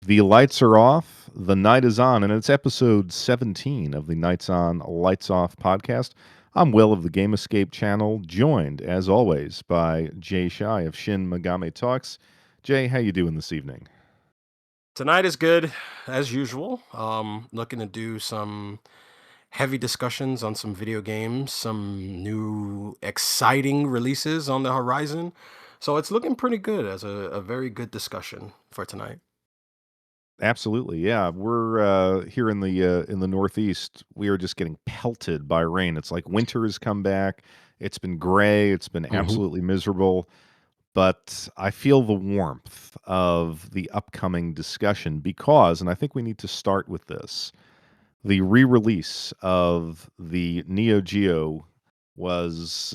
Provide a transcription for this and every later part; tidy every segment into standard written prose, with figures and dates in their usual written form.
The lights are off, the night is on, and it's episode 17 of the Nights On, Lights Off podcast. I'm Will of the Game Escape channel, joined, as always, by JayShy of Shin Megami Talks. Jay, how you doing this evening? Tonight is good as usual. Looking to do some heavy discussions on some video games, some new exciting releases on the horizon. So it's looking pretty good as a very good discussion for tonight. Absolutely, yeah. We're here in the Northeast. We are just getting pelted by rain. It's like winter has come back. It's been gray. It's been hmm absolutely miserable. But I feel the warmth of the upcoming discussion because, and I think we need to start with this, the re-release of the Neo Geo was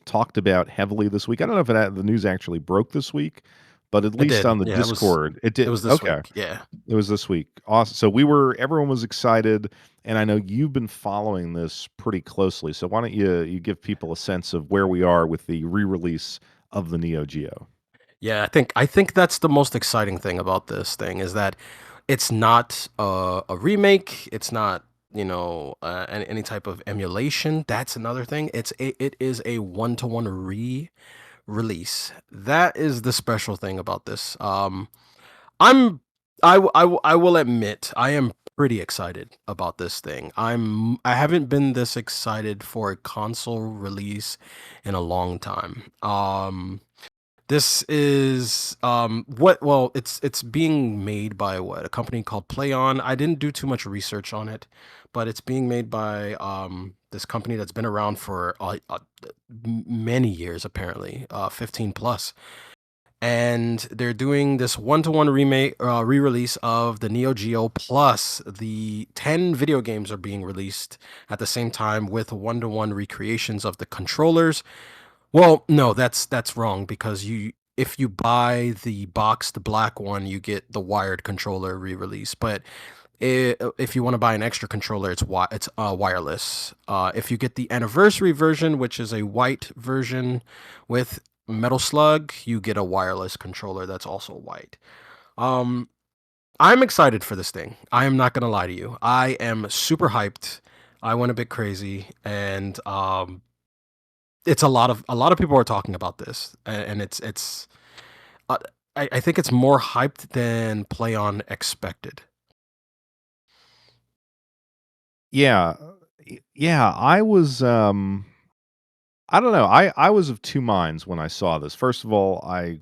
talked about heavily this week. I don't know if the news actually broke this week, but at It least did. on the Yeah, Discord, it it did. was this Okay, week. Yeah. it was this week. Awesome. So everyone was excited, and I know you've been following this pretty closely. So why don't you give people a sense of where we are with the re-release of the Neo Geo? Yeah, I think that's the most exciting thing about this thing is that it's not a remake. It's not any type of emulation. That's another thing. It is a one-to-one release. That is the special thing about this. I'm I will admit I am pretty excited about this thing. I haven't been this excited for a console release in a long time. This is what well it's being made by what a company called PlayOn. I didn't do too much research on it, but it's being made by this company that's been around for many years, apparently 15 plus, and they're doing this one-to-one remake re-release of the Neo Geo, plus the 10 video games are being released at the same time with one-to-one recreations of the controllers. Well, no, that's wrong because you if you buy the box, the black one, you get the wired controller re-release. But if you want to buy an extra controller, it's wireless. If you get the anniversary version, which is a white version with Metal Slug, you get a wireless controller that's also white. Um, I'm excited for this thing. I am not gonna lie to you. I am super hyped. I went a bit crazy, and it's a lot of people are talking about this, and it's uh, I think it's more hyped than Play On expected. Yeah, yeah. I don't know. I was of two minds when I saw this. First of all, I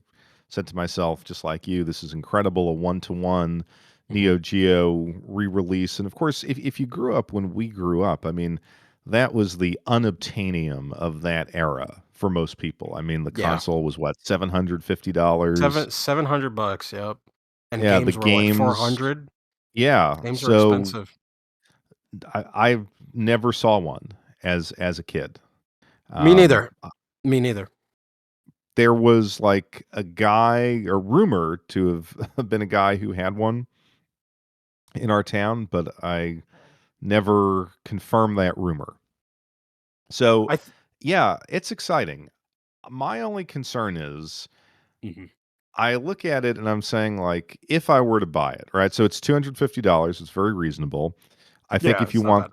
said to myself, just like you, this is incredible, a one-to-one hmm Neo Geo re-release. And of course, if you grew up when we grew up, I mean, that was the unobtainium of that era for most people. I mean, the Yeah, console was what, $750? $700. Yep, and Yeah, the games were what, games. 400. Yeah. Games are So expensive. I never saw one as a kid. Me Um, neither. Me neither. there was like a guy, a rumor to have been a guy who had one in our town, but I never confirmed that rumor. So, I th- yeah, it's exciting. My only concern is mhm. I look at it and I'm saying, like, if I were to buy it, right? So it's $250. It's very reasonable. I think Yeah, if you it's not want bad.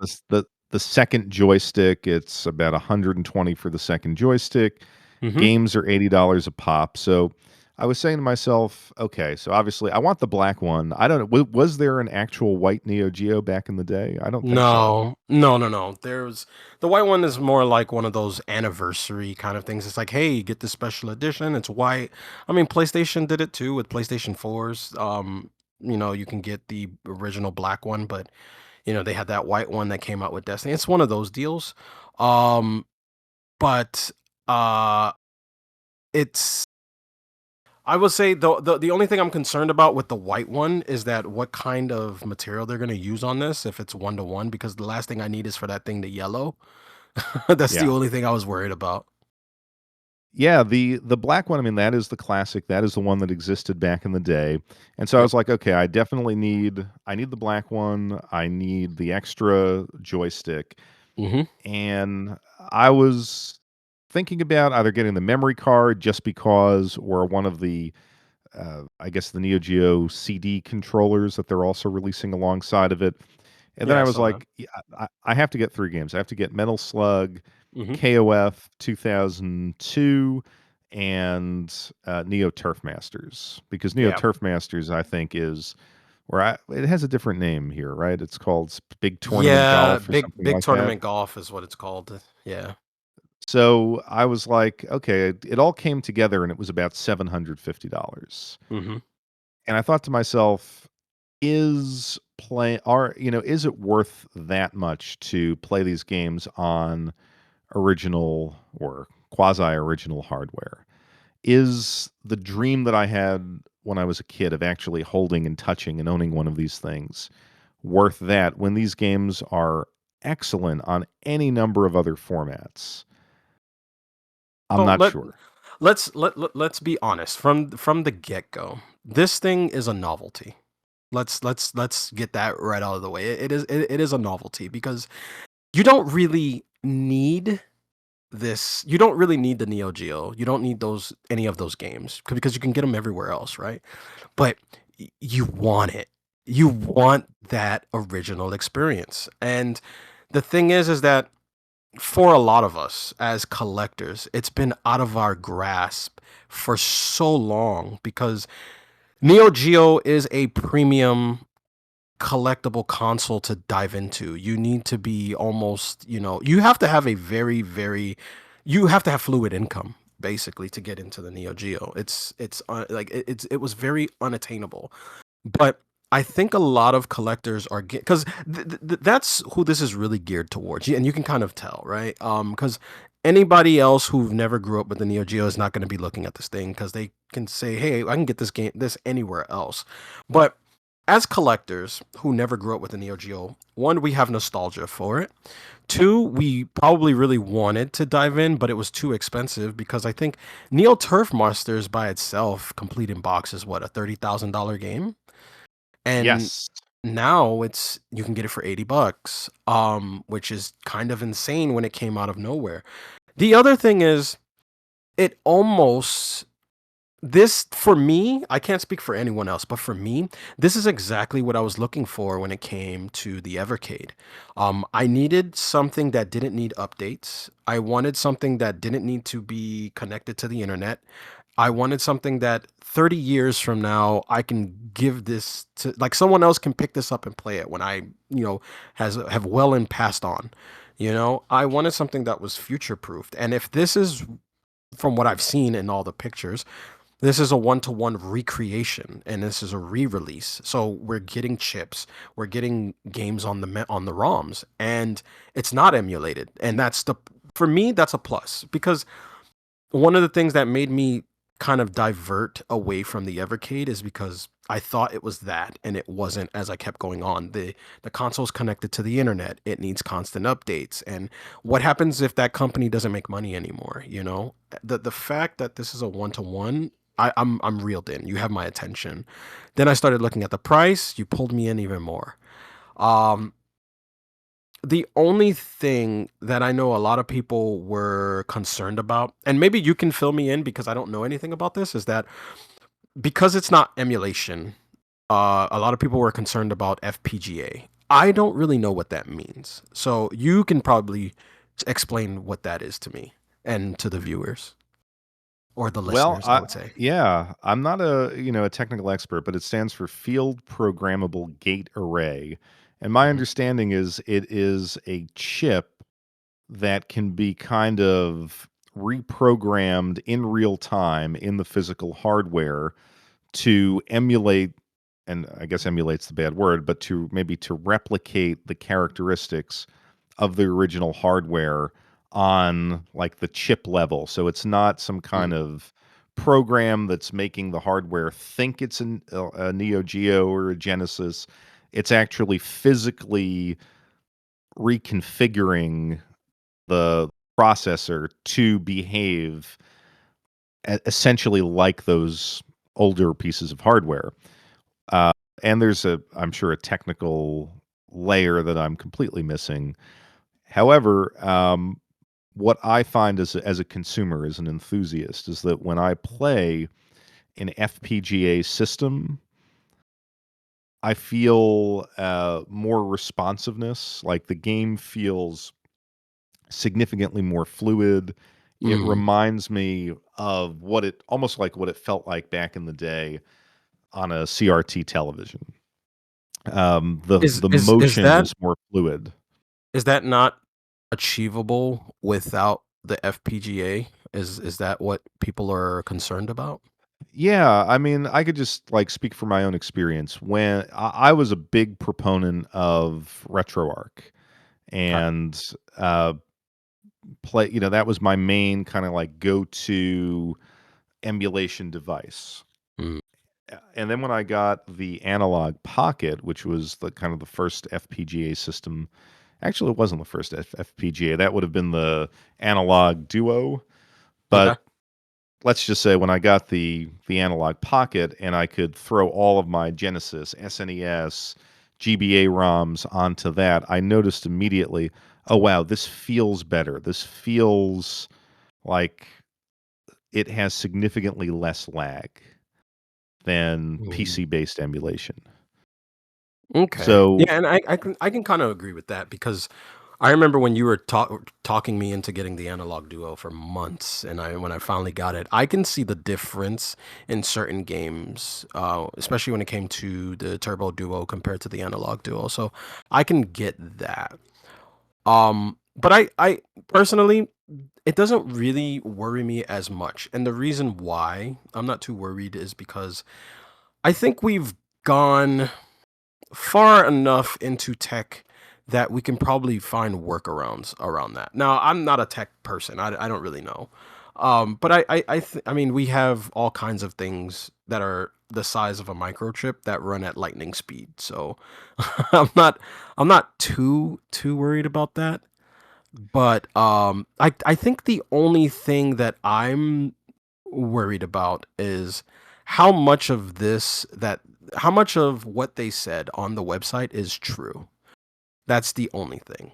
the second joystick, it's about 120 for the second joystick. hmm Games are $80 a pop. So I was saying to myself, okay, so obviously I want the black one. I don't know. Was there an actual white Neo Geo back in the day? I don't think so. No, no, no, no. There's the white one is more like one of those anniversary kind of things. It's like, hey, get this special edition. It's white. I mean, PlayStation did it too with PlayStation 4s. You can get the original black one, but they had that white one that came out with Destiny. It's one of those deals. Um, but uh it's I would say the only thing I'm concerned about with the white one is that what kind of material they're gonna use on this if it's one to one, because the last thing I need is for that thing to yellow. That's the Yeah. only thing I was worried about. Yeah, the black one, I mean, that is the classic. That is the one that existed back in the day. And so I Yep. was like, okay, I need the black one. I need the extra joystick. hmm And I was thinking about either getting the memory card just because or one of the I guess the Neo Geo CD controllers that they're also releasing alongside of it. And then Yeah, I I was saw that. like, yeah, I have to get 3 games. I have to get Metal Slug, Mhm. KOF 2002, and Neo Turf Masters, because Neo Yeah. Turf Masters I think is where it has a different name here, right? It's called Big Tournament Yeah, Golf or big something big like that. tournament golf is what it's called. Yeah. So I was like, okay, it all came together and it was about $750. Mhm. And I thought to myself, is it worth that much to play these games on original or quasi original hardware? Is the dream that I had when I was a kid of actually holding and touching and owning one of these things worth that when these games are excellent on any number of other formats? I'm So not sure. let's be honest from the get-go. This thing is a novelty. Let's get that right out of the way. It is a novelty because you don't really need this. You don't really need the Neo Geo. You don't need those any of those games because you can get them everywhere else, right? But you want it. You want that original experience. And the thing is that for a lot of us as collectors, it's been out of our grasp for so long because Neo Geo is a premium collectible console to dive into. You need to be almost, you have to have a you have to have fluid income basically to get into the Neo Geo. It was very unattainable. But I think a lot of collectors are because that's who this is really geared towards, and you can kind of tell, right? Because anybody else who never grew up with the Neo Geo is not going to be looking at this thing because they can say, "Hey, I can get this anywhere else." But as collectors who never grew up with the Neo Geo, one, we have nostalgia for it. Two, we probably really wanted to dive in, but it was too expensive because I think Neo Turf Masters by itself, complete in box, is what, a $30,000 game? And Yes. now it's you can get it for 80 bucks, which is kind of insane when it came out of nowhere. The other thing is it almost this for me, I can't speak for anyone else, but for me, this is exactly what I was looking for when it came to the Evercade. I needed something that didn't need updates. I wanted something that didn't need to be connected to the internet. I wanted something that 30 years from now I can give this to like someone else can pick this up and play it when I, has have well and passed on. I wanted something that was future proofed. And if this is from what I've seen in all the pictures, this is a one-to-one recreation and this is a re-release. So we're getting chips, we're getting games on on the ROMs and it's not emulated. And that's the for me that's a plus because one of the things that made me kind of divert away from the Evercade is because I thought it was that and it wasn't as I kept going on. The console's connected to the internet. It needs constant updates. And what happens if that company doesn't make money anymore, you know? The fact that this is a one-to-one, I'm reeled in. You have my attention. Then I started looking at the price, you pulled me in even more. Um the only thing that I know a lot of people were concerned about, and maybe you can fill me in because I don't know anything about this, is that because it's not emulation, a lot of people were concerned about FPGA. I don't really know what that means. So you can probably explain what that is to me and to the viewers or the Well, listeners, I would say. yeah, I'm not a technical expert, but it stands for Field Programmable Gate Array. And my Mhm. understanding is it is a chip that can be kind of reprogrammed in real time in the physical hardware to emulate, and I guess emulate's the bad word, but to replicate the characteristics of the original hardware on like the chip level. So it's not some kind Mm. of program that's making the hardware think it's a Neo Geo or a Genesis. It's actually physically reconfiguring the processor to behave essentially like those older pieces of hardware. Uh, and there's I'm sure, a technical layer that I'm completely missing. However, what I find as a consumer, as an enthusiast, is that when I play an FPGA system, I feel more responsiveness. Like the game feels significantly more fluid. It Mhm. reminds me of what it almost like what it felt like back in the day on a CRT television. The Is motion that is more fluid. not achievable without the FPGA? Is that what people are concerned about? Yeah, I mean, I could just like speak from my own experience. When I was a big proponent of RetroArch, Okay. and uh, that was my main kind of like go-to emulation device. Mm. And then when I got the Analog Pocket, which was the kind of the first FPGA system, actually it wasn't the first FPGA. That would have been the Analog Duo. Okay. But let's just say when I got the Analog Pocket and I could throw all of my Genesis, SNES, GBA ROMs onto that, I noticed immediately, oh wow, this feels better. This feels like it has significantly less lag than Mhm. PC-based emulation. Okay. So Yeah, and I can kind of agree with that because I remember when you were talking me into getting the Analog Duo for months, and when I finally got it, I can see the difference in certain games, especially when it came to the Turbo Duo compared to the Analog Duo. So I can get that. But I personally, it doesn't really worry me as much, and the reason why I'm not too worried is because I think we've gone far enough into tech that we can probably find workarounds around that. Now, I'm not a tech person. I don't really know. But I mean, we have all kinds of things that are the size of a microchip that run at lightning speed. So I'm not I'm not too worried about that. But I think the only thing that I'm worried about is how much of how much of what they said on the website is true. That's the only thing.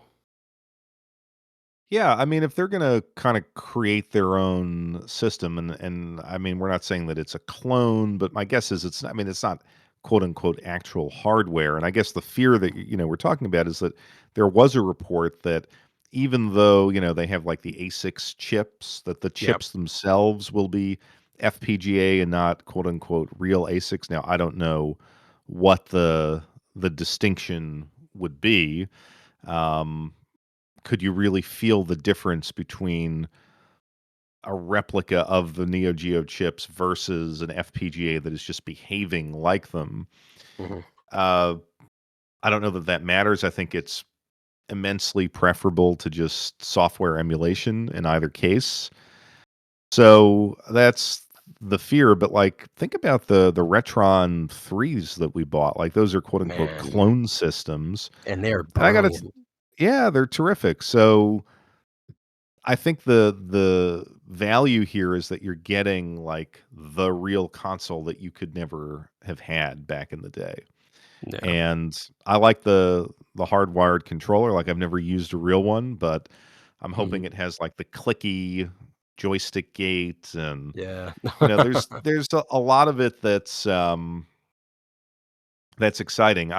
yeah, I mean, if they're gonna kind of create their own system, and I mean, we're not saying that it's a clone, but my guess is I mean, it's not quote unquote actual hardware. And I guess the fear that we're talking about is that there was a report that even though they have like the A6 chips, that the Yep. chips themselves will be FPGA and not quote unquote real A6. Now, I don't know what the distinction would be. Um, could you really feel the difference between a replica of the Neo Geo chips versus an FPGA that is just behaving like them? Mhm. Uh, I don't know that that matters. I think it's immensely preferable to just software emulation in either case. So that's the fear. But like, think about the Retron threes that we bought. Like, those are quote unquote Man, clone systems, and they're and I got to, brilliant. yeah, they're terrific. So I think the value here is that you're getting like the real console that you could never have had back in the day. Yeah. And I like the hardwired controller. Like I've never used a real one, but I'm hoping Mhm. it has like the clicky joystick gate, and Yeah. there's a lot of it that's exciting.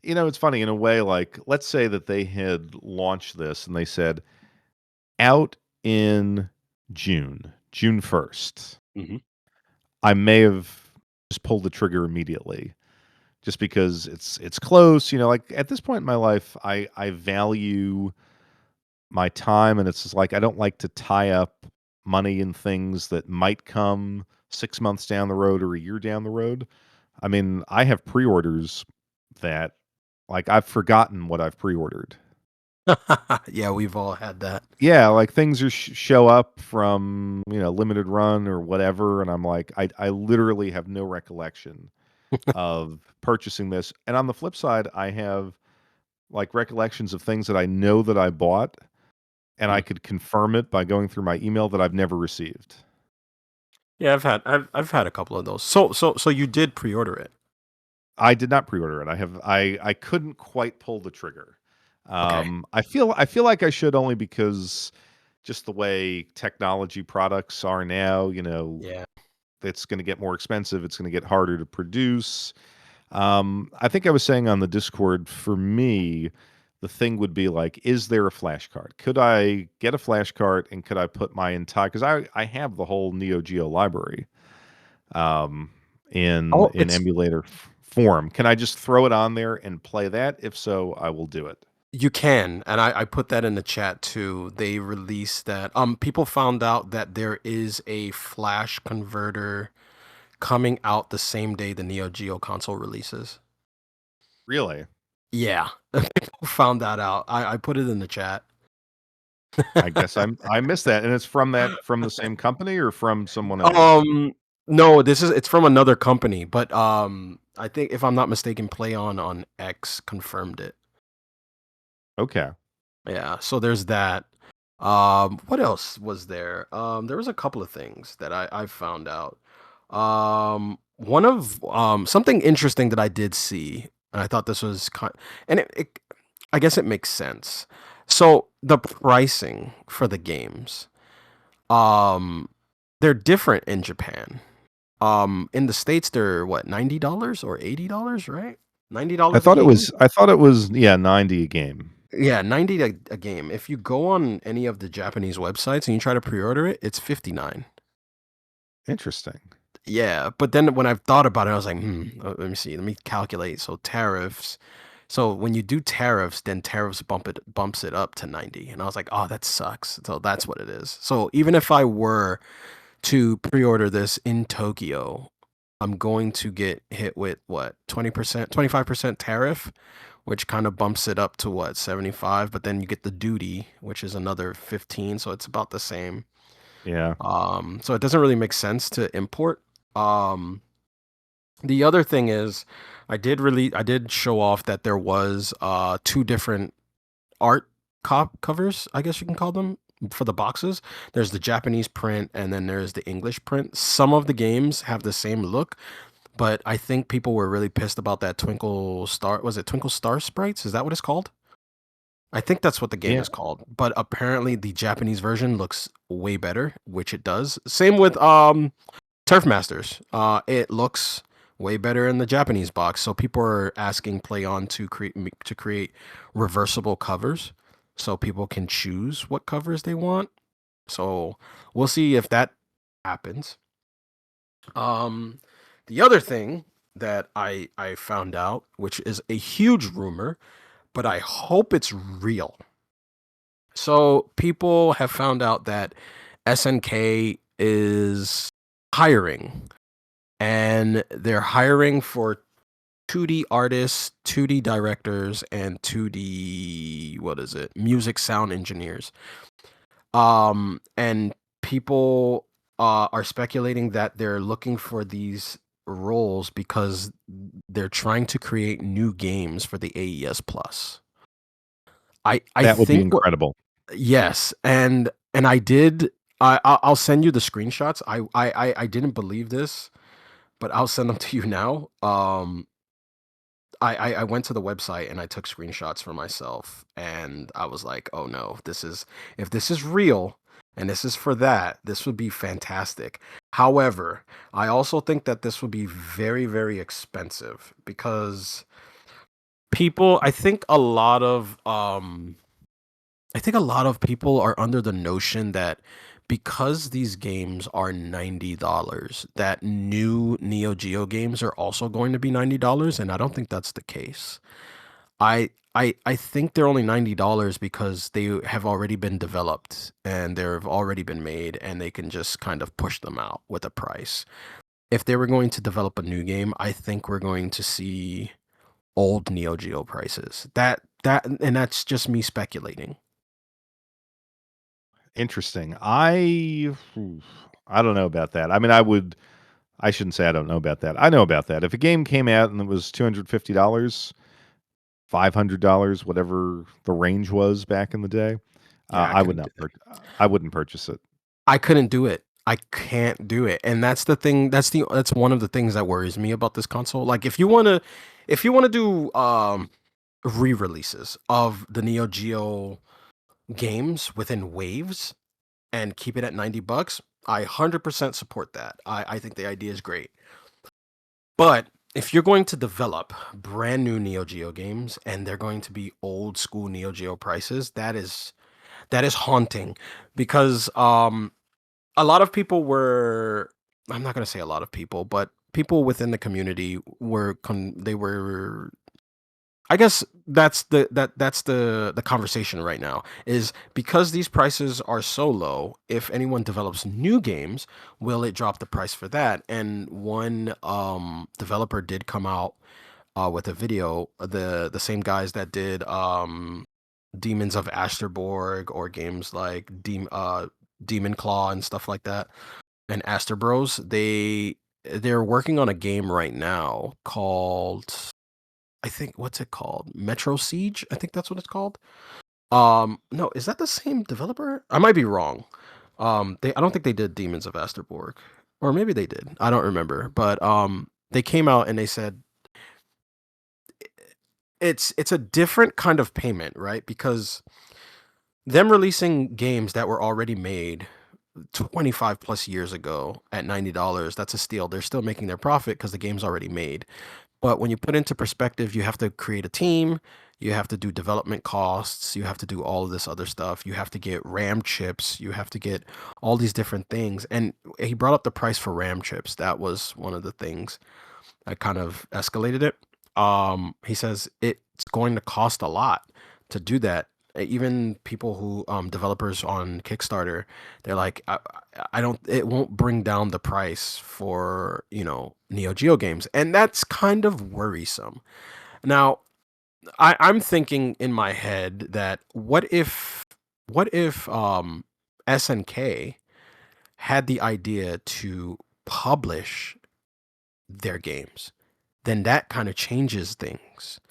It's funny in a way, like let's say that they had launched this and they said out in June 1st. Mhm. I may have just pulled the trigger immediately just because it's close, like at this point in my life, I value my time, and it's just like I don't like to tie up money in things that might come 6 months down the road or a year down the road. I mean, I have pre-orders that like I've forgotten what I've pre-ordered. Yeah, we've all had that. Yeah, like things show up from, limited run or whatever, and I'm like, I literally have no recollection of purchasing this. And on the flip side, I have like recollections of things that I know that I bought, and I Mm. could confirm it by going through my email that I've never received. Yeah, I've had a couple of those. So you did pre-order it. I did not pre-order it. I couldn't quite pull the trigger. Okay. I feel like I should, only because just the way technology products are now, Yeah. it's going to get more expensive. It's going to get harder to produce. I think I was saying on the Discord, for me, the thing would be like, is there a flash card? Could I get a flash card and could I put my entire, because I have the whole Neo Geo library um, Oh, in it's emulator form. Can I just throw it on there and play that? If so, I will do it. You can, and I put that in the chat too. They released that. People found out that there is a flash converter coming out the same day the Neo Geo console releases. Really? Yeah, people found that out. I put it in the chat. I guess I missed that, and it's from the same company or from someone else? um, no, it's from another company, but I think if I'm not mistaken, Play on X confirmed it. Okay. Yeah, so there's that. What else was there? There was a couple of things that I found out. One of something interesting that I did see, and I thought this was and I guess it makes sense. So the pricing for the games, um, they're different in Japan. In the States, they're what, $90 or $80, right? $90 a game. I thought it was, yeah, 90 a game. Yeah, 90 a game. If you go on any of the Japanese websites and you try to pre-order it, it's 59. Interesting. Yeah, but then when I've thought about it, I was like, let me see, let me calculate. So tariffs. So when you do tariffs, then tariffs bumps it up to 90. And I was like, oh, that sucks. So that's what it is. So even if I were to pre-order this in Tokyo, I'm going to get hit with what, 20%, 25% tariff, which kind of bumps it up to what, 75, but then you get the duty, which is another 15, so it's about the same. Yeah. So it doesn't really make sense to import. Um, the other thing is I did show off that there was two different art covers, I guess you can call them, for the boxes. There's the Japanese print and then there's the English print. Some of the games have the same look, but I think people were really pissed about that Twinkle Star. Was it Twinkle Star Sprites? Is that what it's called? I think that's what the game Yeah. is called. But apparently the Japanese version looks way better, which it does. Same with Turf Masters. It looks way better in the Japanese box. So people are asking PlayOn to create reversible covers, so people can choose what covers they want. So we'll see if that happens. Um, the other thing that I found out, which is a huge rumor, but I hope it's real. So people have found out that SNK is hiring, and they're hiring for 2D artists, 2D directors, and 2D, what is it, music sound engineers. And people are speculating that they're looking for these roles because they're trying to create new games for the AES Plus. I That would be think what incredible. Yes, and I did. I'll send you the screenshots. I didn't believe this, but I'll send them to you now. I went to the website and I took screenshots for myself, and I was like, oh no, this is if this is real and this is for that, this would be fantastic. However, I also think that this would be very, very expensive because I think a lot of people are under the notion that because these games are $90, that new Neo Geo games are also going to be $90, and I don't think that's the case. I think they're only $90 because they have already been developed and they've already been made, and they can just kind of push them out with a price. If they were going to develop a new game, I think we're going to see old Neo Geo prices. And that's just me speculating. Interesting. I don't know about that. I mean, I shouldn't say I don't know about that. I know about that. If a game came out and it was $250, $500, whatever the range was back in the day, Yeah, I couldn't do it. I wouldn't purchase it. I couldn't do it. I can't do it. And that's the thing. That's one of the things that worries me about this console. Like if you want to do re-releases of the Neo Geo games within waves and keep it at $90, I 100% support that. I think the idea is great. But if you're going to develop brand new Neo Geo games and they're going to be old school Neo Geo prices, that is haunting because a lot of people were, I'm not going to say a lot of people, but people within the community were they were, I guess that's the conversation right now is because these prices are so low. If anyone develops new games, will it drop the price for that? And one developer did come out with a video. The same guys that did Demons of Asterborg or games like Demon Claw and stuff like that, and Aster Bros. They're working on a game right now called, I think, what's it called? Metro Siege? I think that's what it's called. No, is that the same developer? I might be wrong. I don't think they did Demons of Asterborg. Or maybe they did. I don't remember. But they came out and they said it's a different kind of payment, right? Because them releasing games that were already made 25 plus years ago at $90, that's a steal. They're still making their profit because the game's already made. But when you put into perspective, you have to create a team, you have to do development costs, you have to do all of this other stuff, you have to get RAM chips, you have to get all these different things. And he brought up the price for RAM chips. That was one of the things that kind of escalated it. He says it's going to cost a lot to do that. Even people who developers on Kickstarter, they're like, I don't, it won't bring down the price for Neo Geo games, and that's kind of worrisome. Now, I'm thinking in my head that what if SNK had the idea to publish their games, then that kind of changes things.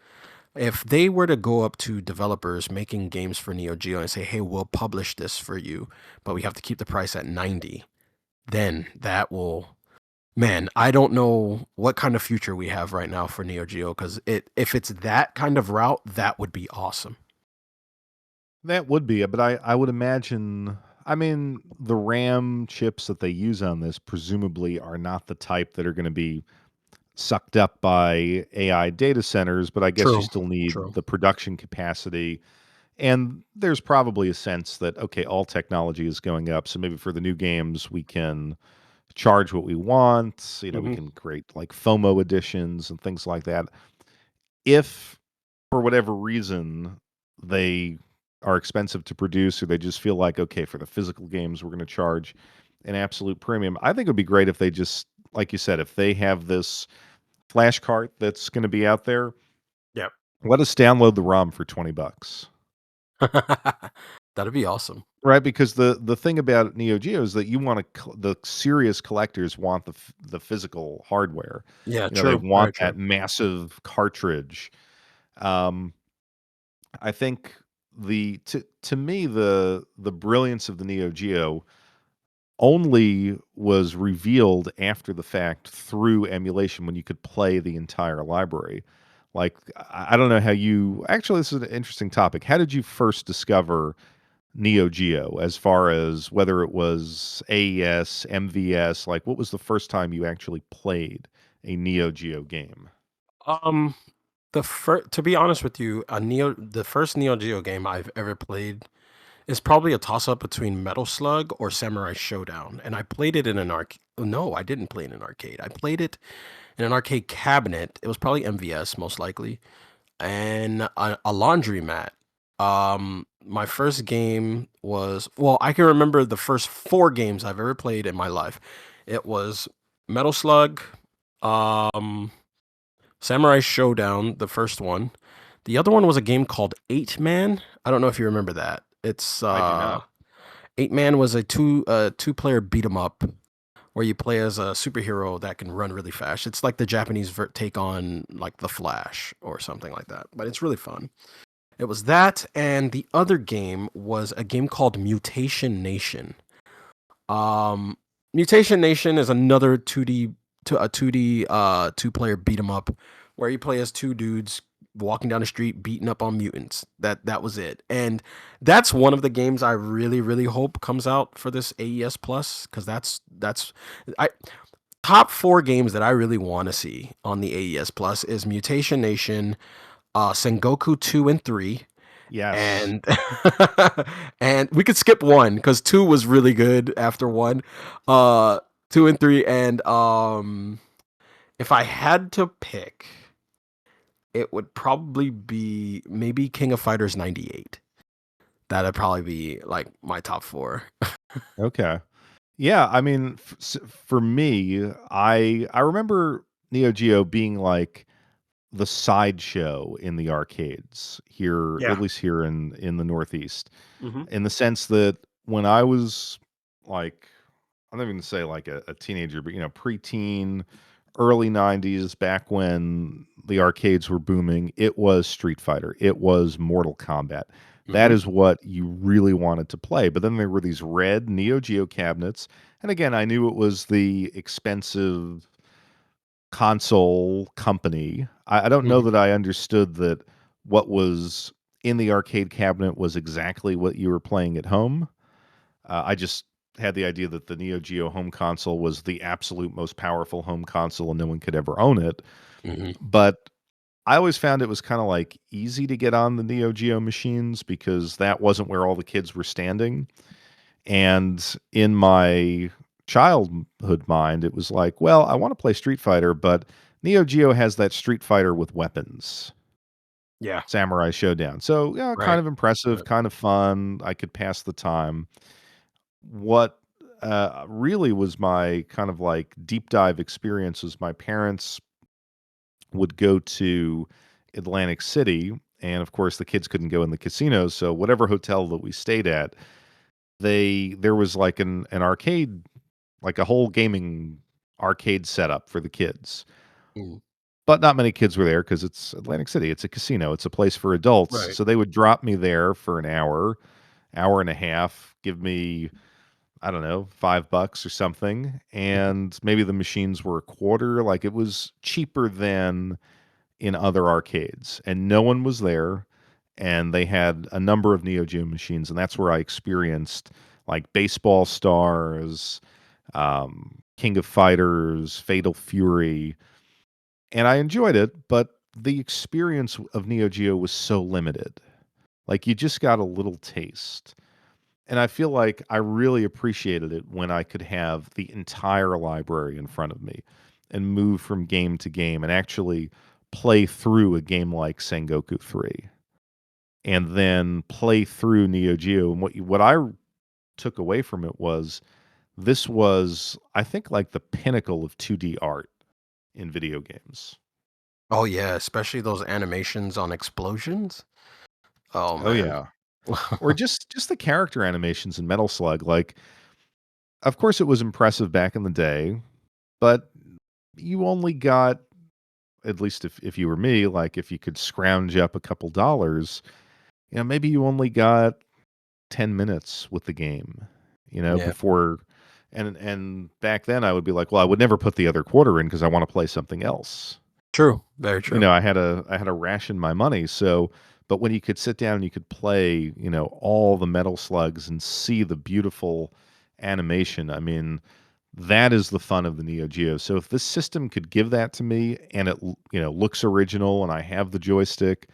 If they were to go up to developers making games for Neo Geo and say, "Hey, we'll publish this for you, but we have to keep the price at 90," then that will, man, I don't know what kind of future we have right now for Neo Geo because if it's that kind of route, that would be awesome. That would be it, but I would imagine I mean, the RAM chips that they use on this presumably are not the type that are gonna be sucked up by AI data centers, but I guess you True. still need True. the production capacity. And there's probably a sense that, okay, all technology is going up. So maybe for the new games, we can charge what we want. You know, we Hmm. can create like FOMO editions and things like that. If for whatever reason they are expensive to produce or they just feel like, okay, for the physical games, we're going to charge an absolute premium, I think it would be great if they just, like you said, if they have this flash cart that's going to be out there, Yep. let us download the ROM for 20 bucks. That'd be awesome. Right, because the thing about Neo Geo is that you wanna the serious collectors want the physical hardware. Yeah, You know, they true. want Very true. that massive cartridge. Um, I think to me, the brilliance of the Neo Geo only was revealed after the fact through emulation when you could play the entire library. Like, I don't know how you actually, this is an interesting topic. How did you first discover Neo Geo as far as whether it was AES, MVS, like what was the first time you actually played a Neo Geo game? Um, the first, to be honest with you, the first Neo Geo game I've ever played is probably a toss up between Metal Slug or Samurai Showdown, and I played it in an arcade. No, I didn't play it in an arcade. I played it in an arcade cabinet. It was probably MVS most likely, and a laundromat. My first game was, well, I can remember the first four games I've ever played in my life. It was Metal Slug, um, Samurai Showdown, the first one. The other one was a game called Eight Man. I don't know if you remember that. It's I do not. Eight Man was a two player beat 'em up where you play as a superhero that can run really fast. It's like the Japanese take on like the Flash or something like that, but it's really fun. It was that, and the other game was a game called Mutation Nation. Um, Mutation Nation is another 2D to a 2D two player beat 'em up where you play as two dudes. walking down the street beating up on mutants. That was it. And that's one of the games I really really hope comes out for this AES Plus, cuz that's I top 4 games that I really want to see on the AES Plus is Mutation Nation, Sengoku 2 and 3, Yes. and and we could skip 1 cuz 2 was really good after 1. Uh 2 and 3, and if I had to pick, it would probably be maybe King of Fighters 98. That'd probably be like my top 4. Okay. Yeah, I mean, for me, I remember Neo Geo being like the sideshow in the arcades here, at Yeah. least here in the Northeast, Hmm. in the sense that when I was like, I'm not even gonna say like a teenager, but preteen, early '90s, back when the arcades were booming, it was Street Fighter, it was Mortal Kombat. That Hmm. is what you really wanted to play. But then there were these red Neo Geo cabinets, and again, I knew it was the expensive console company. I don't know Hmm. that I understood that what was in the arcade cabinet was exactly what you were playing at home. I just had the idea that the Neo Geo home console was the absolute most powerful home console and no one could ever own it. Hmm. But I always found it was kind of like easy to get on the Neo Geo machines because that wasn't where all the kids were standing. And in my childhood mind, it was like, well, I want to play Street Fighter, but Neo Geo has that Street Fighter with weapons, Yeah. Samurai Showdown. So, yeah, kind Right. of impressive, Right. kind of fun. I could pass the time. What really was my kind of like deep dive experience was my parents would go to Atlantic City. And of course, the kids couldn't go in the casinos. So, whatever hotel that we stayed at, there was like an arcade, like a whole gaming arcade setup for the kids. Mm. But not many kids were there because it's Atlantic City. It's a casino. It's a place for adults. Right. So they would drop me there for an hour, hour and a half, give me, I don't know, $5 or something. Mhm. And maybe the machines were a quarter. Like it was cheaper than in other arcades. And no one was there. And they had a number of Neo Geo machines. And that's where I experienced like Baseball Stars, King of Fighters, Fatal Fury, and I enjoyed it, but the experience of Neo Geo was so limited. Like you just got a little taste. And I feel like I really appreciated it when I could have the entire library in front of me and move from game to game and actually play through a game like Sengoku 3 and then play through Neo Geo. And what I took away from it was this was, I think, like the pinnacle of 2D art in video games. Oh yeah, especially those animations on explosions. Oh Oh man. yeah. Or just the character animations in Metal Slug, like, of course, it was impressive back in the day, but you only got, at least if you were me, like, if you could scrounge up a couple dollars, maybe you only got 10 minutes with the game, Yeah. before and back then, I would be like, "Well, I would never put the other quarter in because I wanna play something else." True. Very true. I had to ration my money. So, but when you could sit down and you could play, all the Metal Slugs and see the beautiful animation, I mean, that is the fun of the Neo Geo. So if this system could give that to me and it, looks original and I have the joystick,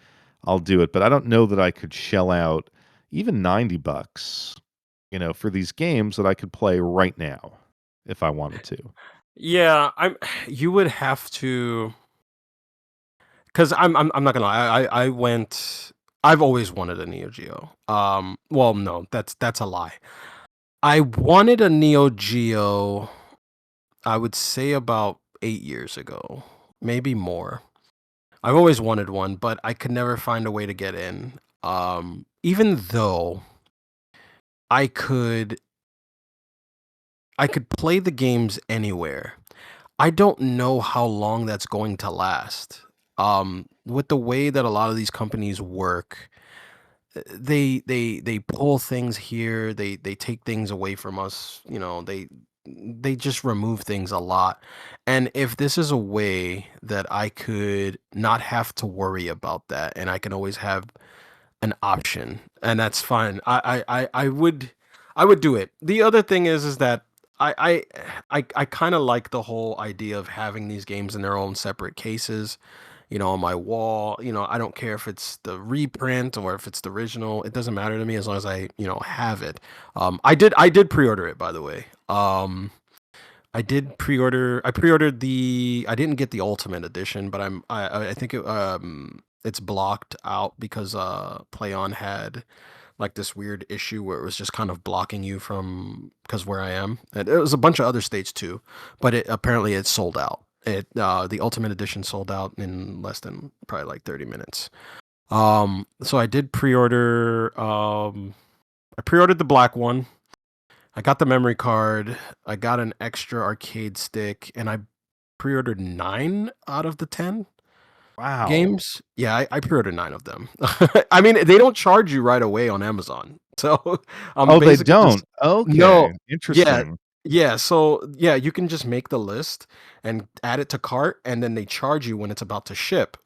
I'll do it. But I don't know that I could shell out even $90, for these games that I could play right now if I wanted to. Yeah, I'm. You would have to, because I'm not gonna lie. I went. I've always wanted a Neo Geo. Well, no, that's a lie. I wanted a Neo Geo. I would say about 8 years ago, maybe more. I've always wanted one, but I could never find a way to get in. Even though I could, I could play the games anywhere. I don't know how long that's going to last. With the way that a lot of these companies work, they pull things here, they take things away from us. they just remove things a lot. And if this is a way that I could not have to worry about that, and I can always have an option, and that's fine. I would do it. The other thing is that I kind of like the whole idea of having these games in their own separate cases, on my wall. I don't care if it's the reprint or if it's the original. It doesn't matter to me as long as I have it. I did pre-order it, by the way. I pre-ordered I didn't get the Ultimate Edition, but I think it's blocked out because PlayOn had like this weird issue where it was just kind of blocking you from, because where I am, and it was a bunch of other states too, but it's sold out. The Ultimate Edition sold out in less than probably like 30 minutes. So I did pre-order. I pre-ordered the black one. I got the memory card. I got an extra arcade stick, and I pre-ordered 9 out of the 10 Wow. games. Yeah, I pre-ordered 9 of them. I mean, they don't charge you right away on Amazon, so I'm Oh, they basically don't? just Okay, no, yeah, interesting. yeah. So yeah, you can just make the list and add it to cart, and then they charge you when it's about to ship.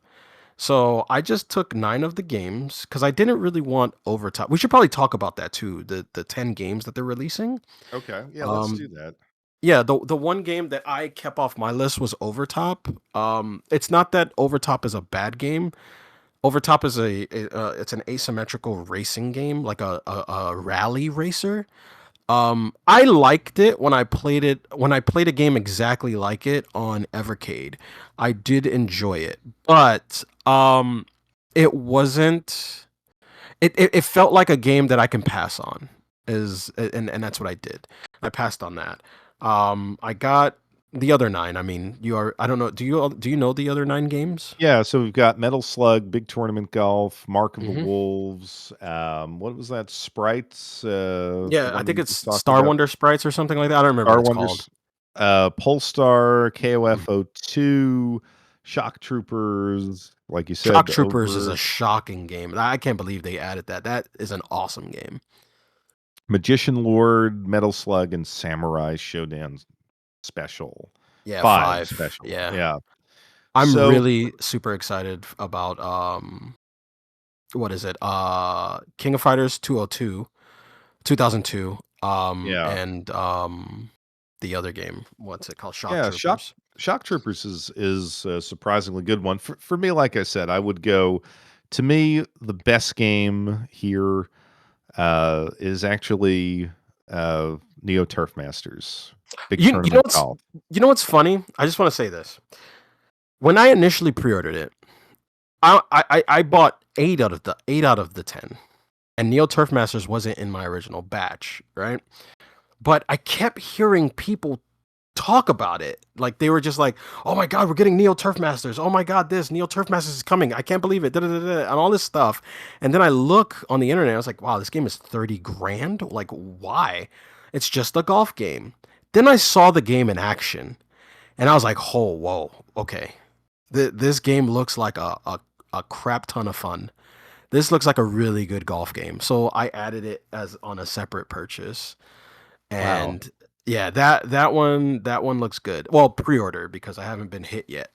So I just took 9 of the games because I didn't really want overtop. We should probably talk about that too. The 10 games that they're releasing. Okay, yeah, let's Um, do that. yeah, the one game that I kept off my list was Overtop. It's not that Overtop is a bad game. Overtop is it's an asymmetrical racing game, like a rally racer. I liked it when I played it when I played a game exactly like it on Evercade. I did enjoy it, but it wasn't. It felt like a game that I can pass on. And that's what I did. I passed on that. I got the other 9. I mean, I don't know. Do you know the other 9 games? Yeah, so we've got Metal Slug, Big Tournament Golf, Mark of the Hmm. Wolves, what was that? Sprites, the Yeah, I one think you it's just talked Star about? Wonder Sprites or something like that. I don't remember what Star it's called. Wonders, Polestar, Mm. KOF-02, Shock Troopers, like you Shock said, Troopers is a over shocking game. I can't believe they added that. That is an awesome game. Magician Lord, Metal Slug, and Samurai Shodown Special. Yeah, 5 5. Special, Yeah. yeah. I'm So really super excited about what is it? King of Fighters 202, 2002, yeah. and the other game, what's it called? Shock Yeah, Troopers. Shock Troopers is a surprisingly good one. For me, like I said, I would go to me, the best game here, is actually, Neo Turf Masters, Big You know Tournament what's Golf. funny? I just want to say this. When I initially pre-ordered it, I bought 8 out of the 10, and Neo Turf Masters wasn't in my original batch, right? But I kept hearing people talk about it. Like they were just like, "Oh my god, we're getting Neo Turf Masters. Oh my god, this Neo Turf Masters is coming. I can't believe it." Da, da, da, da, and all this stuff. And then I look on the internet. I was like, "Wow, this game is 30 grand. Like, why? It's just a golf game." Then I saw the game in action, and I was like, "Oh, whoa, okay. This game looks like a crap ton of fun. This looks like a really good golf game." So I added it as on a separate purchase. Wow. And yeah, that one looks good. Well, pre-order because I haven't been hit yet.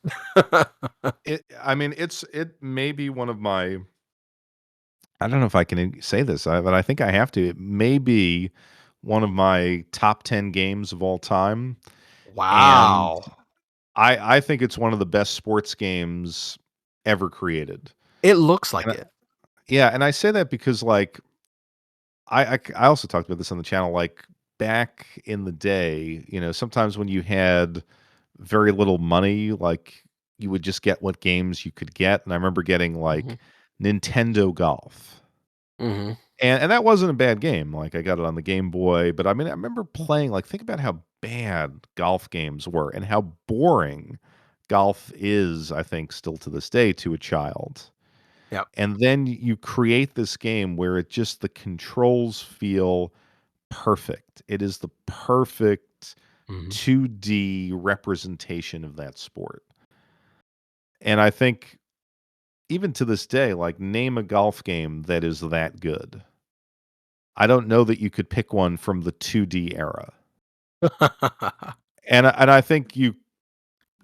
I mean, it may be one of my, I don't know if I can say this, but I think I have to. It may be one of my top 10 games of all time, and Wow. I think it's one of the best sports games ever created. It looks like And it. yeah, and I say that because, like, I also talked about this on the channel, like, back in the day, sometimes when you had very little money, like, you would just get what games you could get, and I remember getting, Mhm. like, Nintendo Golf, Mhm. and that wasn't a bad game, like, I got it on the Game Boy, but, I mean, I remember playing, like, think about how bad golf games were and how boring golf is, I think, still to this day to a child. Yep. And then you create this game where the controls feel perfect. It is the perfect Mhm. 2D representation of that sport. And I think even to this day, like, name a golf game that is that good. I don't know that you could pick one from the 2D era. And I think even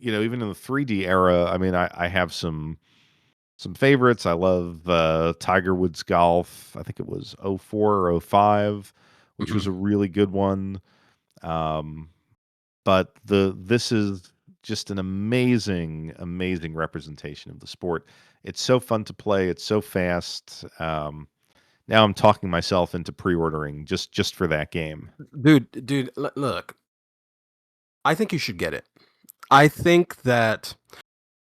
in the 3D era, I mean, I have some favorites. I love, Tiger Woods Golf. I think it was '04 or '05, which was Mhm. a really good one. Um, but this is just an amazing, amazing representation of the sport. It's so fun to play. It's so fast. Now I'm talking myself into pre-ordering just for that game. Dude, look, I think you should get it. I think that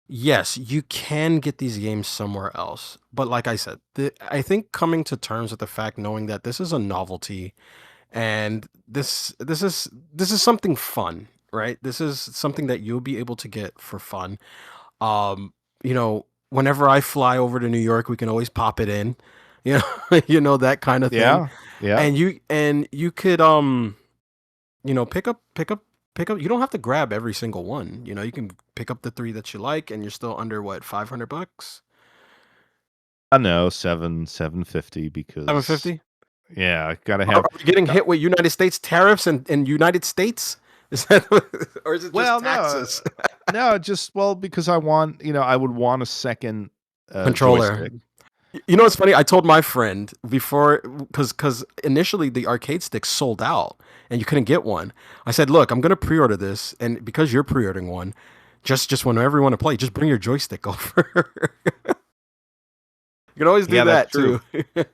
yes, you can get these games somewhere else, but like I said, I think coming to terms with the fact, knowing that this is a novelty and this is something fun, right? This is something that you'll be able to get for fun. Um, whenever I fly over to New York, we can always pop it in, you know, that kind of thing. Yeah, yeah. And you could pick up. You don't have to grab every single one. You can pick up the three that you like, and you're still under what, $500, I know, 750 seven because fifty. yeah, I gotta Are have we getting got hit with United States tariffs in United States? Is that or is it just well, no, taxes? no, just well, because I would want a second, Controller. joystick. You know what's funny? I told my friend before, because initially the arcade sticks sold out and you couldn't get one. I said, "Look, I'm gonna pre-order this, and because you're pre-ordering one, just whenever you want to play, just bring your joystick over." You can always do Yeah, that's that true. too.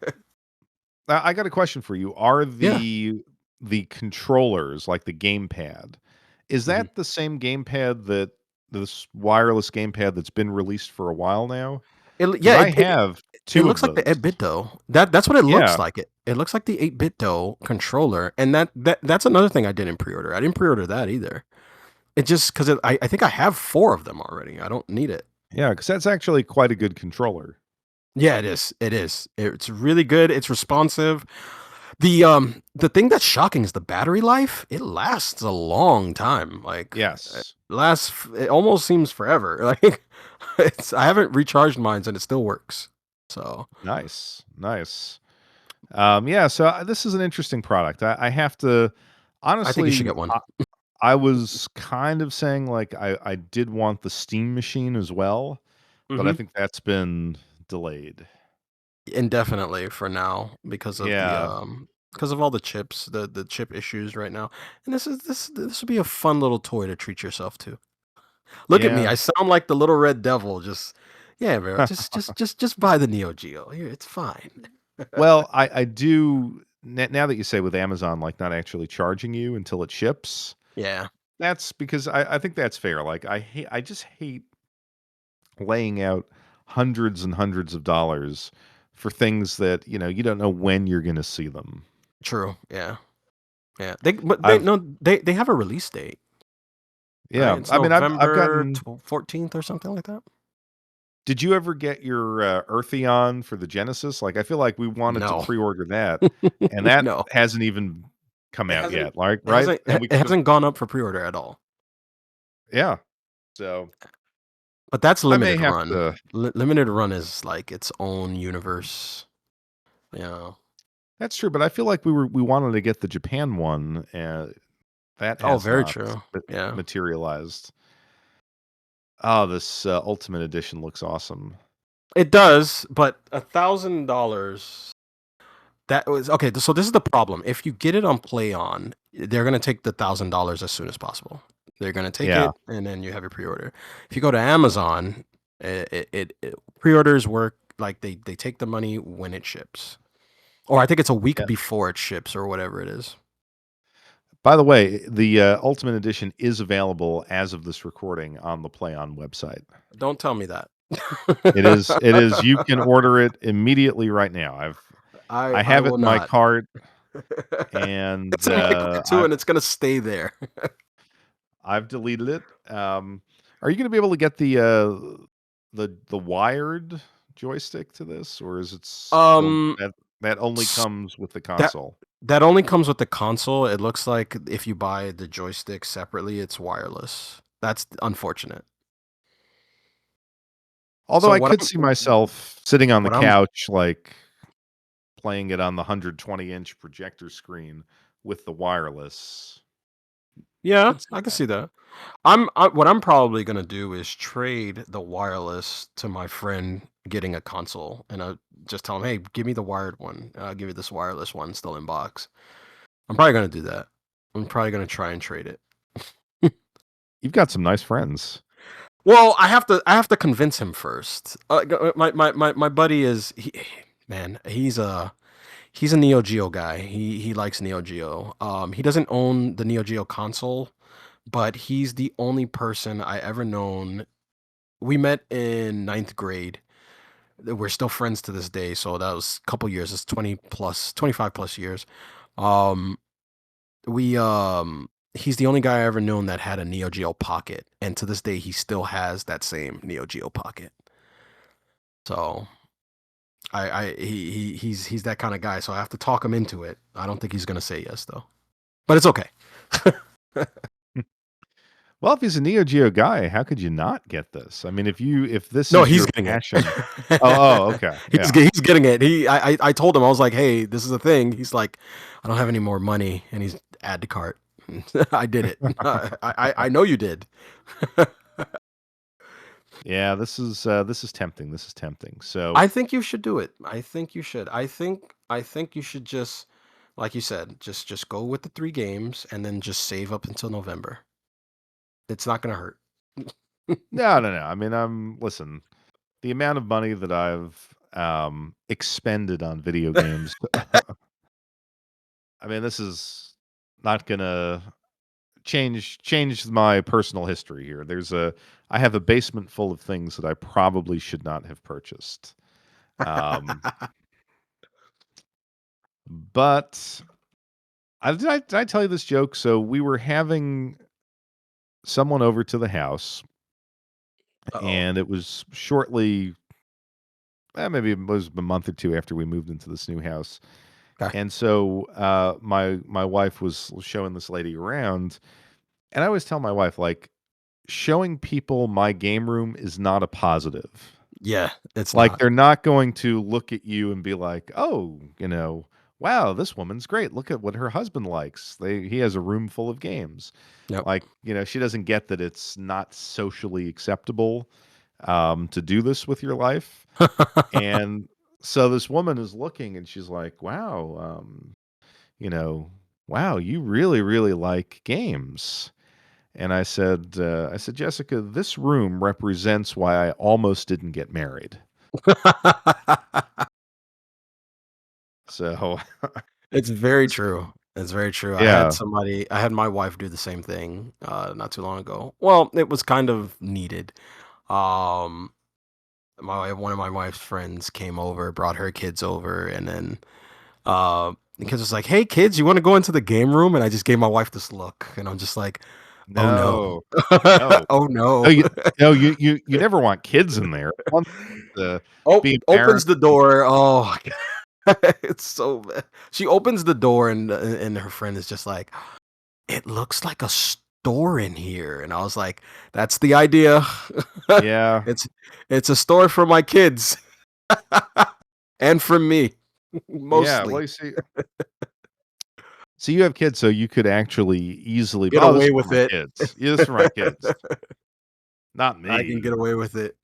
I got a question for you. Are Yeah. the controllers, like the gamepad, is Mhm. that the same gamepad that this wireless gamepad that's been released for a while now? Because Yeah, I it have it 2 looks of like the those. 8-bit dough. That's what it looks Yeah. like. It looks like the 8-bit dough controller, and that's another thing I didn't pre-order. I didn't pre-order that either. It just because I think I have 4 of them already. I don't need it. Yeah, because that's actually quite a good controller. Yeah, it is. It is. It's really good. It's responsive. The thing that's shocking is the battery life. It lasts a long time. Like Yes. it almost seems forever. Like I haven't recharged mine and it still works. So Nice, nice. Yeah, so, this is an interesting product. I have to I think you should honestly, get one. I was kind of saying, like, I did want the Steam machine as well, but I Hmm. think that's been delayed. Indefinitely for now Yeah, because of all the chips, the chip issues right now. And this would be a fun little toy to treat yourself to. Look at me. yeah. I sound like the little red devil. Just yeah, bro. Just buy the Neo Geo. Here, it's fine. Well, I do now that you say with Amazon, like, not actually charging you until it ships, Yeah, that's because I think that's fair. Like, I just hate laying out hundreds and hundreds of dollars for things that, you don't know when you're gonna see them. true. Yeah, yeah. They I've no they have a release date, right? Yeah, It's I mean, I've November gotten 14th or something like that. did you ever get your, Eartheon for the Genesis? Like, I feel like we wanted to No, pre-order that, and that no. hasn't even come It out hasn't. yet, like, It right? hasn't. And we It could've hasn't gone up for pre-order at all. yeah. So, But that's I may limited have run. to Limited run is like its own universe. Yeah. that's true, but I feel like we wanted to get the Japan one, and that Oh, has very not true. Yeah. materialized. Oh, this, Ultimate Edition looks awesome. It does, but $1,000. That was okay. So this is the problem. If you get it on Play On, they're gonna take the $1,000 as soon as possible. They're gonna take Yeah, it, and then you have your pre-order. If you go to Amazon, pre-orders work like they take the money when it ships, or I think it's a week yeah. before it ships, or whatever it is. By the way, the, Ultimate Edition is available as of this recording on the PlayOn website. Don't tell me that. It is you can order it immediately right now. I I have it will in my not. cart, and, It's in my cart too, and it's gonna stay there. I've deleted it. Are you gonna be able to get the wired joystick to this, or is will Um, that only s- comes with the that console? that only comes with the console. It looks like if you buy the joystick separately, it's wireless. That's unfortunate. Although So I could see myself sitting on the what I'm couch, like, playing it on the 120-inch projector screen with the wireless. Yeah, It's I can see that. What I'm probably gonna do is trade the wireless to my friend getting a console, and I just tell him, "Hey, give me the wired one. I'll give you this wireless one still in box." I'm probably gonna do that. I'm probably gonna try and trade it. you've got some nice friends. Well, I have to convince him first. My buddy man, he's a Neo Geo guy. He likes Neo Geo. He doesn't own the Neo Geo console, but he's the only person I ever known. We met in ninth grade. We're still friends to this day. So that was a couple years. It's 20 plus, 25 plus years. Um, he's the only guy I ever known that had a Neo Geo Pocket, and to this day he still has that same Neo Geo Pocket. So he's that kind of guy. So I have to talk him into it. I don't think he's gonna say yes though, but it's okay. Well, if he's a Neo Geo guy, how could you not get this? I mean, if this No, is he's your getting it. passion. Oh, okay. Yeah. He's getting it. I told him, I was like, hey, this is a thing. He's like, I don't have any more money, and he's add to cart. I did it. I know you did. Yeah, this is tempting. This is tempting. So, I think you should do it. I think you should. I think you should just, like you said, just go with the 3 games and then just save up until November. It's not gonna hurt. no, no, no. I mean, listen, the amount of money that I've expended on video games, I mean, this is not gonna change my personal history here. I have a basement full of things that I probably should not have purchased. Um, but did I tell you this joke? So we were having someone over to the house, Uh-oh. and it was shortly, maybe it was a month or two after we moved into this new house. Okay. And so my wife was showing this lady around, and I always tell my wife, like, showing people my game room is not a positive. Yeah, it's Like, not. they're not going to look at you and be like, "Oh, wow, this woman's great. Look at what her husband likes. He has a room full of games." Yep. Like, she doesn't get that it's not socially acceptable, to do this with your life. And so this woman is looking and she's like, "Wow, you know, wow, you really, really like games." And I said, "Jessica, this room represents why I almost didn't get married." So, It's very true. It's very true. yeah. I had my wife do the same thing not too long ago. Well, it was kind of needed. Um my one of my wife's friends came over, brought her kids over, and then the kids was like, "Hey kids, you want to go into the game room?" And I just gave my wife this look, and I'm just like, "Oh no." No. No. Oh No, no. you never want kids in there. One to Oh, be opens embarrassed. the door. Oh, it's so bad. She opens the door and her friend is just like, "It looks like a store in here." And I was like, "That's the idea. Yeah. It's it's a store for my kids and for me Yeah, well, mostly." you see, you have kids, so you could actually easily, Get "Oh, this away is for with my it. kids. Yeah, this is for my kids, not I can get me." away with it.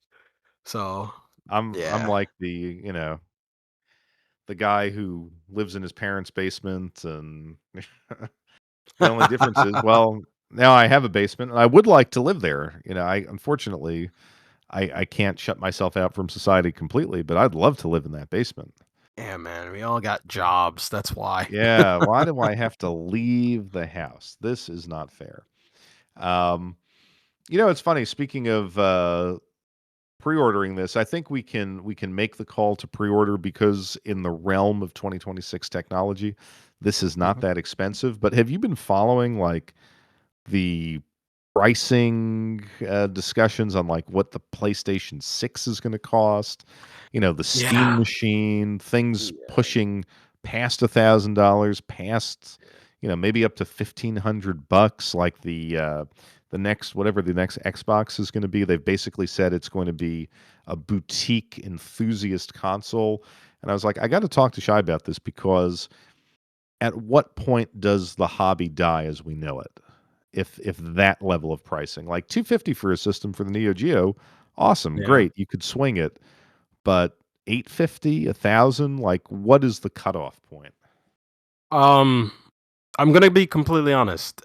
So, I'm yeah. like the guy who lives in his parents' basement, and the only difference is, well, now I have a basement, and I would like to live there. I unfortunately, I can't shut myself out from society completely, but I'd love to live in that basement. Yeah, man, we all got jobs. That's why. Yeah, why do I have to leave the house? This is not fair. Um, it's funny, speaking of, pre-ordering this, I think we can make the call to pre-order because in the realm of 2026 technology, this is not Mhm. that expensive, but have you been following, like, the pricing, discussions on, like, what the PlayStation 6 is gonna cost, the Steam Yeah. machine, things Yeah. pushing past $1,000, past, maybe up to $1,500, like the next whatever the next Xbox is gonna be. They've basically said it's going to be a boutique enthusiast console, and I was like, "I gotta talk to Shy about this because at what point does the hobby die as we know it?" if that level of pricing. Like 250 for a system for the Neo Geo, awesome, Yeah. great, you could swing it. But 850, 1,000, like what is the cutoff point? Um, I'm gonna be completely honest.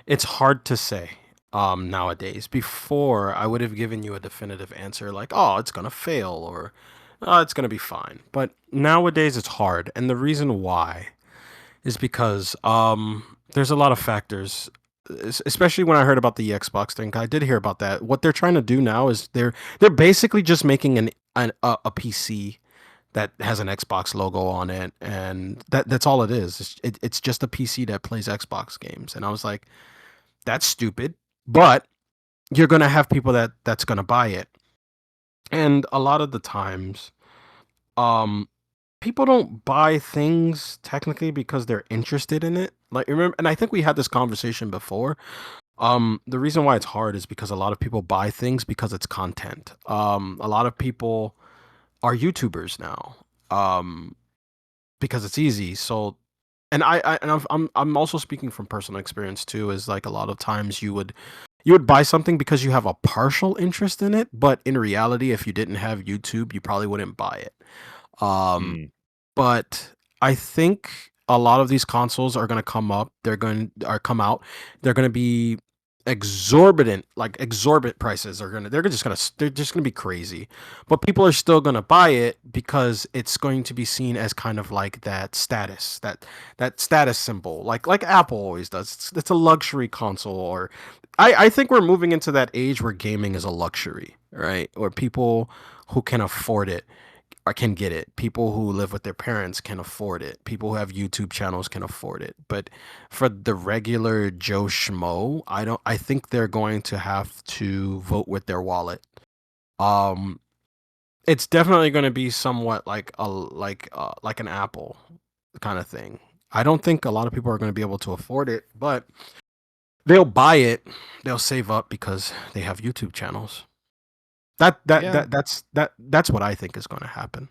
It's hard to say nowadays. Before, I would have given you a definitive answer like, "Oh, it's going to fail," or "Oh, it's going to be fine." But nowadays it's hard. And the reason why is because there's a lot of factors. Especially when I heard about the Xbox thing, I did hear about that. What they're trying to do now is they're basically just making a PC that has an Xbox logo on it, and that's all it is. It's just a PC that plays Xbox games. And I was like, that's stupid, but you're gonna have people that's gonna buy it, and a lot of the times, um, people don't buy things technically because they're interested in it. Like remember, and I think we had this conversation before. The reason why it's hard is because a lot of people buy things because it's content. A lot of people are YouTubers now. Because it's easy. So, and I'm also speaking from personal experience too. Is like a lot of times you would buy something because you have a partial interest in it, but in reality, if you didn't have YouTube, you probably wouldn't buy it. Um, Mm, but I think a lot of these consoles are going to come up. They're going to come out. They're going to be exorbitant, like exorbitant prices are going to. They're just going to be crazy. But people are still going to buy it because it's going to be seen as kind of like that status, that status symbol, like Apple always does. It's a luxury console, or I think we're moving into that age where gaming is a luxury, right? Or people who can afford it or can get it. People who live with their parents can afford it. People who have YouTube channels can afford it. But for the regular Joe Schmo, I think they're going to have to vote with their wallet. Um it's definitely going to be somewhat like an Apple kind of thing. I don't think a lot of people are going to be able to afford it, but they'll buy it. They'll save up because they have YouTube channels. yeah, That's what I think is going to happen.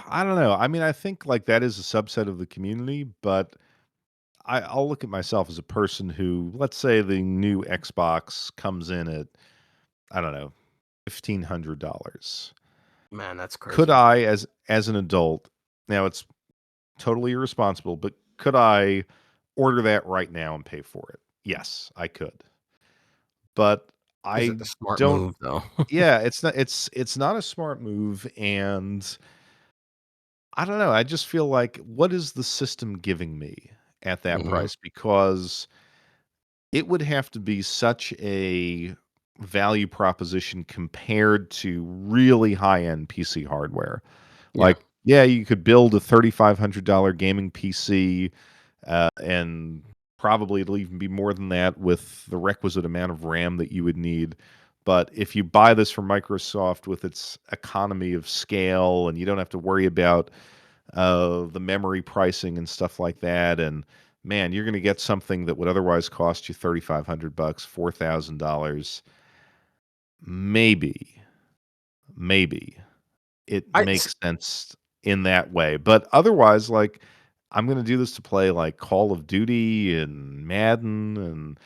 I don't know. I mean, I think like that is a subset of the community, but I'll look at myself as a person who, let's say, the new Xbox comes in at I don't know, $1,500. Man, that's Could crazy. I, as an adult, now it's totally irresponsible, but could I order that right now and pay for it? Yes, I could. But Is it I the smart don't. move though? Yeah, it's not a smart move, and I don't know. I just feel like what is the system giving me at that Mhm. price? Because it would have to be such a value proposition compared to really high-end PC hardware. Yeah. Like, yeah, you could build a $3,500 gaming PC, and probably it'll even be more than that with the requisite amount of RAM that you would need. But if you buy this from Microsoft with its economy of scale and you don't have to worry about the memory pricing and stuff like that, and man, you're going to get something that would otherwise cost you 3,500 bucks, $4,000. Maybe, maybe it I s makes sense in that way. But otherwise, like, I'm gonna do this to play, like, Call of Duty and Madden and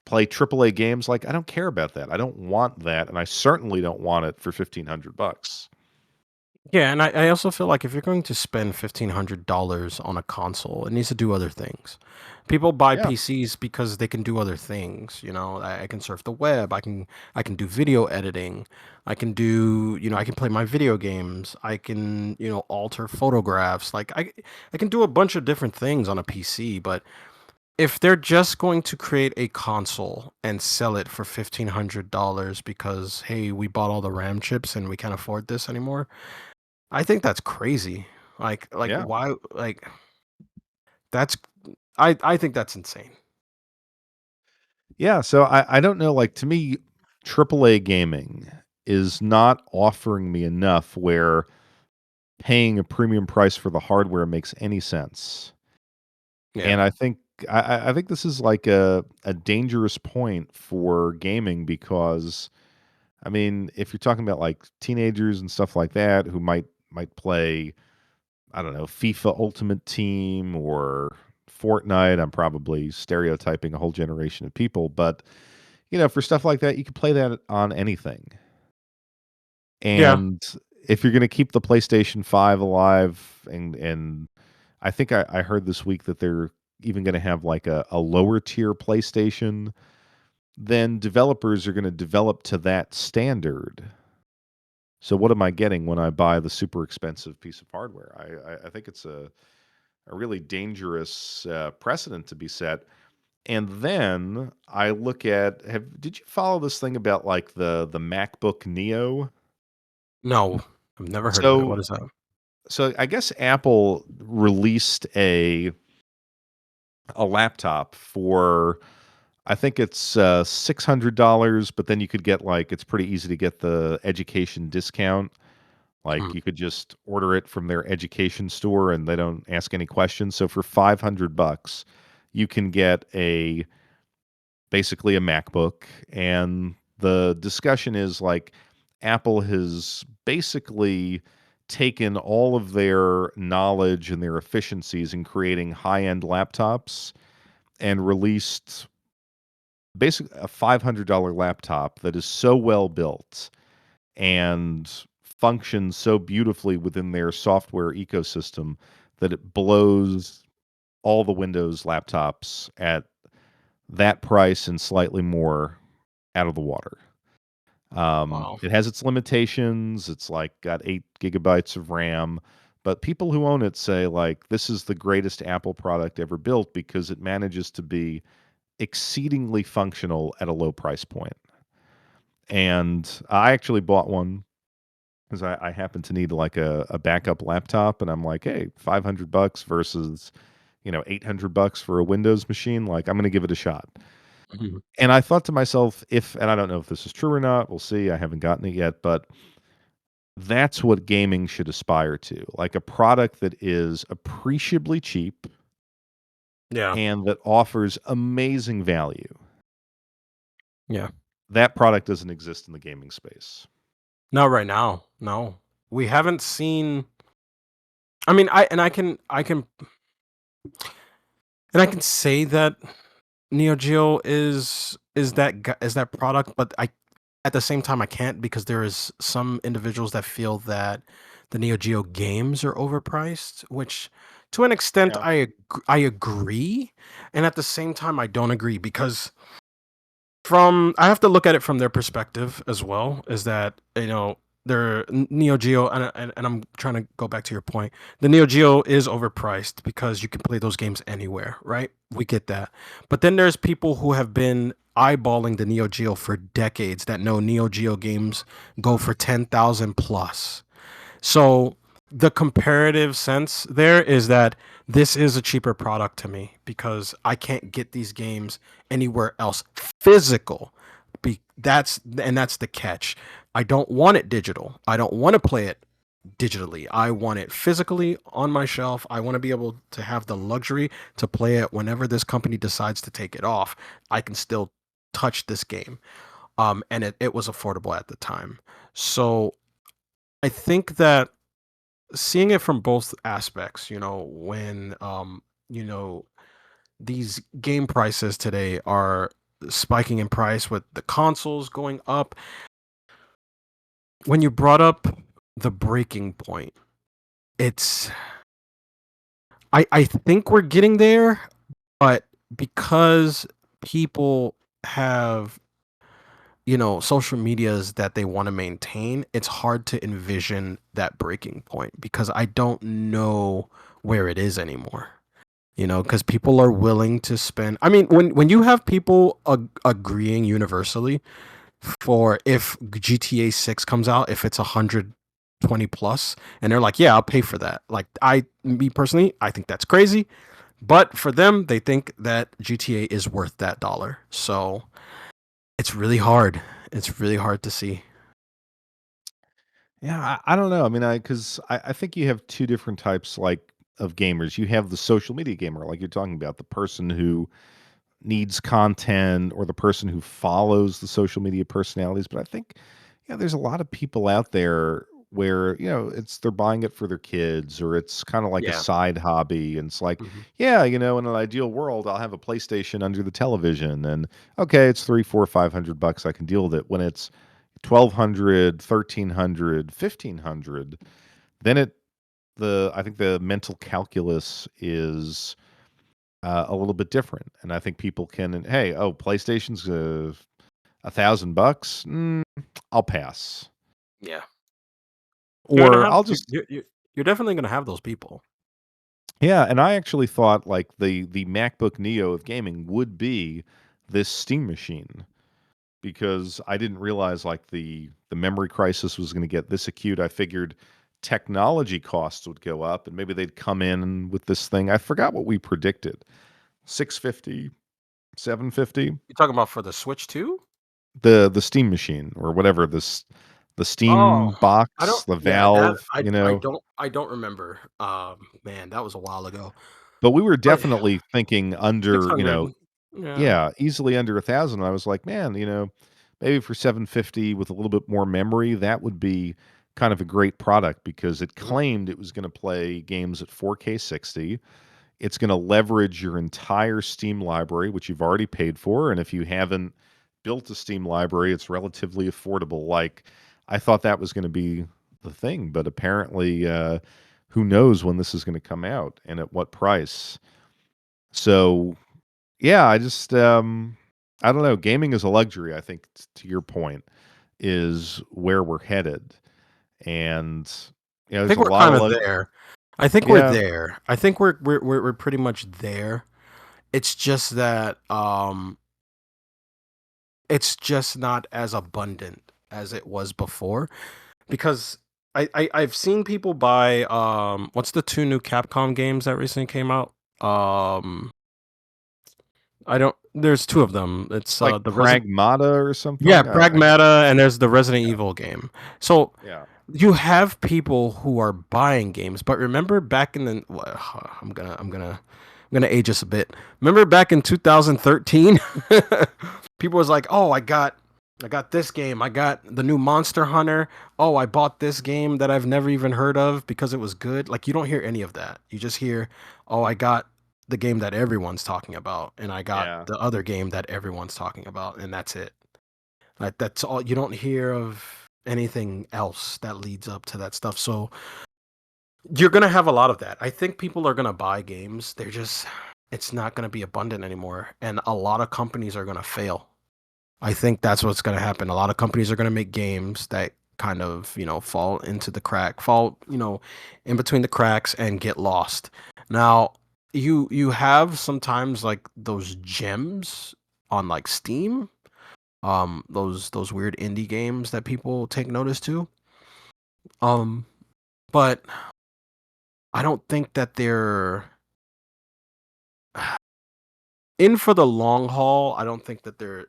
play AAA games, like, I don't care about that. I don't want that, and I certainly don't want it for 1,500 bucks. Yeah, and I also feel like if you're going to spend $1,500 on a console, it needs to do other things. People buy Yeah, PCs because they can do other things. You know, I can surf the web. I can do video editing. I can do I can play my video games. I can alter photographs. Like I can do a bunch of different things on a PC. But if they're just going to create a console and sell it for $1,500 because hey, we bought all the RAM chips and we can't afford this anymore, I think that's crazy. Like yeah. why that's I think that's insane. Yeah, so I don't know, like, to me, AAA gaming is not offering me enough where paying a premium price for the hardware makes any sense. Yeah. And I think I think this is like a dangerous point for gaming because I mean, if you're talking about like teenagers and stuff like that who might play, I don't know, FIFA Ultimate Team or Fortnite. I'm probably stereotyping a whole generation of people, but for stuff like that, you can play that on anything. Yeah. And if you're going to keep the PlayStation 5 alive, and I think I heard this week that they're even going to have like a lower tier PlayStation, then developers are going to develop to that standard. So what am I getting when I buy the super expensive piece of hardware? I think it's a really dangerous precedent to be set. And then I look at did you follow this thing about like the MacBook Neo? No, I've never heard of it. So What is that? so I guess Apple released a laptop for I think it's $600, but then you could get like it's pretty easy to get the education discount. Like Mhm. you could just order it from their education store and they don't ask any questions. So for $500, you can get basically a MacBook. And the discussion is like Apple has basically taken all of their knowledge and their efficiencies in creating high-end laptops and released basically a $500 laptop that is so well built and functions so beautifully within their software ecosystem that it blows all the Windows laptops at that price and slightly more out of the water. Wow. It has its limitations. It's like got 8 gigabytes of RAM, but people who own it say like this is the greatest Apple product ever built because it manages to be exceedingly functional at a low price point. And I actually bought one because I happen to need like a backup laptop, and I'm like, hey, $500 versus $800 for a Windows machine. Like I'm going to give it a shot. Mhm. And I thought to myself, and I don't know if this is true or not, we'll see. I haven't gotten it yet, but that's what gaming should aspire to, like a product that is appreciably cheap Yeah. and that offers amazing value. Yeah. That product doesn't exist in the gaming space. Not right now. No. We haven't seen. I mean, I can say that Neo Geo is that product, but I at the same time I can't because there is some individuals that feel that the Neo Geo games are overpriced, which to an extent Yeah. I agree, and at the same time I don't agree because from I have to look at it from their perspective as well. Is that they're Neo Geo, and I'm trying to go back to your point. The Neo Geo is overpriced because you can play those games anywhere, right? We get that, but then there's people who have been eyeballing the Neo Geo for decades that know Neo Geo games go for 10,000 plus. So the comparative sense there is that this is a cheaper product to me because I can't get these games anywhere else physical. That's the catch. I don't want it digital. I don't want to play it digitally. I want it physically on my shelf. I want to be able to have the luxury to play it whenever this company decides to take it off. I can still touch this game. And it was affordable at the time. So I think that seeing it from both aspects, when you know, these game prices today are spiking in price with the consoles going up. When you brought up the breaking point, it's I think we're getting there, but because people have social medias that they want to maintain, it's hard to envision that breaking point because I don't know where it is anymore. Because people are willing to spend. I mean, when you have people agreeing universally for if GTA 6 comes out, if it's 120 plus, and they're like, yeah, I'll pay for that. Like me personally, I think that's crazy. But for them, they think that GTA is worth that dollar. So it's really hard. It's really hard to see. Yeah, I don't know. I mean, because I think you have two different types like of gamers. You have the social media gamer, like you're talking about, the person who needs content or the person who follows the social media personalities. But I think, there's a lot of people out there. where, it's they're buying it for their kids or it's kind of like a Yeah. side hobby. And it's like, Mhm. yeah, in an ideal world, I'll have a PlayStation under the television and okay, it's three, four, $500. I can deal with it. When it's 1,200, 1,300, 1,500, then I think the mental calculus is a little bit different. And I think people can, hey, oh, PlayStation's $1,000. I'll pass. Yeah. You're gonna Or have I'll just you're definitely gonna have those people. Yeah, and I actually thought like the MacBook Neo of gaming would be this Steam machine because I didn't realize like the memory crisis was going to get this acute. I figured technology costs would go up and maybe they'd come in with this thing. I forgot what we predicted. 650, 750. You talking about for the Switch too? The Steam machine or whatever the Steam Oh, I don't box, the yeah, that Valve, I don't remember. Man, that was a while ago. But we were But definitely thinking under, 600. Yeah. yeah, easily under 1,000. I was like, "Man, maybe for 750 with a little bit more memory, that would be kind of a great product," because it Mhm, claimed it was gonna play games at 4K 60. It's gonna leverage your entire Steam library, which you've already paid for, and if you haven't built a Steam library, it's relatively affordable. Like, I thought that was gonna be the thing, but apparently, who knows when this is gonna come out and at what price. So, yeah, I don't know, gaming is a luxury, I think, to your point, is where we're headed, and, I there's think a we're lot of kinda there. I think we're yeah, there. I think we're pretty much there. It's just that, it's just not as abundant as it was before because I've seen people buy, what's the 2 new Capcom games that recently came out? I don't there's 2 of them. It's, like the Resident Pragmata or Yeah, something, I Pragmata, and there's the Resident Evil game. So, yeah. you have people who are buying games, but remember back in the I'm gonna age us a bit. Remember back in 2013, people was like, "Oh, I got this game. I got the new Monster Hunter. Oh, I bought this game that I've never even heard of because it was good." Like you don't hear any of that. You just hear, "Oh, I got the game that everyone's talking about, and I got Yeah. the other game that everyone's talking about, and that's it." Like that's all you don't hear of anything else that leads up to that stuff. So you're gonna have a lot of that. I think people are gonna buy games. They're just it's not gonna be abundant anymore. And a lot of companies are gonna fail. I think that's what's gonna happen. A lot of companies are gonna make games that kind of, fall into the crack, fall, in between the cracks and get lost. Now, you have sometimes like those gems on like Steam, those weird indie games that people take notice to. Um, but I don't think that they're in for the long haul. I don't think that they're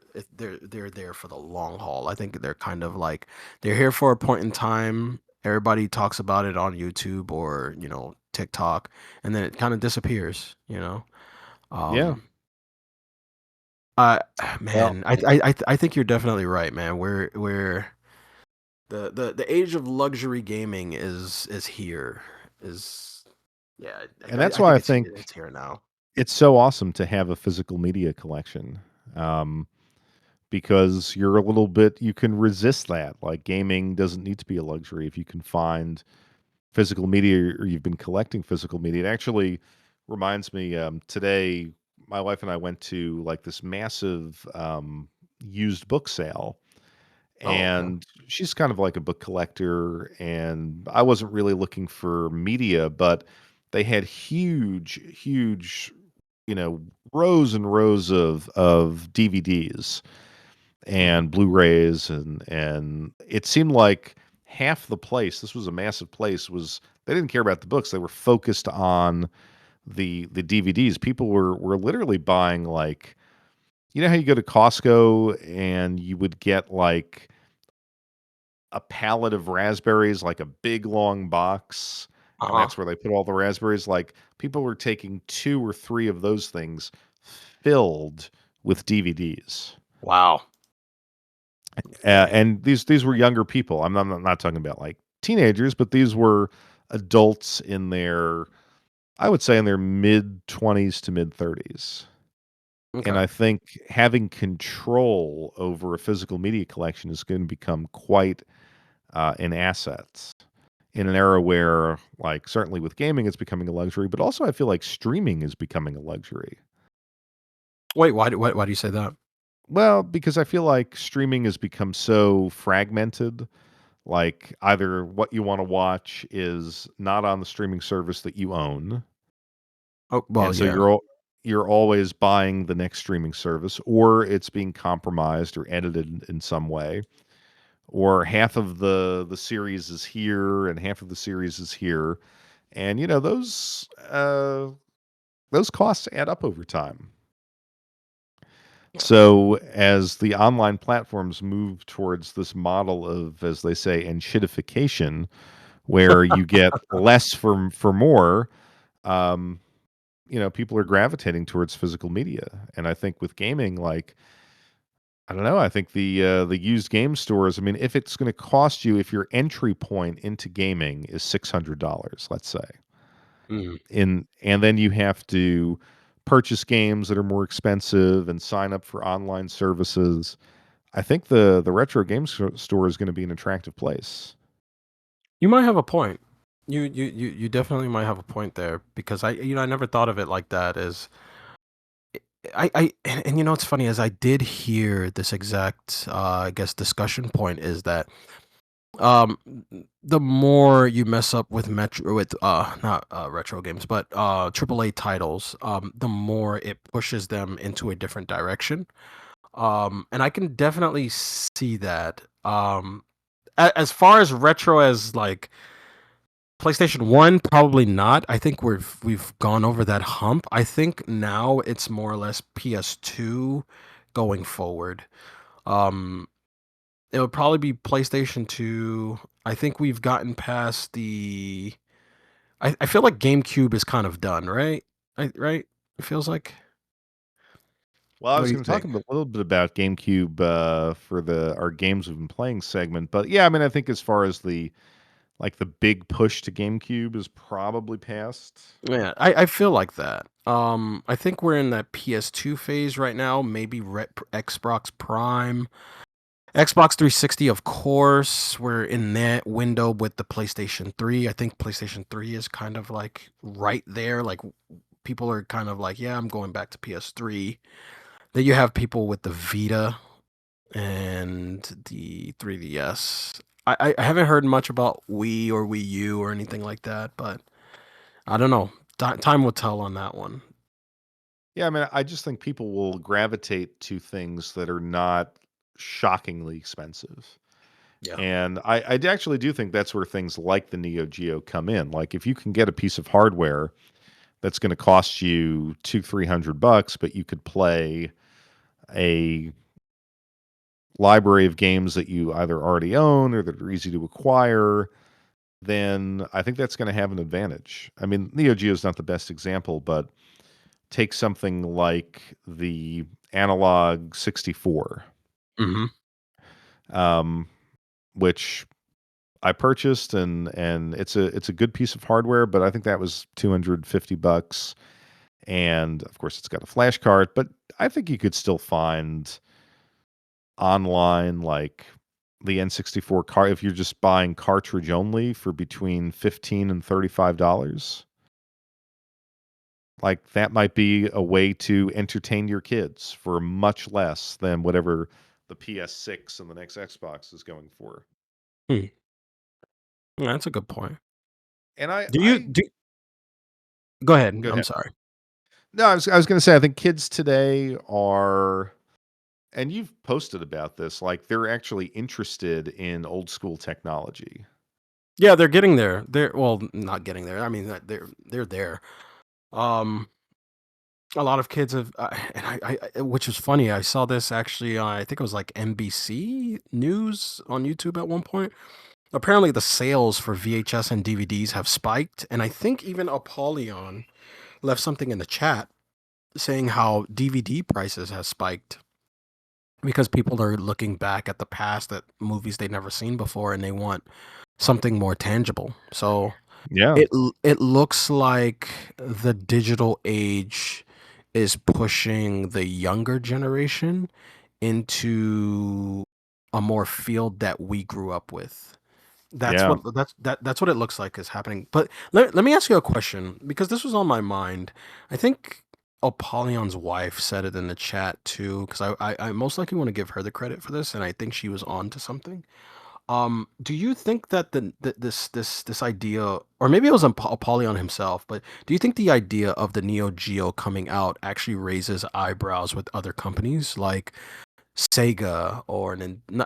there for the long haul. I think they're kind of like they're here for a point in time. Everybody talks about it on YouTube or TikTok, and then it kind of disappears. Yeah. Um, I Well, man, I think you're definitely right, man. We're the age of luxury gaming is here. Is Yeah, and that's I why think I think it's here now. it's so awesome to have a physical media collection, um, because you're a little bit you can resist that, like, gaming doesn't need to be a luxury if you can find physical media or you've been collecting physical media. It actually reminds me, today my wife and I went to like this massive used book sale, Oh, okay. and she's kind of like a book collector, and I wasn't really looking for media, but they had huge, you know, rows and rows of DVDs Mhm. and Blu-rays and it seemed like half the place, this was a massive place, was they didn't care about the books. They were focused on the DVDs. People were literally buying like how you go to Costco and you would get like a pallet of raspberries, like a big long box, and Uh-huh. that's where they put all the raspberries. Like people were taking 2 or 3 of those things filled with DVDs. Wow. Dang. And these were younger people. I'm not talking about like teenagers, but these were adults in their, I would say, in their mid 20s to mid 30s. And Okay. I think having control over a physical media collection is going to become quite an asset in an era where, like, certainly with gaming, it's becoming a luxury, but also I feel like streaming is becoming a luxury. Wait, why do you say that? Well, because I feel like streaming has become so fragmented. Like, either what you want to watch is not on the streaming service that you own, Oh, well, and so yeah. you're always buying the next streaming service, or it's being compromised or edited in some way, or half of the series is here and half of the series is here, and those costs add up over time. So as the online platforms move towards this model of, as they say, enshittification, where you get less for more, um, people are gravitating towards physical media. And I think with gaming, like, I don't know, I think the used game stores, I mean, if it's going to cost you, if your entry point into gaming is $600, let's say, Mm. and then you have to purchase games that are more expensive and sign up for online services, I think the retro game store is going to be an attractive place. You might have a point. You definitely might have a point there because I never thought of it like that. As and it's funny, as I did hear this exact I guess discussion point is that um the more you mess up with metro with not retro games but AAA titles, the more it pushes them into a different direction. And I can definitely see that. As far as retro as like PlayStation 1, probably not. I think we've gone over that hump. I think now it's more or less PS2 going forward. Um it would probably be PlayStation 2. I think we've gotten past the I feel like GameCube is kind of done, right? Right? It feels like. Well, I What was do you going to talk think? a little bit about GameCube for the our games we've been playing segment, but yeah, I mean, I think as far as the big push to GameCube is probably past. Yeah, I feel like that. I think we're in that PS2 phase right now, maybe Xbox Prime. Xbox 360, of course. We're in that window with the PlayStation 3. I think PlayStation 3 is kind of like right there. Like people are kind of like, yeah, I'm going back to PS3. Then you have people with the Vita and the 3DS. I haven't heard much about Wii or Wii U or anything like that, but I don't know. Time will tell on that one. Yeah, I mean, I just think people will gravitate to things that are not shockingly expensive. Yeah. And I actually do think that's where things like the Neo Geo come in. Like, if you can get a piece of hardware that's going to cost you 300 bucks, but you could play a library of games that you either already own or that are easy to acquire, then I think that's going to have an advantage. I mean, Neo Geo is not the best example, but take something like the Analog 64, Hmm. um, which I purchased, and it's a good piece of hardware, but I think that was 250 bucks, and of course it's got a flash card, but I think you could still find online, like, the N64 car if you're just buying cartridge only for between 15 and $35. Like, that might be a way to entertain your kids for much less than whatever the PS6 and the next Xbox is going for. Hmm. Yeah, that's a good point. And I Do you I do? Go ahead. Go I'm ahead. sorry. No, I was gonna say I think kids today are, and you've posted about this, like, they're actually interested in old school technology. Yeah, they're getting there. They're well, not getting there. I mean, they're there. Um, a lot of kids have, and which is funny. I saw this actually. I think it was like NBC News on YouTube at one point. Apparently, the sales for VHS and DVDs have spiked, and I think even Apollyon left something in the chat saying how DVD prices has spiked because people are looking back at the past at movies they've never seen before, and they want something more tangible. So Yeah, it looks like the digital age is pushing the younger generation into a more field that we grew up with. yeah. That's what it looks like is happening. But let me ask you a question because this was on my mind. I think Apollyon's wife said it in the chat too, because I most likely want to give her the credit for this, and I think she was on to something. Do you think that this idea, or maybe it was Apollyon himself, but do you think the idea of the Neo Geo coming out actually raises eyebrows with other companies like Sega or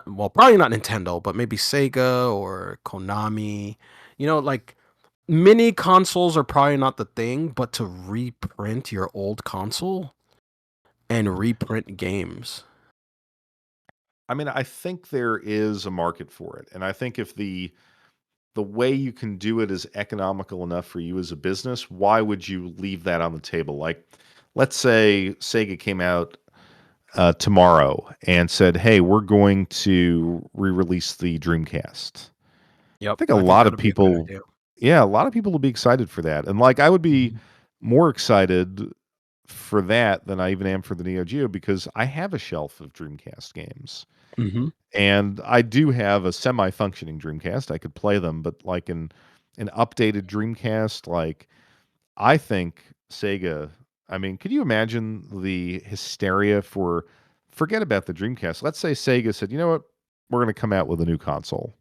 well, probably not Nintendo, but maybe Sega or Konami? Like mini consoles are probably not the thing, but to reprint your old console and reprint games. I mean, I think there is a market for it, and I think if the way you can do it is economical enough for you as a business, why would you leave that on the table? Like, let's say Sega came out tomorrow and said, "Hey, we're going to re-release the Dreamcast." I Yep, think a I think lot that of would be a good people, idea. yeah, a lot of people will be excited for that, and like I would be Mhm. more excited for that than I even am for the Neo Geo because I have a shelf of Dreamcast games. Mhm. And I do have a semi-functioning Dreamcast. I could play them, but like an updated Dreamcast, like I think Sega. I mean, could you imagine the hysteria for forget about the Dreamcast. Let's say Sega said, "You know what? We're going to come out with a new console.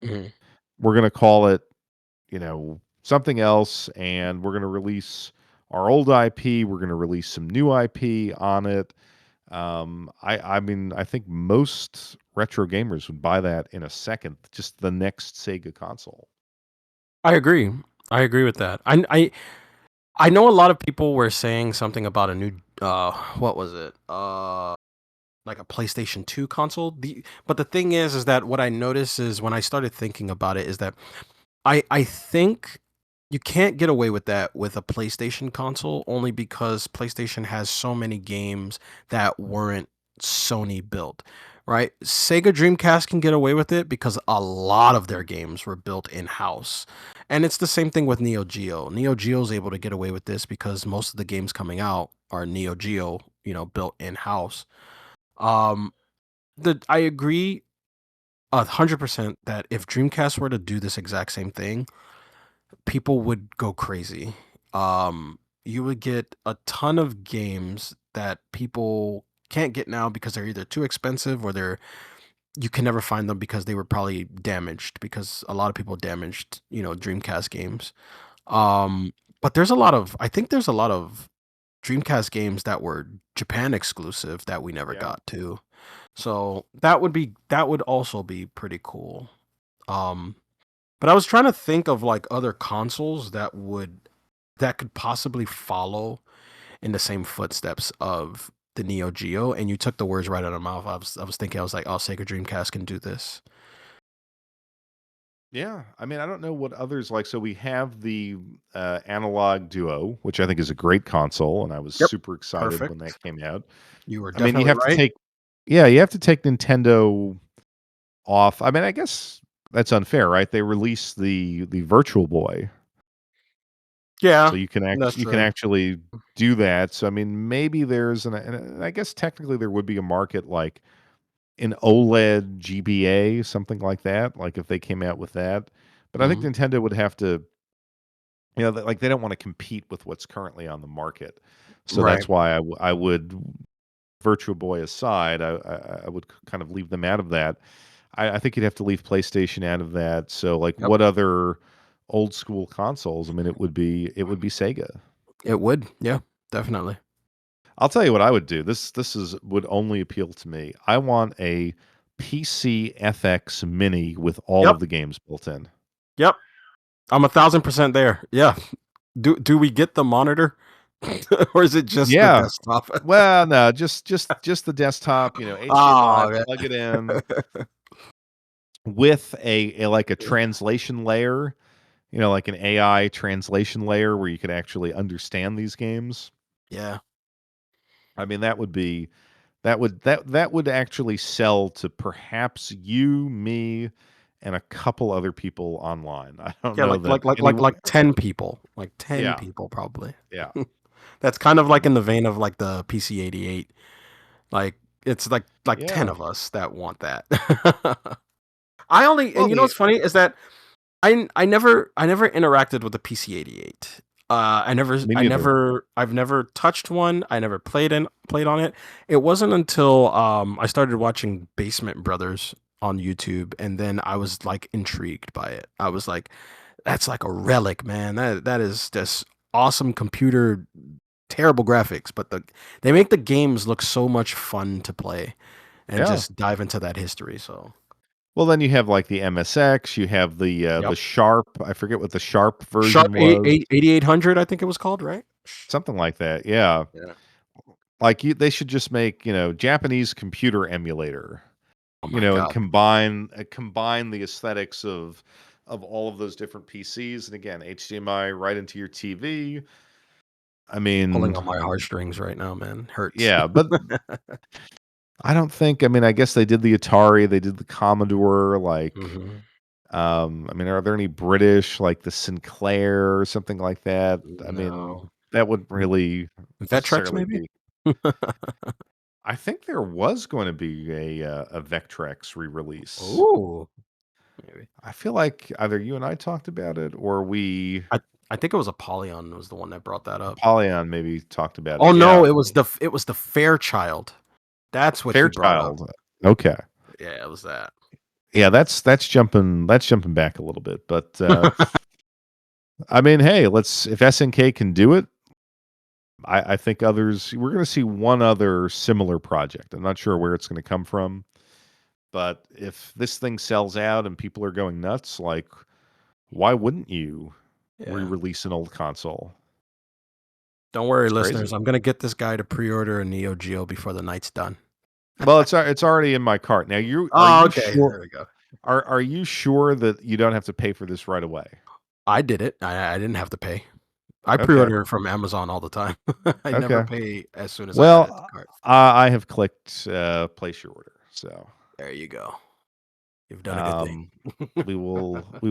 Mhm. We're going to call it, something else and we're going to release our old IP, we're going to release some new IP on it." I mean, I think most retro gamers would buy that in a second, just the next Sega console. I agree. I agree with that. I know a lot of people were saying something about a new what was it? Like a PlayStation 2 console. But the thing is that what I noticed is when I started thinking about it is that I think you can't get away with that with a PlayStation console only because PlayStation has so many games that weren't Sony built, right? Sega Dreamcast can get away with it because a lot of their games were built in-house. And it's the same thing with Neo Geo. Neo Geo is able to get away with this because most of the games coming out are Neo Geo, built in-house. Um I agree 100% that if Dreamcast were to do this exact same thing, people would go crazy. You would get a ton of games that people can't get now because they're either too expensive or you can never find them because they were probably damaged because a lot of people damaged, Dreamcast games. Um, but I think there's a lot of Dreamcast games that were Japan exclusive that we never Yeah. got to. So that would also be pretty cool. Um, but I was trying to think of like other consoles that could possibly follow in the same footsteps of the Neo Geo, and you took the words right out of my mouth. I was thinking, I was like, oh, Sega Dreamcast can do this. Yeah. I mean, I don't know what others like. So we have the Analog Duo, which I think is a great console, and I was Yep. super excited when that Perfect. came out. You were I mean, you definitely have to right. take, yeah, you have to take Nintendo off. I mean, I guess that's unfair, right? They released the Virtual Boy, so Yeah, you can that's you can true. actually do that. So I mean, maybe there's and I guess technically there would be a market like an OLED GBA, something like that. Like if they came out with that, but I think Mhm. Nintendo would have to, like they don't want to compete with what's currently on the market. So Right. that's why I would Virtual Boy aside, I would kind of leave them out of that. I think you'd have to leave PlayStation out of that. So like, Yep. what other old school consoles? I mean, it would be Sega. It would. Yeah, definitely. I'll tell you what I would do. This is would only appeal to me. I want a PC FX Mini with all Yep. of the games built in. Yep. I'm 1,000% there. Yeah. Do we get the monitor, or is it just the Yeah. desktop? Well, no, just the desktop. HDMI, Oh, okay. plug it in with a like a translation layer. Like an AI translation layer where you could actually understand these games. Yeah. I mean, that would actually sell to perhaps you, me, and a couple other people online. I don't Yeah, know like that anyone. 10 people. Like 10 Yeah, people probably. yeah. That's kind of like in the vein of like the PC-88. Like it's like 10 Yeah. of us that want that. I only Well, and you know they what's funny is that I never interacted with the PC-88. me neither. I've never touched one. I never played on it. It wasn't until I started watching Basement Brothers on YouTube, and then I was like intrigued by it. I was like, that's like a relic, man. That is just awesome computer, terrible graphics, but they make the games look so much fun to play and Yeah. just dive into that history. So, Well, then you have, like, the MSX, you have yep. the Sharp, I forget what the Sharp Sharp version was, 8800, I think it was called, right? something like that, yeah. Yeah. Like, you they should just make, Japanese computer emulator, Oh my and god. combine the aesthetics of all of those different PCs, and again, HDMI right into your TV. I Pulling mean, on my heartstrings right now, man. Hurts. yeah, but I mean, I guess they did the Atari, they did the Commodore, like, Mhm. I mean, are there any British, like the Sinclair or something like that? I mean, No. that wouldn't really Vectrex necessarily maybe? be. I think there was going to be a Vectrex re-release. Ooh, maybe. I feel like either you and I talked about it, or we I I think it was Apollyon was the one that brought that up. Apollyon maybe talked about Oh it. no, Yeah, it was the Fairchild. That's what he brought up. Fairchild. Okay, Yeah, it was that. yeah, that's jumping back a little bit, but I mean, hey, let's if SNK can do it, I think others. We're going to see one other similar project. I'm not sure where it's going to come from, but if this thing sells out and people are going nuts, like, why wouldn't you Yeah. re-release an old console? Don't worry, It's crazy. listeners. I'm gonna get this guy to pre-order a Neo Geo before the night's done. Well, it's already in my cart. Now, are Oh, you okay. sure? There we go. Are you sure that you don't have to pay for this right away? I did it. I didn't have to pay. I Okay. pre-order from Amazon all the time. I never Okay. pay as soon as I add it to Well, cart. I have clicked place your order, so There you go. You've done a good thing. um, we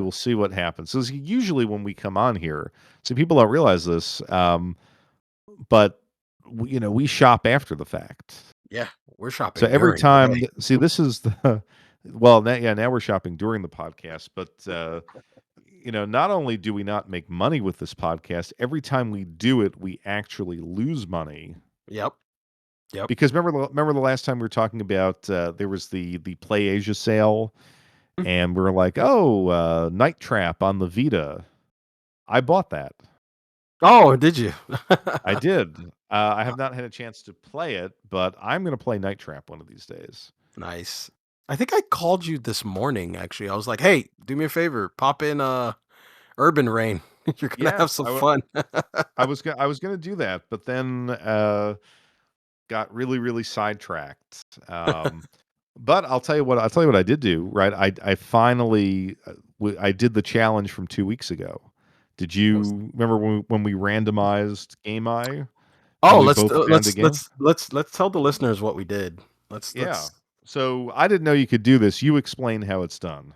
will see what happens. So usually when we come on here, see, people don't realize this, but we shop after the fact. Yeah, we're So shopping every during. time, Hey, see, this is the well, now we're shopping during the podcast, but not only do we not make money with this podcast, every time we do it, we actually lose money. yep, yep. Because remember the last time we were talking about there was the Play Asia sale, Mm. and we were like, oh, Night Trap on the Vita. I bought that. Oh, did you? I did. I have not had a chance to play it, but I'm going to play Night Trap one of these days. Nice. I think I called you this morning. Actually, I was like, "Hey, do me a favor, pop in Urban Rain. You're gonna Yeah, have some fun." I was gonna do that, but then got really really sidetracked. But I'll tell you what I did do. Right, I finally I did the challenge from 2 weeks ago. Did What was- you remember when we randomized Game Eye and Oh, we let's both found a game? let's tell the listeners what we did. Yeah. Let's So I didn't know you could do this. You explain how it's done.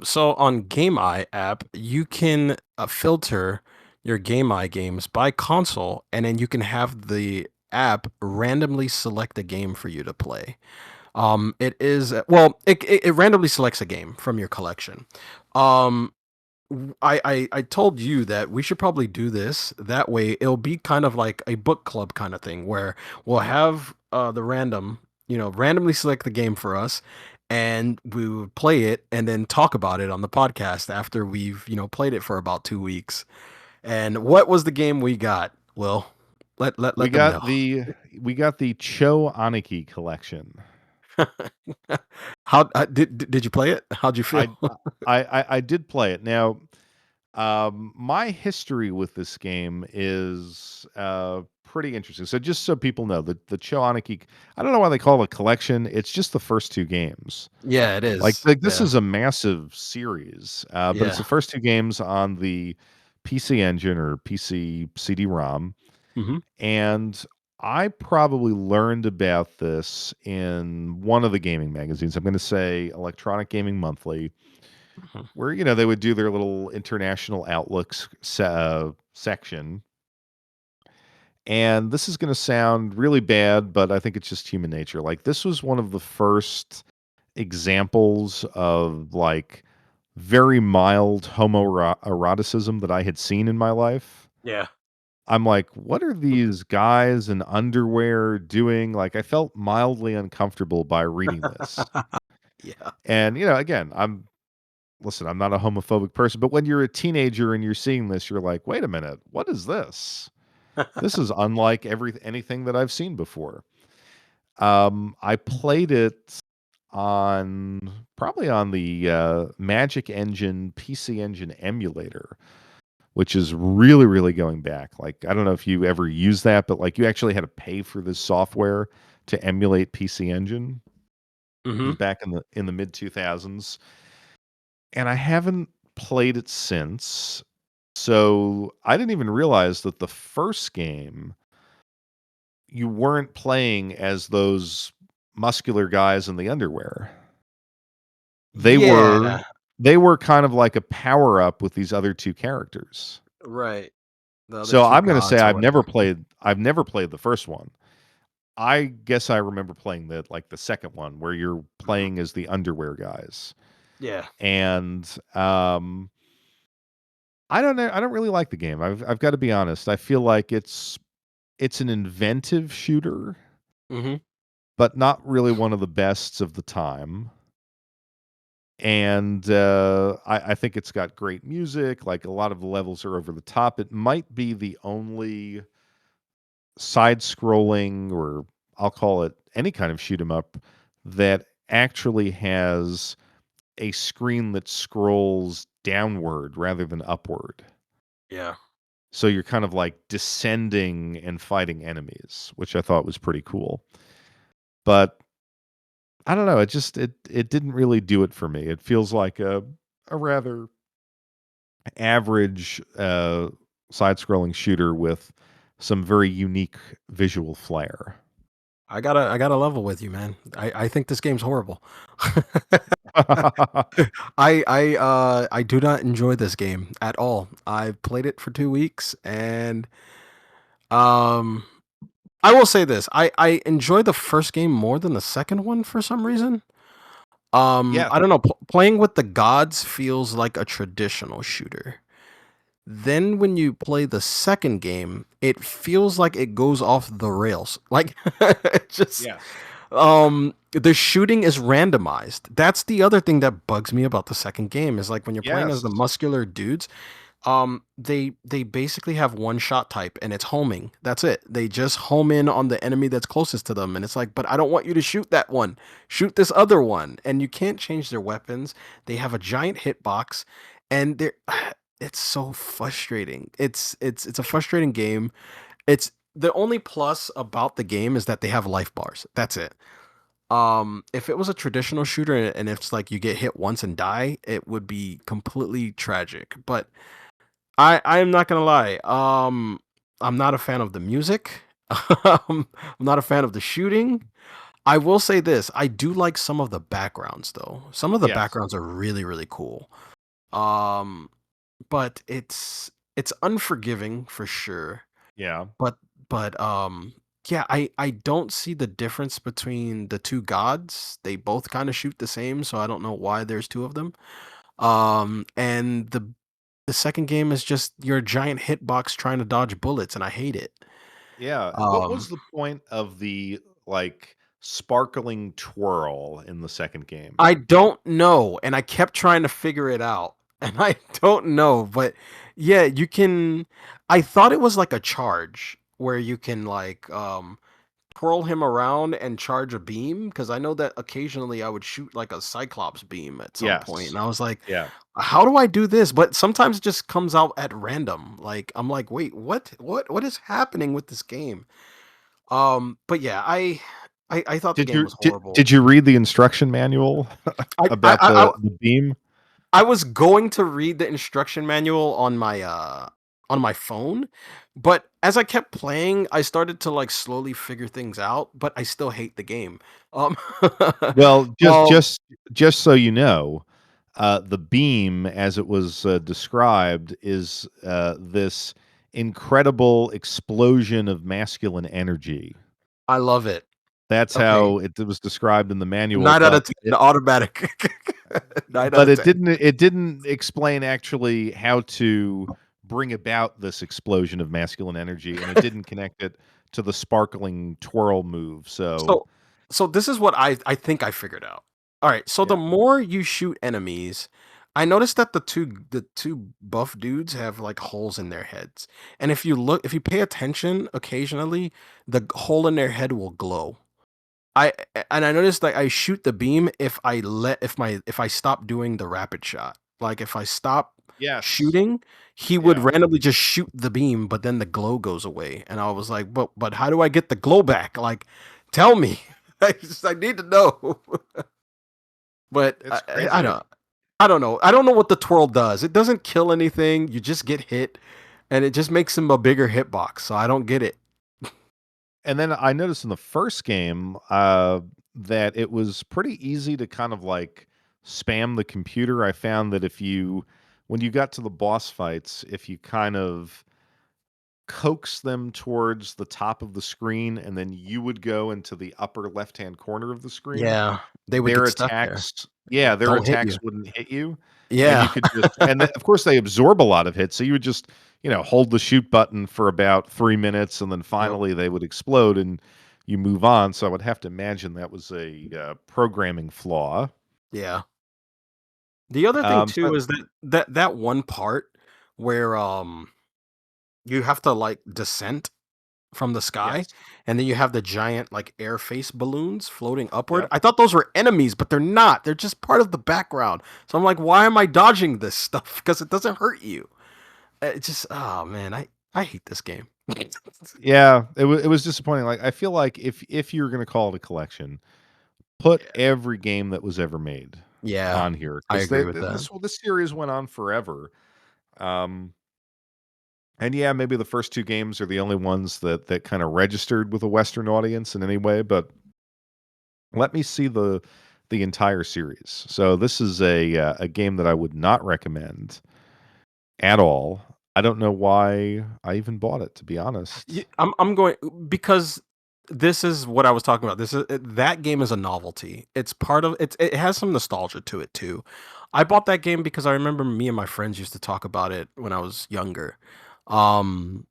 So on Game Eye app, you can filter your Game Eye games by console, and then you can have the app randomly select a game for you to play. It is well, it randomly selects a game from your collection. Um, I told you that we should probably do this. That way, it'll be kind of like a book club kind of thing where we'll have the randomly select the game for us, and we would play it and then talk about it on the podcast after we've played it for about 2 weeks. And what was the game we got? Well, We let them got know. the Chou Aniki Collection. How did you play it? How'd you feel? I I did play it. Now, my history with this game is pretty interesting. So just so people know, the Chou Aniki, I don't know why they call it a collection. It's just the first two games. Yeah, it Like, is. this Yeah, is a massive series, but it's yeah. the first two games on the PC Engine or PC CD-ROM, Hmm. and I probably learned about this in one of the gaming magazines. I'm gonna say Electronic Gaming Monthly, Mhm. where, they would do their little international outlooks section. And this is gonna sound really bad, but I think it's just human nature. Like, this was one of the first examples of, like, very mild homoeroticism that I had seen in my life. Yeah. I'm like, "What are these guys in underwear doing?" Like, I felt mildly uncomfortable by reading this. Yeah. And, again, I'm not a homophobic person, but when you're a teenager and you're seeing this, you're like, "Wait a minute, what is this? This is unlike anything that I've seen before." I played it on probably on the, Magic Engine PC Engine emulator, which is really, really going back. Like, I don't know if you ever used that, but, like, you actually had to pay for this software to emulate PC Engine. It was Mhm. back in the mid-2000s, and I haven't played it since. So, I didn't even realize that the first game, you weren't playing as those muscular guys in the underwear. They were Yeah. they were kind of like a power up with these other 2 characters. Right. The other So 2 I'm gonna say gods or whatever. I've never played the first one. I guess I remember playing the second one where you're Mhm. playing as the underwear guys. Yeah. And, I don't know, I don't really like the game. I've gotta be honest. I feel like it's an inventive shooter, Mhm. but not really one of the bests of the time. And, I think it's got great music, like, a lot of the levels are over the top. It might be the only side-scrolling, or I'll call it any kind of shoot 'em up, that actually has a screen that scrolls downward rather than upward. Yeah. So you're kind of, like, descending and fighting enemies, which I thought was pretty cool. But I don't know, it didn't really do it for me. It feels like a rather average, side-scrolling shooter with some very unique visual flair. I gotta level with you, man. I think this game's horrible. I do not enjoy this game at all. I've played it for 2 weeks and, um, I will say this, I enjoy the first game more than the second one for some reason. Yeah, I don't know, playing with the gods feels like a traditional shooter. Then when you play the second game, it feels like it goes off the rails. Like, it just yes. the shooting is randomized. That's the other thing that bugs me about the second game is like when you're playing as Yes. the muscular dudes, they basically have one shot type and it's homing. That's it. They just home in on the enemy that's closest to them and it's like, "But I don't want you to shoot that one. Shoot this other one." And you can't change their weapons. They have a giant hitbox and they're it's so frustrating. It's a frustrating game. It's the only plus about the game is that they have life bars. That's it. If it was a traditional shooter and it's like you get hit once and die, it would be completely tragic. But I am not gonna lie. I'm not a fan of the music. I'm not a fan of the shooting. I will say this: I do like some of the backgrounds, though. Some of the Yes. backgrounds are really, really cool. Um, but it's unforgiving for sure. Yeah. But but yeah, I don't see the difference between the two gods. They both kind of shoot the same, so I don't know why there's two of them. And the second game is just your giant hitbox trying to dodge bullets, and I hate it. Yeah. What Um, was the point of the, like, sparkling twirl in the second game? I don't know, and I kept trying to figure it out, and I don't know, but yeah, you can. I thought it was like a charge where you can like twirl him around and charge a beam because I know that occasionally I would shoot like a cyclops beam at some point, Yes. and I was like, Yeah. how do I do this? But sometimes it just comes out at random. Like I'm like, wait, what is happening with this game? But yeah, I thought the Did game you was did horrible. did you read the instruction manual I I about I, I the beam? I was going to read the instruction manual on my on my phone, but as I kept playing, I started to, like, slowly figure things out, but I still hate the game. Um, Well, um just so you know, the beam, as it was described, is this incredible explosion of masculine energy. I love it. That's Okay. how it was described in the manual, 9 out of 10, automatic. 9 out but of 10. it didn't explain actually how to bring about this explosion of masculine energy, and it didn't connect it to the sparkling twirl move. So So so this is what I think I figured out. Alright, so the yeah. more you shoot enemies, I noticed that the 2 buff dudes have, like, holes in their heads, and if you pay attention occasionally, the hole in their head will glow. And I noticed that I shoot the beam if I stop doing the rapid shot. Like, if I stop Yes. shooting, he would Yeah. randomly just shoot the beam, but then the glow goes away. And I was like, but how do I get the glow back? Like, tell me. I need to know. But It's I crazy. don't know. I don't know what the twirl does. It doesn't kill anything. You just get hit, and it just makes him a bigger hitbox. So I don't get it. And then I noticed in the first game, that it was pretty easy to kind of, like, spam the computer. I found that if you when you got to the boss fights, if you kind of coax them towards the top of the screen, and then you would go into the upper left-hand corner of the screen, Yeah, they would get stuck there. their Don't hit attacks you. wouldn't hit you, and you Yeah. could just and then, of course, they absorb a lot of hits, so you would just, hold the shoot button for about 3 minutes, and then Yep. finally they would explode, and you move on, so I would have to imagine that was a, programming flaw. Yeah. The other thing too So is that one part where you have to like descent from the sky, yes. and then you have the giant like air face balloons floating upward. Yep. I thought those were enemies, but they're not. They're just part of the background. So I'm like, why am I dodging this stuff? Because it doesn't hurt you. It just oh man, I hate this game. Yeah, it was disappointing, like, I feel like if you're gonna call it a collection, put Yeah. every game that was ever made Yeah. on here, I 'cause agree they with th that. this series went on forever, um, and yeah, maybe the first 2 games are the only ones that kinda registered with a Western audience in any way, but let me see the entire series. So this is a game that I would not recommend at all. I don't know why I even bought it, to be honest. I'm going because this is what I was talking about. That game is a novelty. It's part of it has some nostalgia to it too. I bought that game because I remember me and my friends used to talk about it when I was younger. Um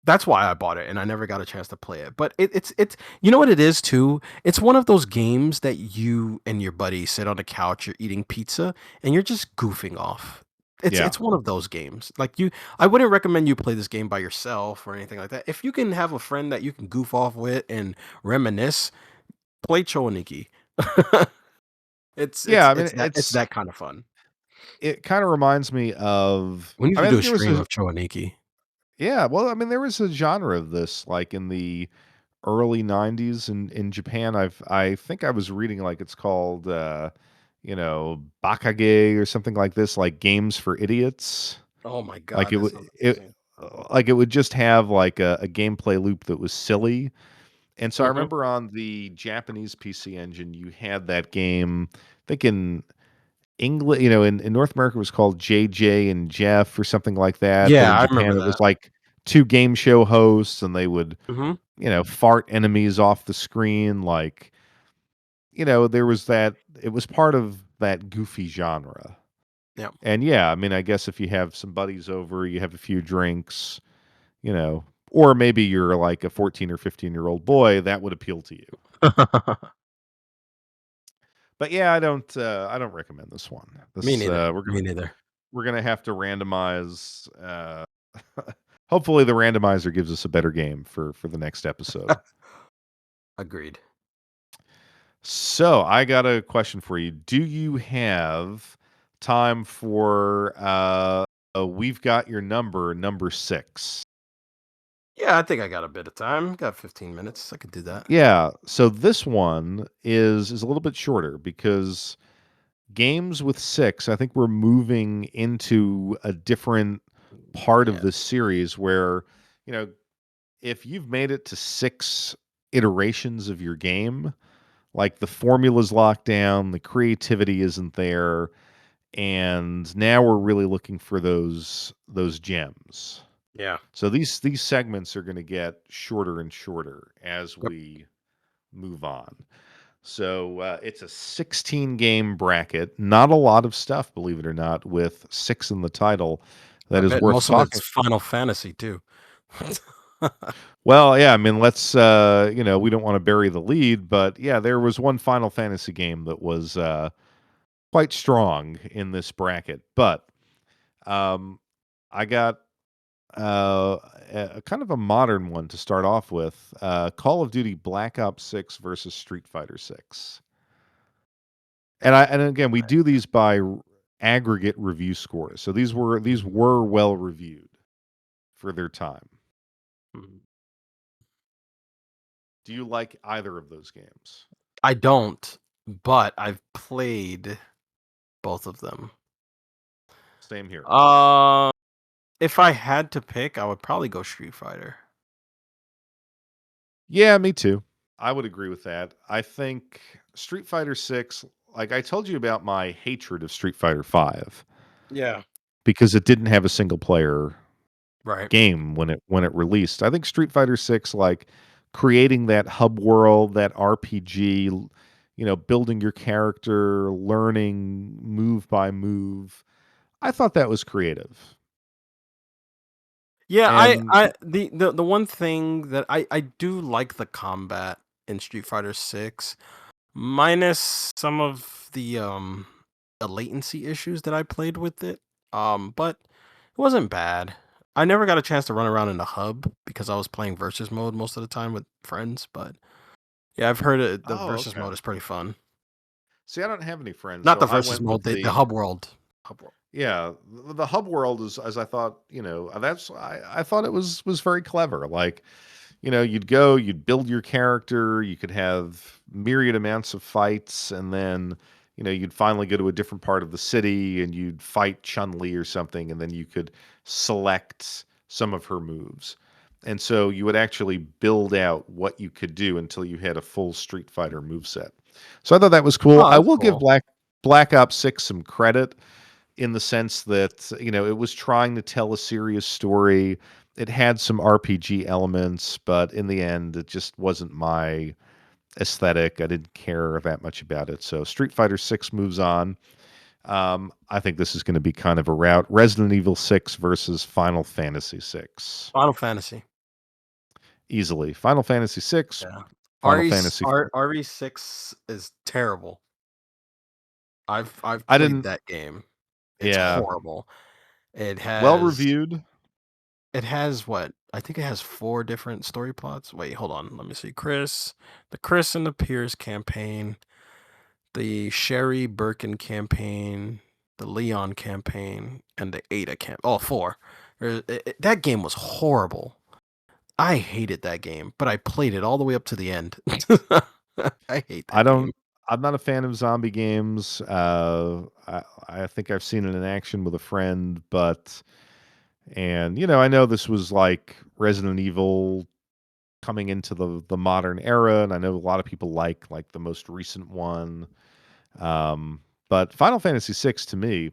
that's why I bought it and I never got a chance to play it. But it's you know what it is too? It's one of those games that you and your buddy sit on the couch, you're eating pizza, and you're just goofing off. Yeah. It's one of those games. Like I wouldn't recommend you play this game by yourself or anything like that. If you can have a friend that you can goof off with and reminisce, play Chou Aniki. Yeah, I mean, It's that kind of fun. it kinda reminds me of We need I to mean, I do a think there was stream a of Chou Aniki. yeah, well, I mean, there was a genre of this, like, in the early '90s in Japan. I think I was reading, like, it's called, Bakage or something like this, like, games for idiots. Oh my Like, god, that sounds amazing. it would just have, like, a gameplay loop that was silly, and so I Mhm. remember on the Japanese PC Engine, you had that game, I think in England, in North America, it was called JJ and Jeff or something like that, but Yeah, in I Japan, remember it was that. like 2 game show hosts, and they would, Mhm. fart enemies off the screen, like, there was that it was part of that goofy genre. Yeah. And, yeah, I mean, I guess if you have some buddies over, you have a few drinks, or maybe you're like a 14 or 15-year-old boy, that would appeal to you. But, yeah, I don't recommend this one. Me This, neither. we're Me gonna neither. we're gonna have to randomize, hopefully, the randomizer gives us a better game for the next episode. Agreed. So, I got a question for you. Do you have time for, We've Got Your Number 6? Yeah, I think I got a bit of time. Got 15 minutes. I could do that. Yeah, so this one is a little bit shorter because games with 6, I think we're moving into a different part of Yeah. this series where, you know, if you've made it to 6 iterations of your game, like the formula's locked down, the creativity isn't there, and now we're really looking for those gems. Yeah. So these segments are gonna get shorter and shorter as Yep. we move on. So, it's a 16 game bracket, not a lot of stuff, believe it or not, with 6 in the title I that is bet worth most of talking. it's Final Fantasy too. Well, yeah, I mean, let's, we don't wanna bury the lead, but yeah, there was one Final Fantasy game that was, quite strong in this bracket, but, um, I got, a kind of a modern one to start off with, Call of Duty Black Ops 6 versus Street Fighter 6. And again, we do these by aggregate review scores, so these were well reviewed for their time. Mhm. Do you like either of those games? I don't, but I've played both of them. Same here. Uh, if I had to pick, I would probably go Street Fighter. Yeah, me too. I would agree with that. I think Street Fighter 6, like I told you about my hatred of Street Fighter 5 Yeah. because it didn't have a single player Right. game when it released. I think Street Fighter 6, like creating that hub world, that RPG, building your character, learning move by move. I thought that was creative. Yeah, And the one thing that I do like the combat in Street Fighter 6, minus some of the latency issues that I played with it. But it wasn't bad. I never got a chance to run around in the hub because I was playing versus mode most of the time with friends, but yeah, I've heard the oh, versus okay. mode is pretty fun. See, I don't have any friends, Not so the I versus went with mode, the the hub world. Hub world. yeah, the hub world is as I thought, that's I thought it was very clever. Like, you'd go, you'd build your character, you could have myriad amounts of fights, and then, you'd finally go to a different part of the city and you'd fight Chun-Li or something, and then you could select some of her moves. And so you would actually build out what you could do until you had a full Street Fighter moveset. So I thought that was cool. Oh, I that's will give cool. Black Ops 6 some credit in the sense that, it was trying to tell a serious story. It had some RPG elements, but in the end, it just wasn't my aesthetic. I didn't care that much about it. So Street Fighter 6 moves on. I think this is going to be kind of a rout. Resident Evil 6 versus Final Fantasy 6. Final Fantasy. Easily. Final Fantasy 6, Yeah. Final Fantasy 4. RE6 is terrible. I've I played didn't, that game. It's yeah, horrible. It well has reviewed. it has what? I think it has 4 different story plots. Wait, hold on. Let me see. The Chris and the Pierce campaign, the Sherry Birkin campaign, the Leon campaign, and the Ada camp. All 4. That game was horrible. I hated that game, but I played it all the way up to the end. I hate I that game. don't I'm not a fan of zombie games. I think I've seen it in action with a friend, but I know this was like Resident Evil coming into the modern era, and I know a lot of people like the most recent one. But Final Fantasy 6 to me,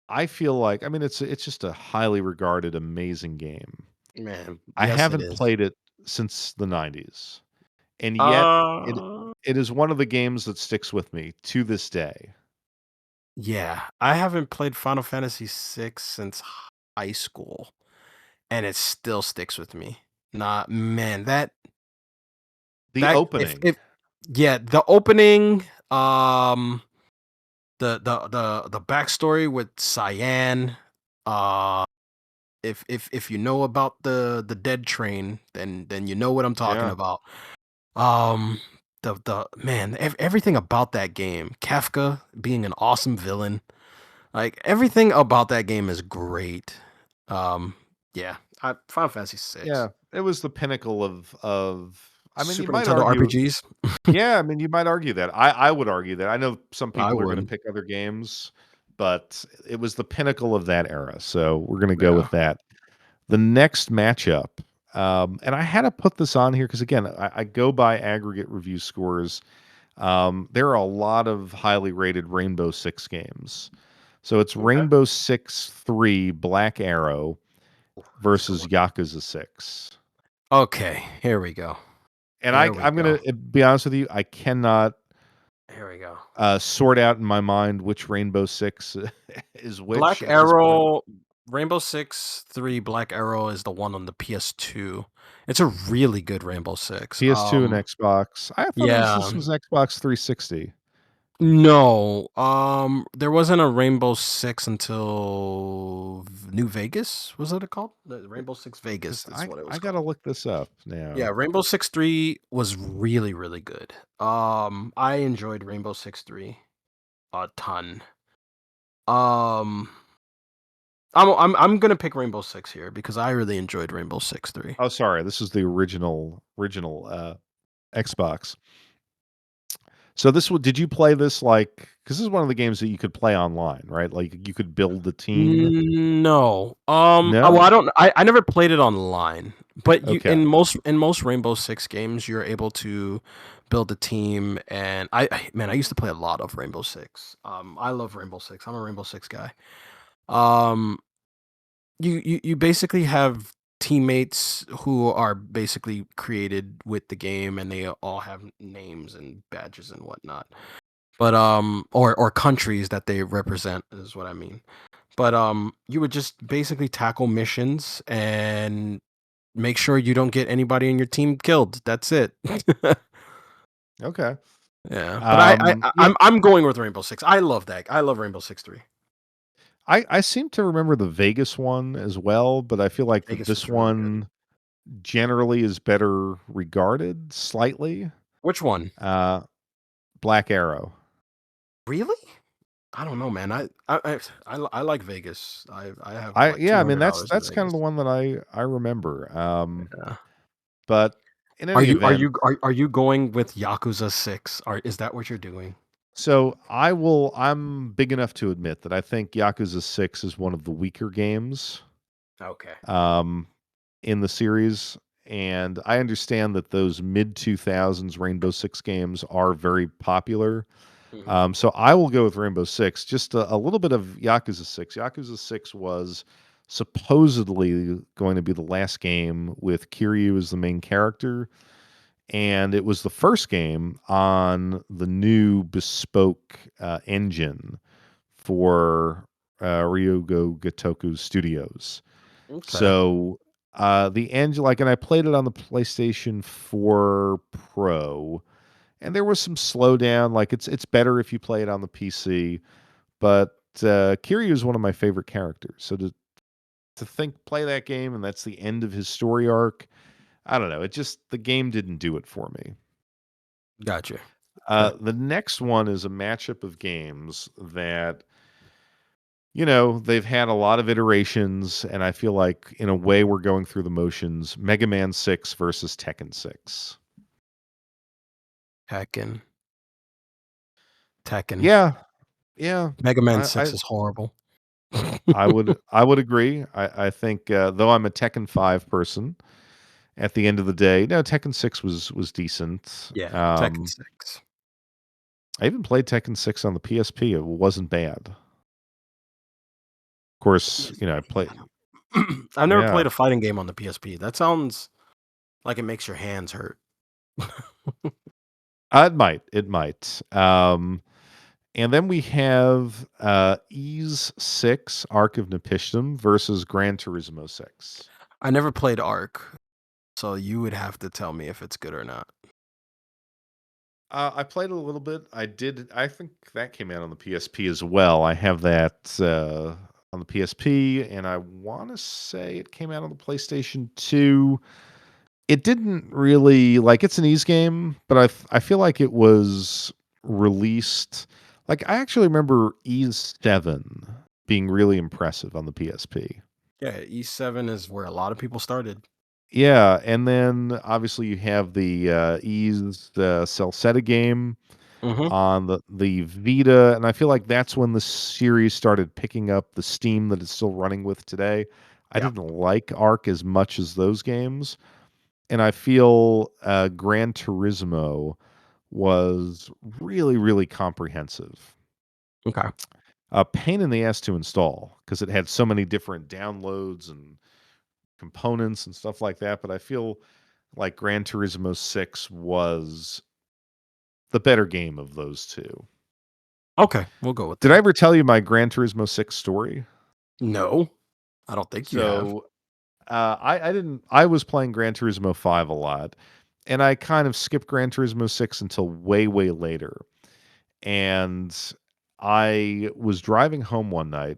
I feel like I mean it's just a highly regarded, amazing game. Man, I yes, it haven't is. played it since the 90s, and yet it Uh, it is one of the games that sticks with me to this day. yeah, I haven't played Final Fantasy 6 since high school, and it still sticks with me. Nah, man, The that if opening. yeah, the opening, the backstory with Cyan, uh, if you know about the dead train, then you know what I'm talking Yeah. about. Um, the man, everything about that game, Kafka being an awesome villain, like everything about that game is great. Um, yeah, Final Fantasy 6. Yeah, it was the pinnacle of I mean, you Super might Nintendo argue RPGs. yeah, I mean, you might argue that. I would argue that. I know some I people are gonna wouldn't. pick other games, but it was the pinnacle of that era, so we're gonna go Yeah. with that. The next matchup, and I had to put this on here because again, I go by aggregate review scores. There are a lot of highly rated Rainbow Six games. So it's Okay. Rainbow Six 3 Black Arrow That's a good versus one. Yakuza 6. Okay, here we go. And Here we I'm go. gonna be honest with you, I cannot Here we go. sort out in my mind which Rainbow Six is which Black at this point. Arrow, Rainbow Six 3 Black Arrow is the one on the PS2. It's a really good Rainbow Six. PS2 and Xbox. I thought Yeah. this was Xbox 360. No, there wasn't a Rainbow Six until New Vegas. Was that it called? The Rainbow Six Vegas 'Cause is what it was I gotta called. look this up Yeah, now. Rainbow Six 3 was really, really good. I enjoyed Rainbow Six 3 a ton. Um, I'm gonna pick Rainbow Six here because I really enjoyed Rainbow Six 3. Oh, sorry, this is the original Xbox. So this would did you play this like because this is one of the games that you could play online, right? Like you could build the team. No. Well, No? I never played it online, but you Okay. in most Rainbow Six games, you're able to build a team. And man, I used to play a lot of Rainbow Six. I love Rainbow Six. I'm a Rainbow Six guy. Um, you basically have teammates who are basically created with the game, and they all have names and badges and whatnot. But or countries that they represent is what I mean. But you would just basically tackle missions and make sure you don't get anybody in your team killed. That's it. Okay. Yeah, but Yeah, I'm going with Rainbow Six. I love that. I love Rainbow Six 3. I seem to remember the Vegas one as well, but I feel like that Vegas this was really good. one generally is better regarded slightly. Which one? Uh, Black Arrow. Really? I don't know, man. I like Vegas. I have I like yeah, I mean 200 hours in that's kind of Vegas. the one that I remember. Yeah. But in any event, Are you going with Yakuza 6? Is that what you're doing? so I'm big enough to admit that I think Yakuza 6 is one of the weaker games Okay. um in the series, and I understand that those mid 2000s Rainbow Six games are very popular. Hmm. So I will go with Rainbow Six. Just a little bit of Yakuza 6. Yakuza 6 was supposedly going to be the last game with Kiryu as the main character, and it was the first game on the new bespoke engine for Ryogo Gotoku Studios. Okay. So the engine, like, and I played it on the PlayStation 4 Pro, and there was some slowdown. Like it's better if you play it on the PC, but Kiryu is one of my favorite characters. So to think play that game and that's the end of his story arc, I don't know. It just the game didn't do it for me. Gotcha. Okay. The next one is a matchup of games that they've had a lot of iterations, and I feel like in a way we're going through the motions. Mega Man 6 versus Tekken 6. Tekken. Tekken. Yeah, yeah. Mega Man I, 6 is horrible. I would agree. I think though I'm a Tekken 5 person, at the end of the day, no, Tekken 6 was decent. Yeah, Tekken 6. I even played Tekken 6 on the PSP. It wasn't bad. Of course, I PSP, play. man. I've never Yeah, played a fighting game on the PSP. That sounds like it makes your hands hurt. it might. And then we have Ease 6 Arc of Nepishtim versus Gran Turismo 6. I never played Ark, so you would have to tell me if it's good or not. I played a little bit. I think that came out on the PSP as well. I have that on the PSP, and I want to say it came out on the PlayStation 2. It didn't really like it's an ease game, but I feel like it was released. Like I actually remember Ease 7 being really impressive on the PSP. Yeah, E7 is where a lot of people started. Yeah, and then obviously you have the Ease Celceta game. Mhm. on the Vita, and I feel like that's when the series started picking up the steam that it's still running with today. I Yeah. didn't like Arc as much as those games, and I feel Gran Turismo was really, really comprehensive. Okay. A pain in the ass to install because it had so many different downloads and components and stuff like that. But I feel like Gran Turismo 6 was the better game of those two. Okay. We'll go with Did I that. ever tell you my Gran Turismo 6 story? No, I don't think you have. So I didn't. I was playing Gran Turismo 5 a lot, and I kind of skipped Gran Turismo 6 until way, way later. And I was driving home one night,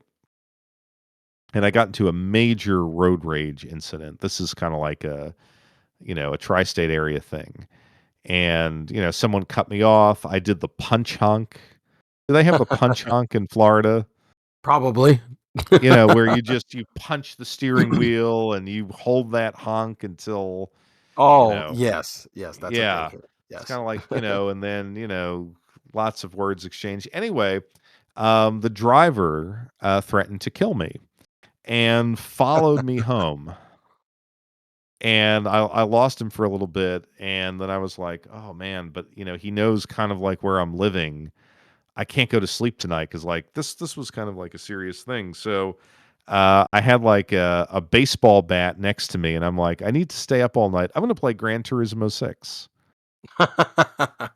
and I got into a major road rage incident. This is kind of like a tri-state area thing. And someone cut me off. I did the punch honk. Do they have the punch honk in Florida? Probably. Where you punch the steering wheel and you hold that honk until, you Oh, know, yes. Yes, that's a thing yeah. here. It's Yes. kind of like, and then, lots of words exchange. Anyway, the driver threatened to kill me and followed me home. And I lost him for a little bit, and then I was like, "Oh man," but he knows kind of like where I'm living. I can't go to sleep tonight because like this was kind of like a serious thing. So I had like a baseball bat next to me, and I'm like, I need to stay up all night. I'm going to play Gran Turismo 6.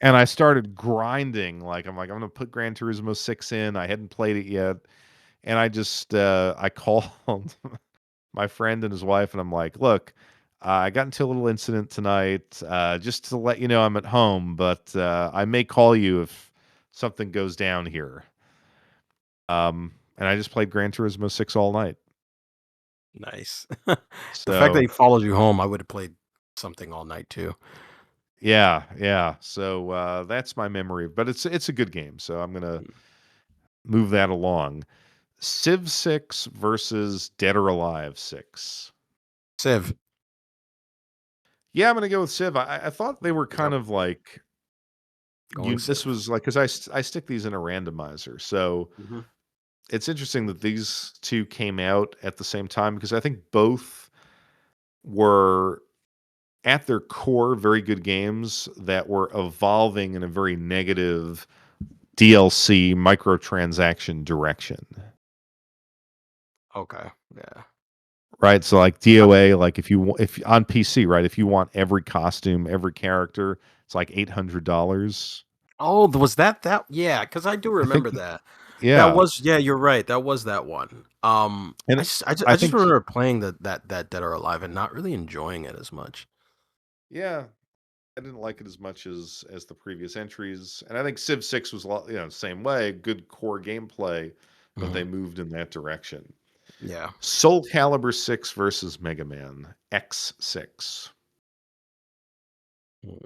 And I started grinding. Like I'm going to put Gran Turismo 6 in. I hadn't played it yet, and I called my friend and his wife, and I'm like, "Look, I got into a little incident tonight. Just to let you know, I'm at home, but I may call you if something goes down here." And I just played Gran Turismo 6 all night. Nice. The fact that So he followed you home, I would have played something all night too. yeah, yeah. So that's my memory, but it's a good game. So I'm gonna Mm. move that along. Civ 6 versus Dead or Alive 6. Civ. Yeah, I'm gonna go with Civ. I thought they were kind Yep. of like Going this Civ. was like because I stick these in a randomizer, so Mhm. it's interesting that these two came out at the same time because I think both were at their core very good games that were evolving in a very negative DLC microtransaction direction. Okay. Yeah. Right? So like Uh, DOA, like if on PC, right? If you want every costume, every character, it's like $800. Oh, was that? Yeah, because I do I think remember that. That yeah. was yeah, you're right. That was that one. And I I just think remember playing that Dead or Alive and not really enjoying it as much. yeah, I didn't like it as much as the previous entries, and I think Civ 6 was a lot, same way, good core gameplay, but they Mhm. moved in that direction. Yeah. Soul Calibur 6 versus Mega Man X6. Mm.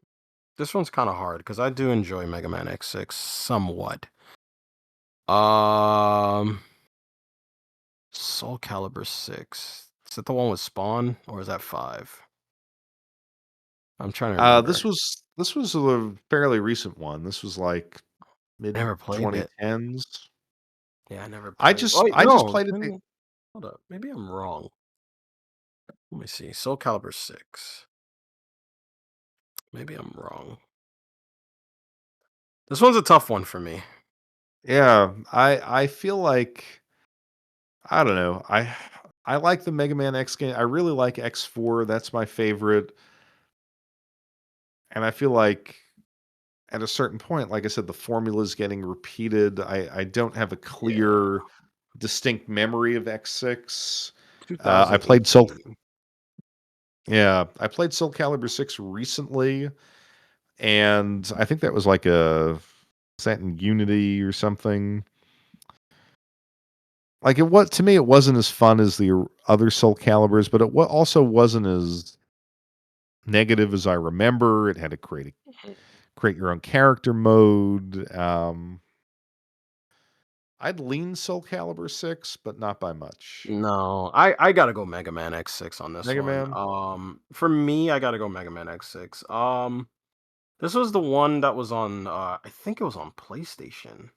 This one's kind of hard because I do enjoy Mega Man X6 somewhat. Um, Soul Calibur 6. Is that the one with Spawn or is that 5? I'm trying to remember. This was a fairly recent one. This was like mid Never played it. 2010s. Yeah, I never I played. Oh, just wait, I just no. played it Hold up. Maybe I'm wrong. Let me see. Soul Calibur 6. Maybe I'm wrong. This one's a tough one for me. yeah, I feel like I don't know. I like the Mega Man X game. I really like X4. That's my favorite. And I feel like at a certain point, like I said, the formula is getting repeated. I don't have a Yeah. clear, distinct memory of X6. I played Soul. 2018. Yeah, I played Soul Calibur 6 recently, and I think that was like a set in Unity or something. Like it was to me, it wasn't as fun as the other Soul Caliburs, but also wasn't as negative as I remember. It had to create your own character mode. I'd lean Soul Calibur 6, but not by much. No, I gotta go Mega Man X6 on this Mega one. Man? For me, I gotta go Mega Man X6. This was the one that was on, I think it was on PlayStation.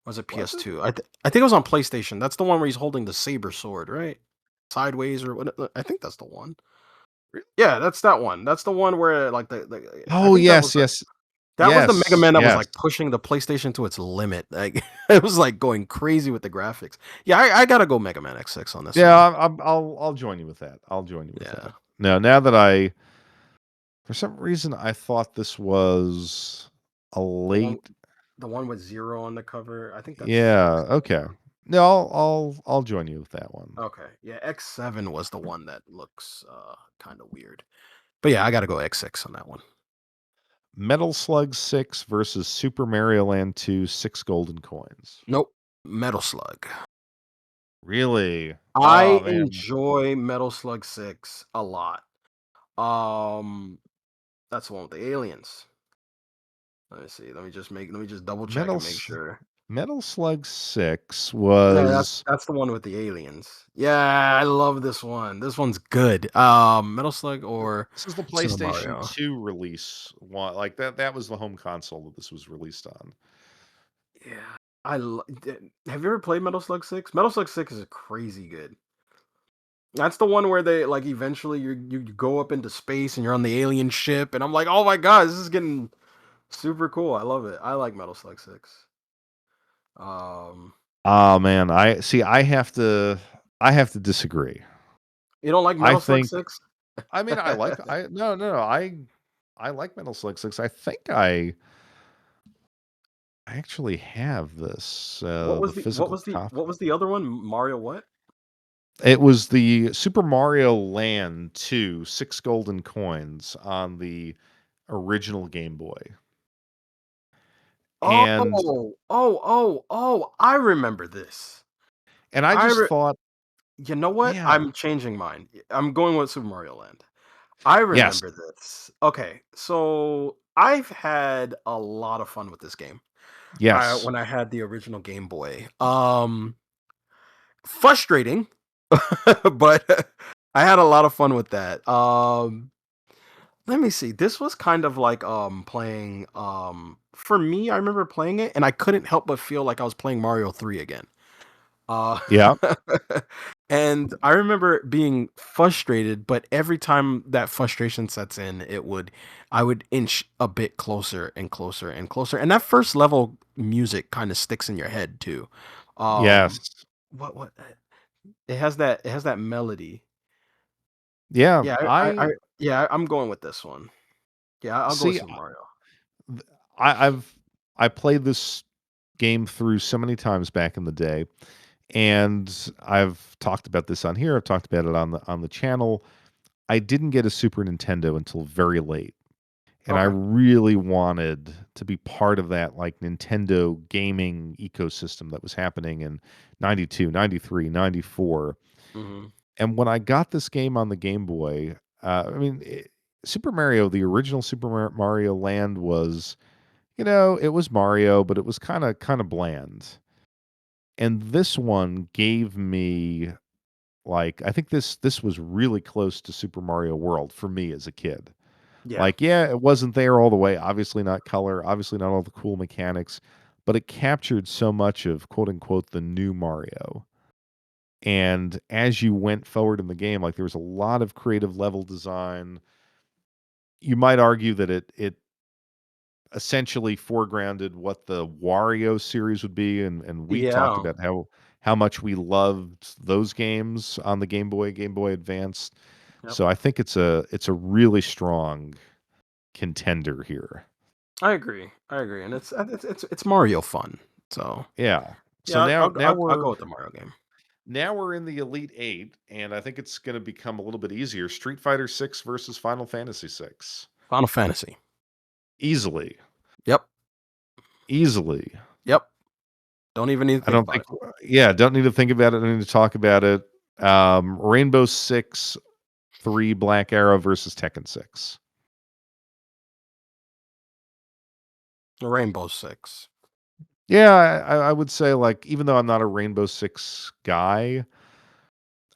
Or was it Was it? PS2? I think it was on PlayStation. That's the one where he's holding the saber sword, right? Sideways or what? I think that's the one. Really? Yeah, that's that one. That's the one where like I Oh, think yes, yes. that was the Mega Yes, Man that was yes. like pushing the PlayStation to its limit. Like it was like going crazy with the graphics. Yeah, I gotta go Mega Man X6 on this Yeah, one. I'll join you with that. I'll join you with Yeah, that. Now that I for some reason, I thought this was a the one late. the one with zero on the cover. I think that's Yeah, okay. X7. No, I'll join you with that one. Okay, yeah, X7 was the one that looks kind of weird. But yeah, I gotta go X6 on that one. Metal Slug 6 versus Super Mario Land 2, 6 golden coins. Nope, Metal Slug. Really? I Oh, man. enjoy Metal Slug 6 a lot. Um, that's the one with the aliens. Let me see. Let me just double check Metal and make S sure. Metal Slug 6 Yeah, was that's the one with the aliens. Yeah, I love this one. This one's good. Metal Slug or this is the Super PlayStation Mario. 2 release one, like, that was the home console that this was released on. Yeah, have you ever played Metal Slug 6? Metal Slug 6 is crazy good. That's the one where they like eventually you go up into space and you're on the alien ship, and I'm like, oh my god, this is getting super cool. I love it. I like Metal Slug 6. Um, Oh, man, I have to disagree. you don't like I Metal Slug think 6? I mean, I no, I like Metal Slug 6. I think I actually have this, the physical What copy. was the other one? Mario what? It was the Super Mario Land 2, 6 golden coins on the original Game Boy. Oh, And I remember this. I I just re thought, You know what? yeah. I'm changing mine. I'm going with Super Mario Land. I Yes. remember this. Okay, so I've had a lot of fun with this game. Yes. When I had the original Game Boy. Frustrating, but I had a lot of fun with that. Let me see. This was kind of like playing for me, I remember playing it and I couldn't help but feel like I was playing Mario 3 again. Uh, Yeah. and I remember being frustrated, but every time that frustration sets in, I would inch a bit closer and closer and closer. And that first level music kind of sticks in your head too. Yes. What it has that melody. Yeah. Yeah, I yeah, I'm going with this one. Yeah, I'll go with see, Super Mario. th I've I played this game through so many times back in the day, and I've talked about this on here, I've talked about it on the channel. I didn't get a Super Nintendo until very late, and I Okay. really wanted to be part of that, like, Nintendo gaming ecosystem that was happening in 92, 93, 94. Hmm. And when I got this game on the Game Boy, I mean, Super Mario, the original Mario Land was, it was Mario, but it was kinda bland. And this one gave me, like, I think this was really close to Super Mario World for me as a kid. Yeah. Like, yeah, it wasn't there all the way, obviously not color, obviously not all the cool mechanics, but it captured so much of, quote, unquote, "the new Mario." And as you went forward in the game, like, there was a lot of creative level design. You might argue that it essentially foregrounded what the Wario series would be, and we talked Yeah. about how much we loved those games on the Game Boy Advance. Yep. So I think it's a really strong contender here. I agree. I agree, and it's Mario fun. So Yeah. So yeah, I'll go we're with the Mario game. now we're in the Elite 8, and I think it's gonna become a little bit easier. Street Fighter 6 versus Final Fantasy 6. Final Fantasy. Easily. Yep. Easily. Yep. Don't even need to I think don't about think it. yeah, don't need to think about it, don't need to talk about it. Rainbow Six 3 Black Arrow versus Tekken 6. Rainbow Six. Yeah, I would say, like, even though I'm not a Rainbow Six guy,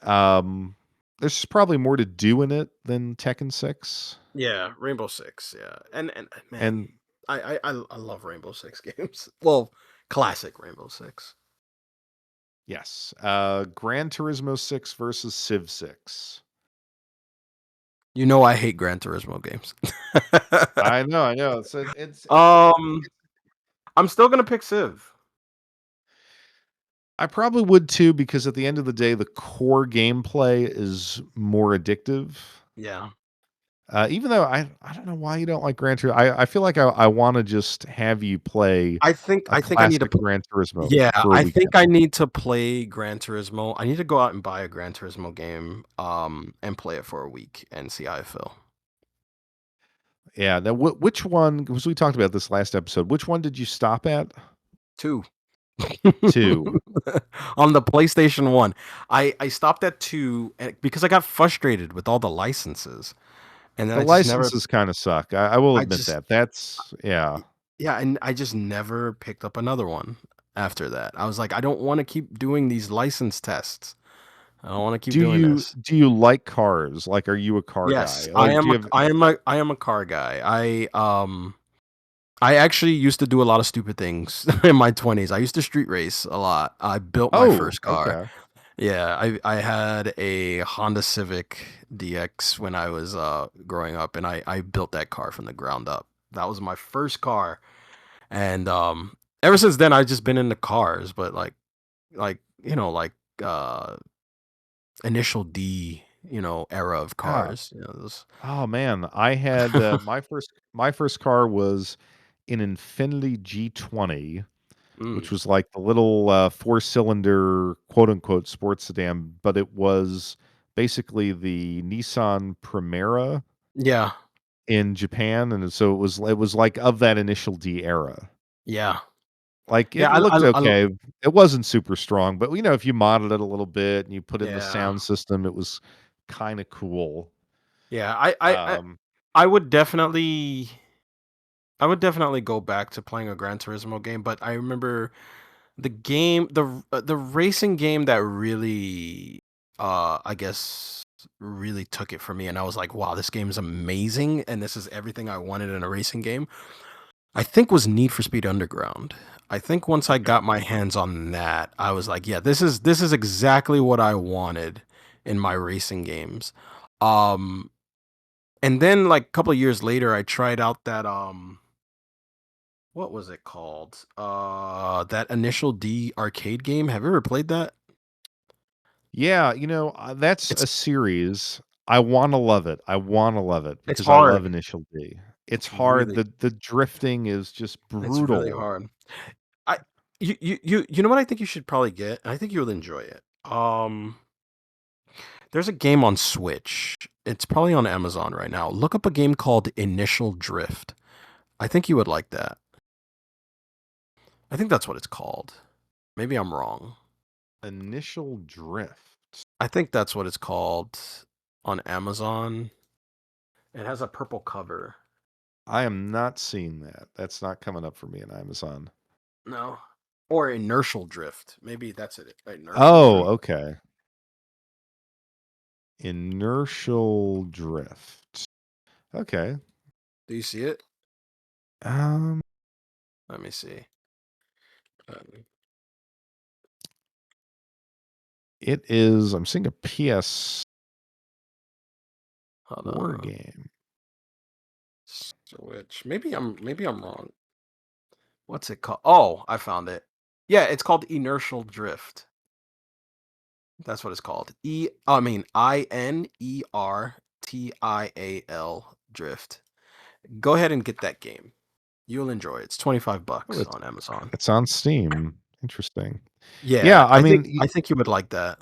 um, There's probably more to do in it than Tekken 6, Yeah, Rainbow Six. Yeah, and man, and I love Rainbow Six games. Well, classic Rainbow Six. yes, Gran Turismo 6 versus Civ 6. You know I hate Gran Turismo games. I know. So um, I'm still gonna pick Civ. I probably would too because at the end of the day, the core gameplay is more addictive. Yeah, Even though I don't know why you don't like Gran Turismo. I feel like I wanna just have you play a I think I need to. classic Gran Turismo Yeah, for a I think I weekend. need to play Gran Turismo. I need to go out and buy a Gran Turismo game, and play it for a week and see how I feel. Yeah, now which one, because we talked about this last episode, which one did you stop at? 2. 2. On the PlayStation 1. I stopped at 2 because I got frustrated with all the licenses, and then The I just never licenses kinda suck. I will I admit just that. That's yeah. yeah, and I just never picked up another one after that. I was like, "I don't wanna keep doing these license tests. I don't wanna keep doing this." Do you like cars? Like, are you a car Yes, guy? Like, do you have I am a car guy. I actually used to do a lot of stupid things in my 20s. I used to street race a lot. I built my Oh, first car. okay. Yeah, I had a Honda Civic DX when I was growing up, and I built that car from the ground up. That was my first car, and ever since then I've just been into cars, but like like uh initial D, era of Yeah. cars. Those, Oh, man. I had, my first car was an Infiniti G20, which mm, was like the little, four-cylinder, quote, unquote, "sports sedan," but it was basically the Nissan Primera yeah, in Japan, and so it was like of that initial D era. yeah, Like, yeah. it looked okay. It wasn't super strong, but, if you modded it a little bit and you put in the Yeah, sound system, it was kinda cool. yeah. Um, I would definitely. I would definitely go back to playing a Gran Turismo game, but I remember the racing game that really, I guess, really took it for me, and I was like, "Wow, this game is amazing, and this is everything I wanted in a racing game." I think was Need for Speed Underground. I think once I okay. got my hands on that, I was like, "Yeah, this is exactly what I wanted in my racing games." Um, and then like a couple of years later, I tried out that what was it called? That Initial D arcade game. Have you ever played that? Yeah, that's It's a series. I wanna love it. I wanna love it it's because I hard. love Initial D. It's It's hard. really The drifting is just it's really brutal. hard. I you know what I think you should probably get? I think you'll enjoy it. There's a game on Switch. It's probably on Amazon right now. Look up a game called Initial Drift. I think you would like that. I think that's what it's called. Maybe I'm wrong. Initial Drift. I think that's what it's called on Amazon. It has a purple cover. I am not seeing that. That's not coming up for me in Amazon. No. Or inertial drift. Maybe that's it. Inertial Oh, drift. okay. Inertial Drift. Okay. Do you see it? Um, Let me see. Um, it is I'm seeing a PS4 Hold on. game. Switch. Maybe I'm wrong. What's it called? Oh, I found it. Yeah, it's called inertial drift. That's what it's called. I mean INERTIAL drift. Go ahead and get that game. You'll enjoy it. It's 25 Oh, bucks on Amazon. it's on Steam. Interesting. Yeah, Yeah, I mean, I think you would like that.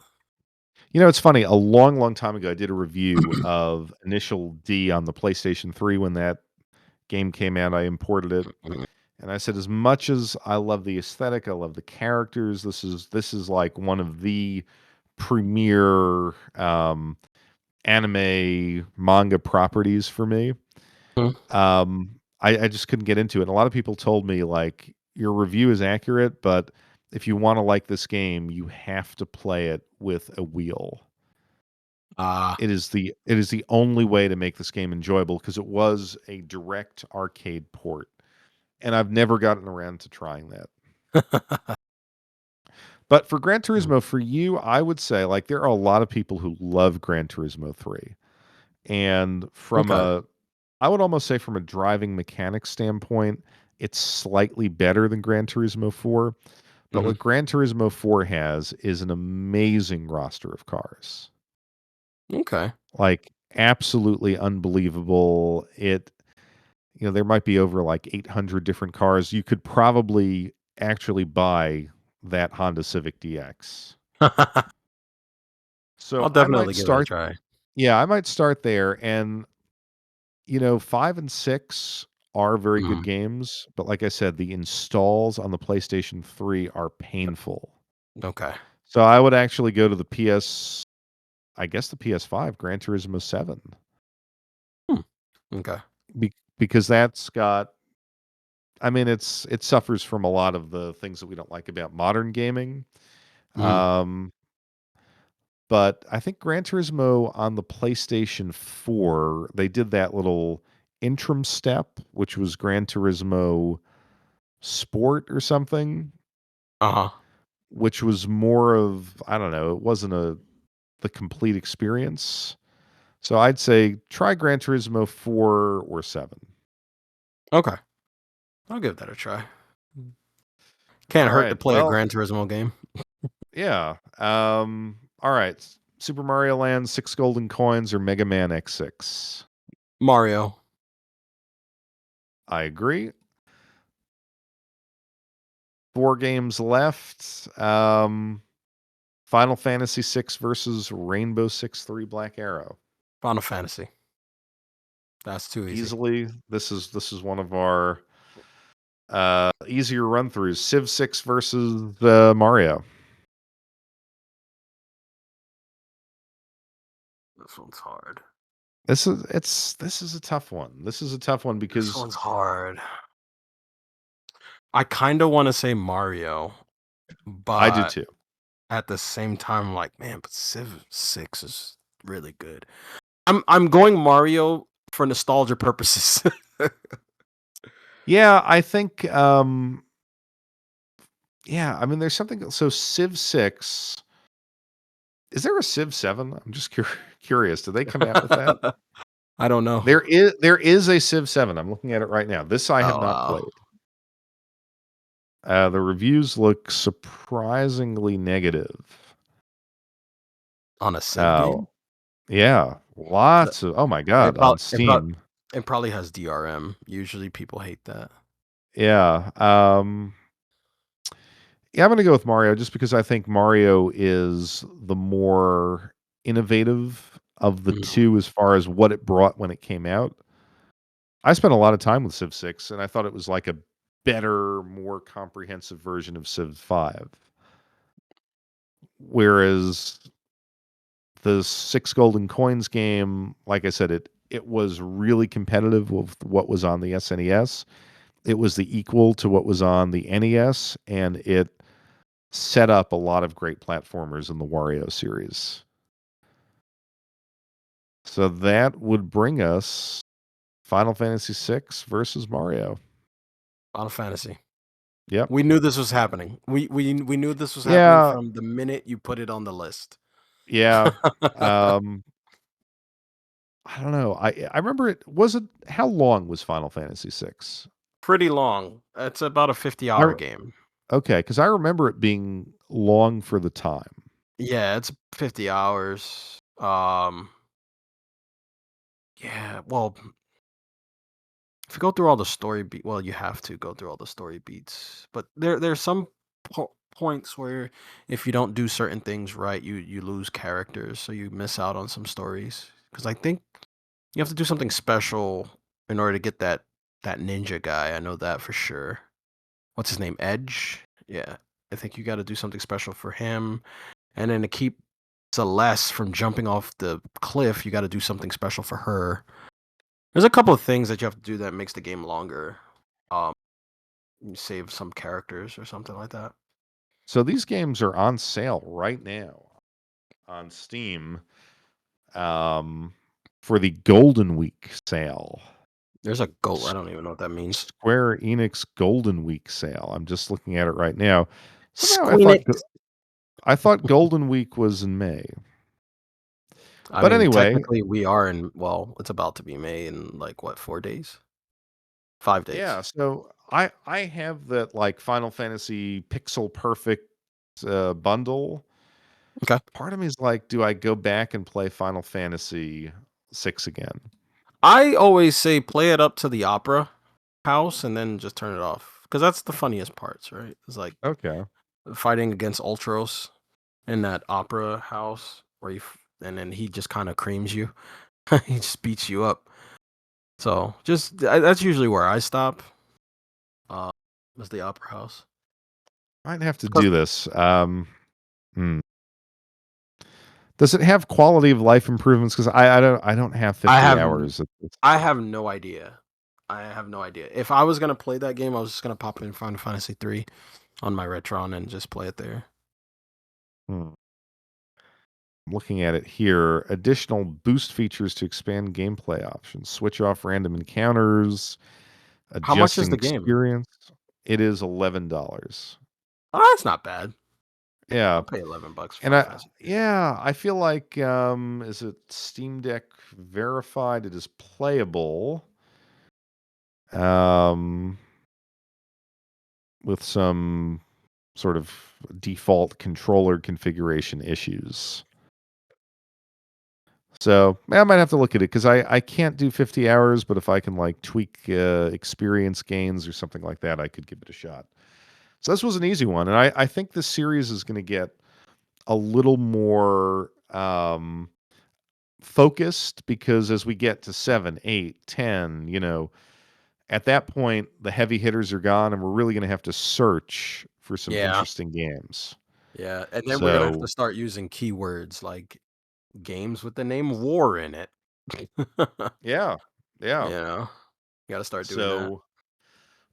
it's funny. A long, long time ago, I did a review of Initial D on the PlayStation 3 when that game came out. I imported it, and I said, as much as I love the aesthetic, I love the characters. This is like one of the premier anime manga properties for me. Mhm. I just couldn't get into it. And a lot of people told me like your review is accurate, but if you want to like this game, you have to play it with a wheel. Ah. it is the only way to make this game enjoyable because it was a direct arcade port, and I've never gotten around to trying that. But for Gran Mm, Turismo, for you, I would say, like, there are a lot of people who love Gran Turismo 3. And okay. I would almost say from a driving mechanics standpoint, it's slightly better than Gran Turismo 4. But Mhm. what Gran Turismo 4 has is an amazing roster of cars. Okay. Like, absolutely unbelievable. There might be over like 800 different cars. You could probably actually buy that Honda Civic DX. I'll So I might definitely give it a start try. yeah, I might start there. And 5 and 6 are very good Mhm. games, but like I said, the installs on the PlayStation 3 are painful. Okay. So I would actually go to the I guess the PS5, Gran Turismo 7, Hmm. Okay. because that's got I mean, it suffers from a lot of the things that we don't like about modern gaming. Mhm. Um, but I think Gran Turismo on the PlayStation 4, they did that little interim step, which was Gran Turismo Sport or something, Uh-huh. which was more of, I don't know, it wasn't the complete experience. So I'd say try Gran Turismo 4 or 7. Okay. I'll give that a try. All Can't hurt to right. play a Well, Gran Turismo game. yeah. All right. Super Mario Land, 6 golden coins, or Mega Man X6. Mario. I agree. 4 games left. Final Fantasy 6 versus Rainbow Six Three Black Arrow. Final Fantasy. That's too easy. Easily, this is one of our easier run throughs. Civ 6 versus Mario. This one's hard. This is a tough one. This is a tough one This because one's hard. I kinda wanna say Mario, I do but too. at the same time, I'm like, man, but Civ 6 is really good. I'm going Mario for nostalgia purposes. Yeah, I think yeah, I mean there's something so Civ 6. Is there a Civ 7? I'm just curious. Did they come out with that? I don't know. There is a Civ 7. I'm looking at it right now. This I have Oh, not wow. played. The reviews look surprisingly negative. On a Civ Uh, game? yeah, The lots of oh my god, it prob on it prob Steam. it probably has DRM. Usually people hate that. Yeah, yeah, I'm gonna go with Mario just because I think Mario is the more innovative of the Mhm. 2 as far as what it brought when it came out. I spent a lot of time with Civ 6, and I thought it was like a better, more comprehensive version of Civ 5. Whereas the 6 golden coins game, like I said, it was really competitive with what was on the SNES. It was the equal to what was on the NES, and it set up a lot of great platformers in the Wario series. So that would bring us Final Fantasy 6 versus Mario. Final Fantasy. Yep. We knew this was happening. We knew this was happening Yeah, from the minute you put it on the list. yeah. Um, I don't know. I remember it wasn't how long was Final Fantasy 6? Pretty long. It's about a 50-hour I game. Okay, because I remember it being long for the time. Yeah, it's 50 hours. Yeah, well, if you go through all the well, you have to go through all the story beats. But there's some points where if you don't do certain things right, you lose characters, so you miss out on some stories. Because I think you have to do something special in order to get that ninja guy. I know that for sure. What's his name? Edge? Yeah. I think you got to do something special for him. And then to keep Celeste from jumping off the cliff, you got to do something special for her. There's a couple of things that you have to do that makes the game longer. Um, you save some characters or something like that. So these games are on sale right now on Steam. um, for the Golden Week sale. There's a goal. I don't even know what that means. Square Enix Golden Week sale. I'm just looking at it right now. Somehow Squeenix. I thought Golden Week was in May. I But mean, anyway, technically, we are in. Well, it's about to be May in like what, 4 days, 5 days. yeah, so I have that like Final Fantasy Pixel Perfect bundle. Okay. Part of me is like, do I go back and play Final Fantasy 6 again? I always say play it up to the opera house and then just turn it off because that's the funniest parts, right? It's like Okay. fighting against Ultros in that opera house where and then he just kind of creams you. He just beats you up. So that's usually where I stop. Uh, was the opera house. Might have to 'Cause do this. Hmm. Does it have quality of life improvements? Because I don't have I 50 have hours. I have no idea. I have no idea. If I was gonna play that game, I was just gonna pop in Final Fantasy 3 on my Retron and just play it there. Hmm. I'm looking at it here. Additional boost features to expand gameplay options. Switch off random encounters. How much is Adjusting the game? experience. It is $11. Oh, that's not bad. Yeah. I'll pay $11 for And Final Fantasy 3. I feel like is it Steam Deck verified? It is playable. Um with some sort of default controller configuration issues. So I might have to look at it because I can't do 50 hours, but if I can like tweak experience gains or something like that, I could give it a shot. So this was an easy one, and I think this series is going to get a little more focused because as we get to 7, 8, 10, at that point the heavy hitters are gone, and we're really going to have to search for some Yeah, interesting games. yeah, and then we're gonna have to So start using keywords like games with the name war in it. yeah, You yeah. know, you gotta start doing that. So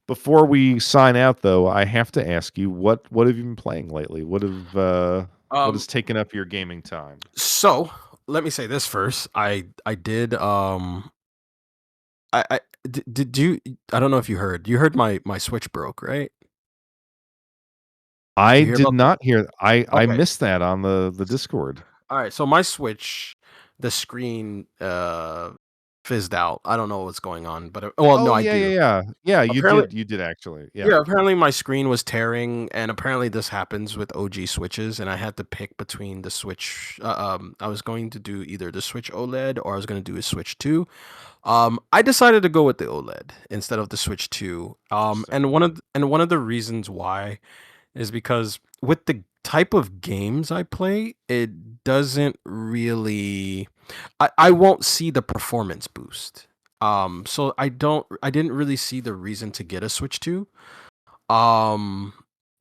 before we sign out, though, I have to ask you what have you been playing lately? What Um, has taken up your gaming time? so let me say this first. I did I did you I don't know if you heard. You heard my Switch broke, right? Did I you hear did about that? not hear. I Okay. missed that on the Discord. All right, so my Switch, the screen fizzed out. I don't know what's going on, but well, no, Oh, I yeah, yeah, do. yeah. Yeah, Apparently, you did actually. Yeah. yeah, apparently my screen was tearing, and apparently this happens with OG Switches, and I had to pick between the Switch. I was going to do either the Switch OLED or I was going to do a Switch 2. I decided to go with the OLED instead of the Switch 2. Interesting. And one of the reasons why is because with the type of games I play, it doesn't really I won't see the performance boost. So I didn't really see the reason to get a Switch 2. Um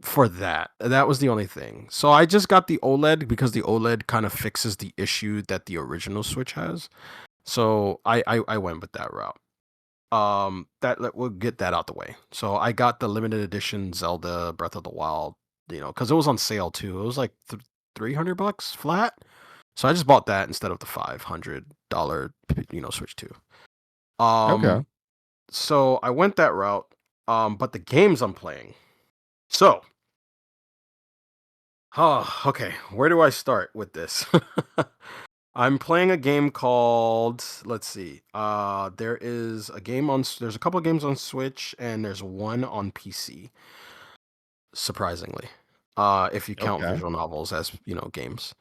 for that. That was the only thing. So I just got the OLED because the OLED kind of fixes the issue that the original Switch has. So I went with that route. We'll get that out the way. So I got the limited edition Zelda Breath of the Wild, because it was on sale too. It was like $300 flat. So I just bought that instead of the $500, Switch 2. Okay. Um, so I went that route. But the games I'm playing. So, oh, okay. Where do I start with this? I'm playing a game called, let's see. There's a couple of games on Switch and there's one on PC, surprisingly. If you count Okay. visual novels as, games.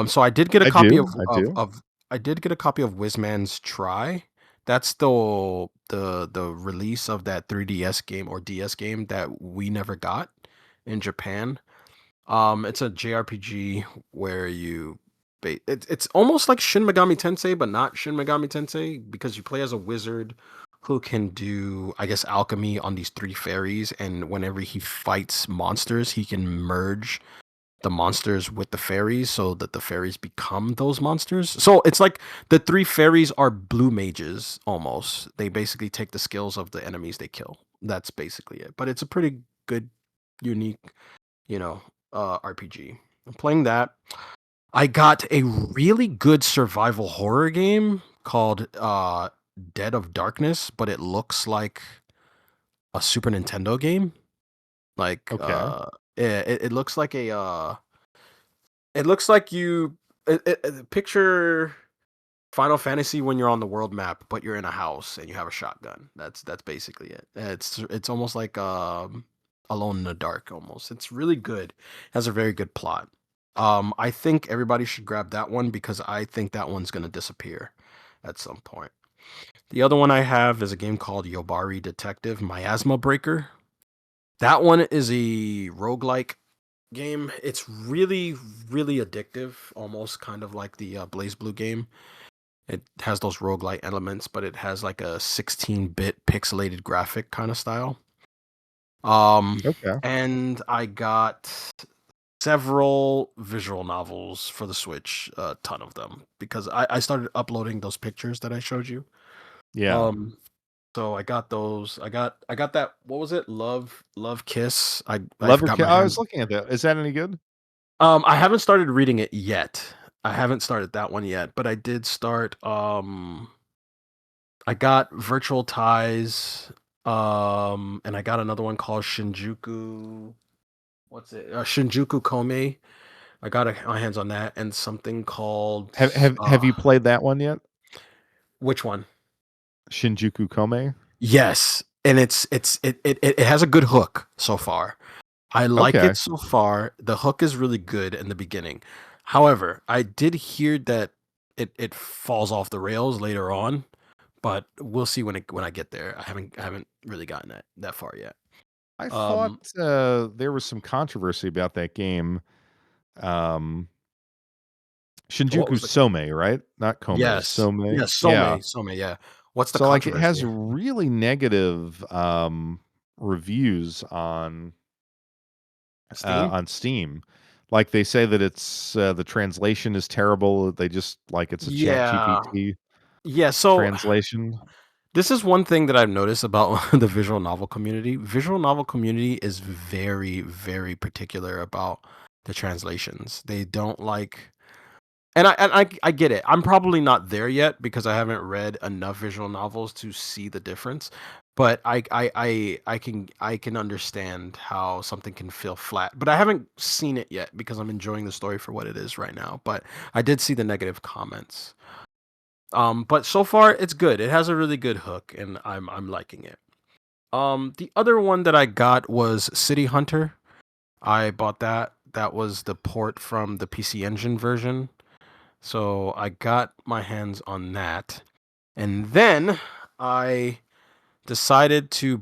So I did get a I copy do. I do. of I did get a copy of Wizman's Try. That's the release of that 3DS game or DS game that we never got in Japan. It's a JRPG where it's almost like Shin Megami Tensei, but not Shin Megami Tensei because you play as a wizard who can do, I guess, alchemy on these three fairies, and whenever he fights monsters, he can merge the monsters with the fairies so that the fairies become those monsters. So it's like the three fairies are blue mages almost. They basically take the skills of the enemies they kill. That's basically it. But it's a pretty good, unique, you know, RPG. I'm playing that. I got a really good survival horror game called Dead of Darkness, but it looks like a Super Nintendo game. Like Okay. it looks like a it looks like you picture Final Fantasy when you're on the world map, but you're in a house and you have a shotgun. That's basically it. It's almost like Alone in the Dark almost. It's really good. Has a very good plot. I think everybody should grab that one because I think that one's gonna disappear at some point. The other one I have is a game called Yobari Detective Miasma Breaker. That one is a roguelike game. It's really, really addictive, almost kind of like the Blaze Blue game. It has those roguelike elements, but it has like a 16-bit pixelated graphic kind of style. Um, Okay. and I got several visual novels for the Switch, a ton of them, because I started uploading those pictures that I showed you. Yeah. Um, so I got those. I got that. What was it? Love Kiss. I Lover forgot Ki my I was hands. looking at that. Is that any good? I haven't started reading it yet. I haven't started that one yet, but I did start. I got Virtual Ties, and I got another one called Shinjuku. What's it? Shinjuku Kome. I got my hands on that, and something called Have you played that one yet? which one? Shinjuku Kome? Yes, and it has a good hook so far. I like Okay. it so far. The hook is really good in the beginning. However, I did hear that it falls off the rails later on, but we'll see when I get there. I haven't really gotten that far yet. I thought, Um, there was some controversy about that game. Um, what Shinjuku was the Some, right? Not Kome, yes. Some? Yes, Yeah. Some, yeah. What's the So, like, it has controversy? really negative, reviews Steam? on Steam. Like, they say that the translation is terrible, they just like, it's a Yeah. ChatGPT Yeah, so translation. this is one thing that I've noticed about the visual novel community. Visual novel community is very, very particular about the translations. They don't like, and I get it. I'm probably not there yet because I haven't read enough visual novels to see the difference. But I can understand how something can feel flat. But I haven't seen it yet because I'm enjoying the story for what it is right now. But I did see the negative comments. But so far it's good. It has a really good hook, and I'm liking it. The other one that I got was City Hunter. I bought that. That was the port from the PC Engine version. So I got my hands on that. And then I decided to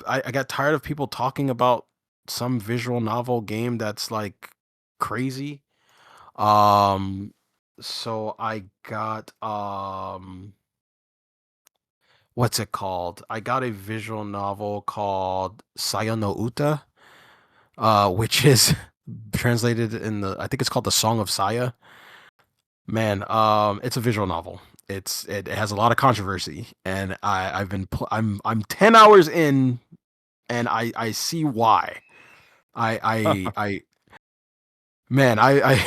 I got tired of people talking about some visual novel game that's like crazy. Um so I got what's it called? I got a visual novel called Saya no Uta, which is translated in the I think it's called The Song of Saya. Man, it's a visual novel. It has a lot of controversy, and I'm 10 hours in, and I see why. I man I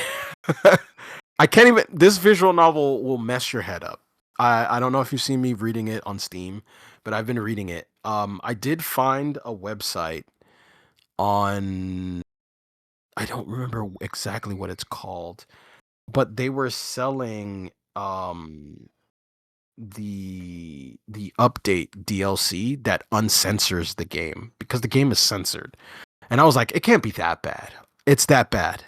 I can't even. This visual novel will mess your head up. I don't know if you've seen me reading it on Steam, but I've been reading it. I did find a website on. I don't remember exactly what it's called, but they were selling the update DLC that uncensors the game because the game is censored. And I was like, it can't be that bad. It's that bad.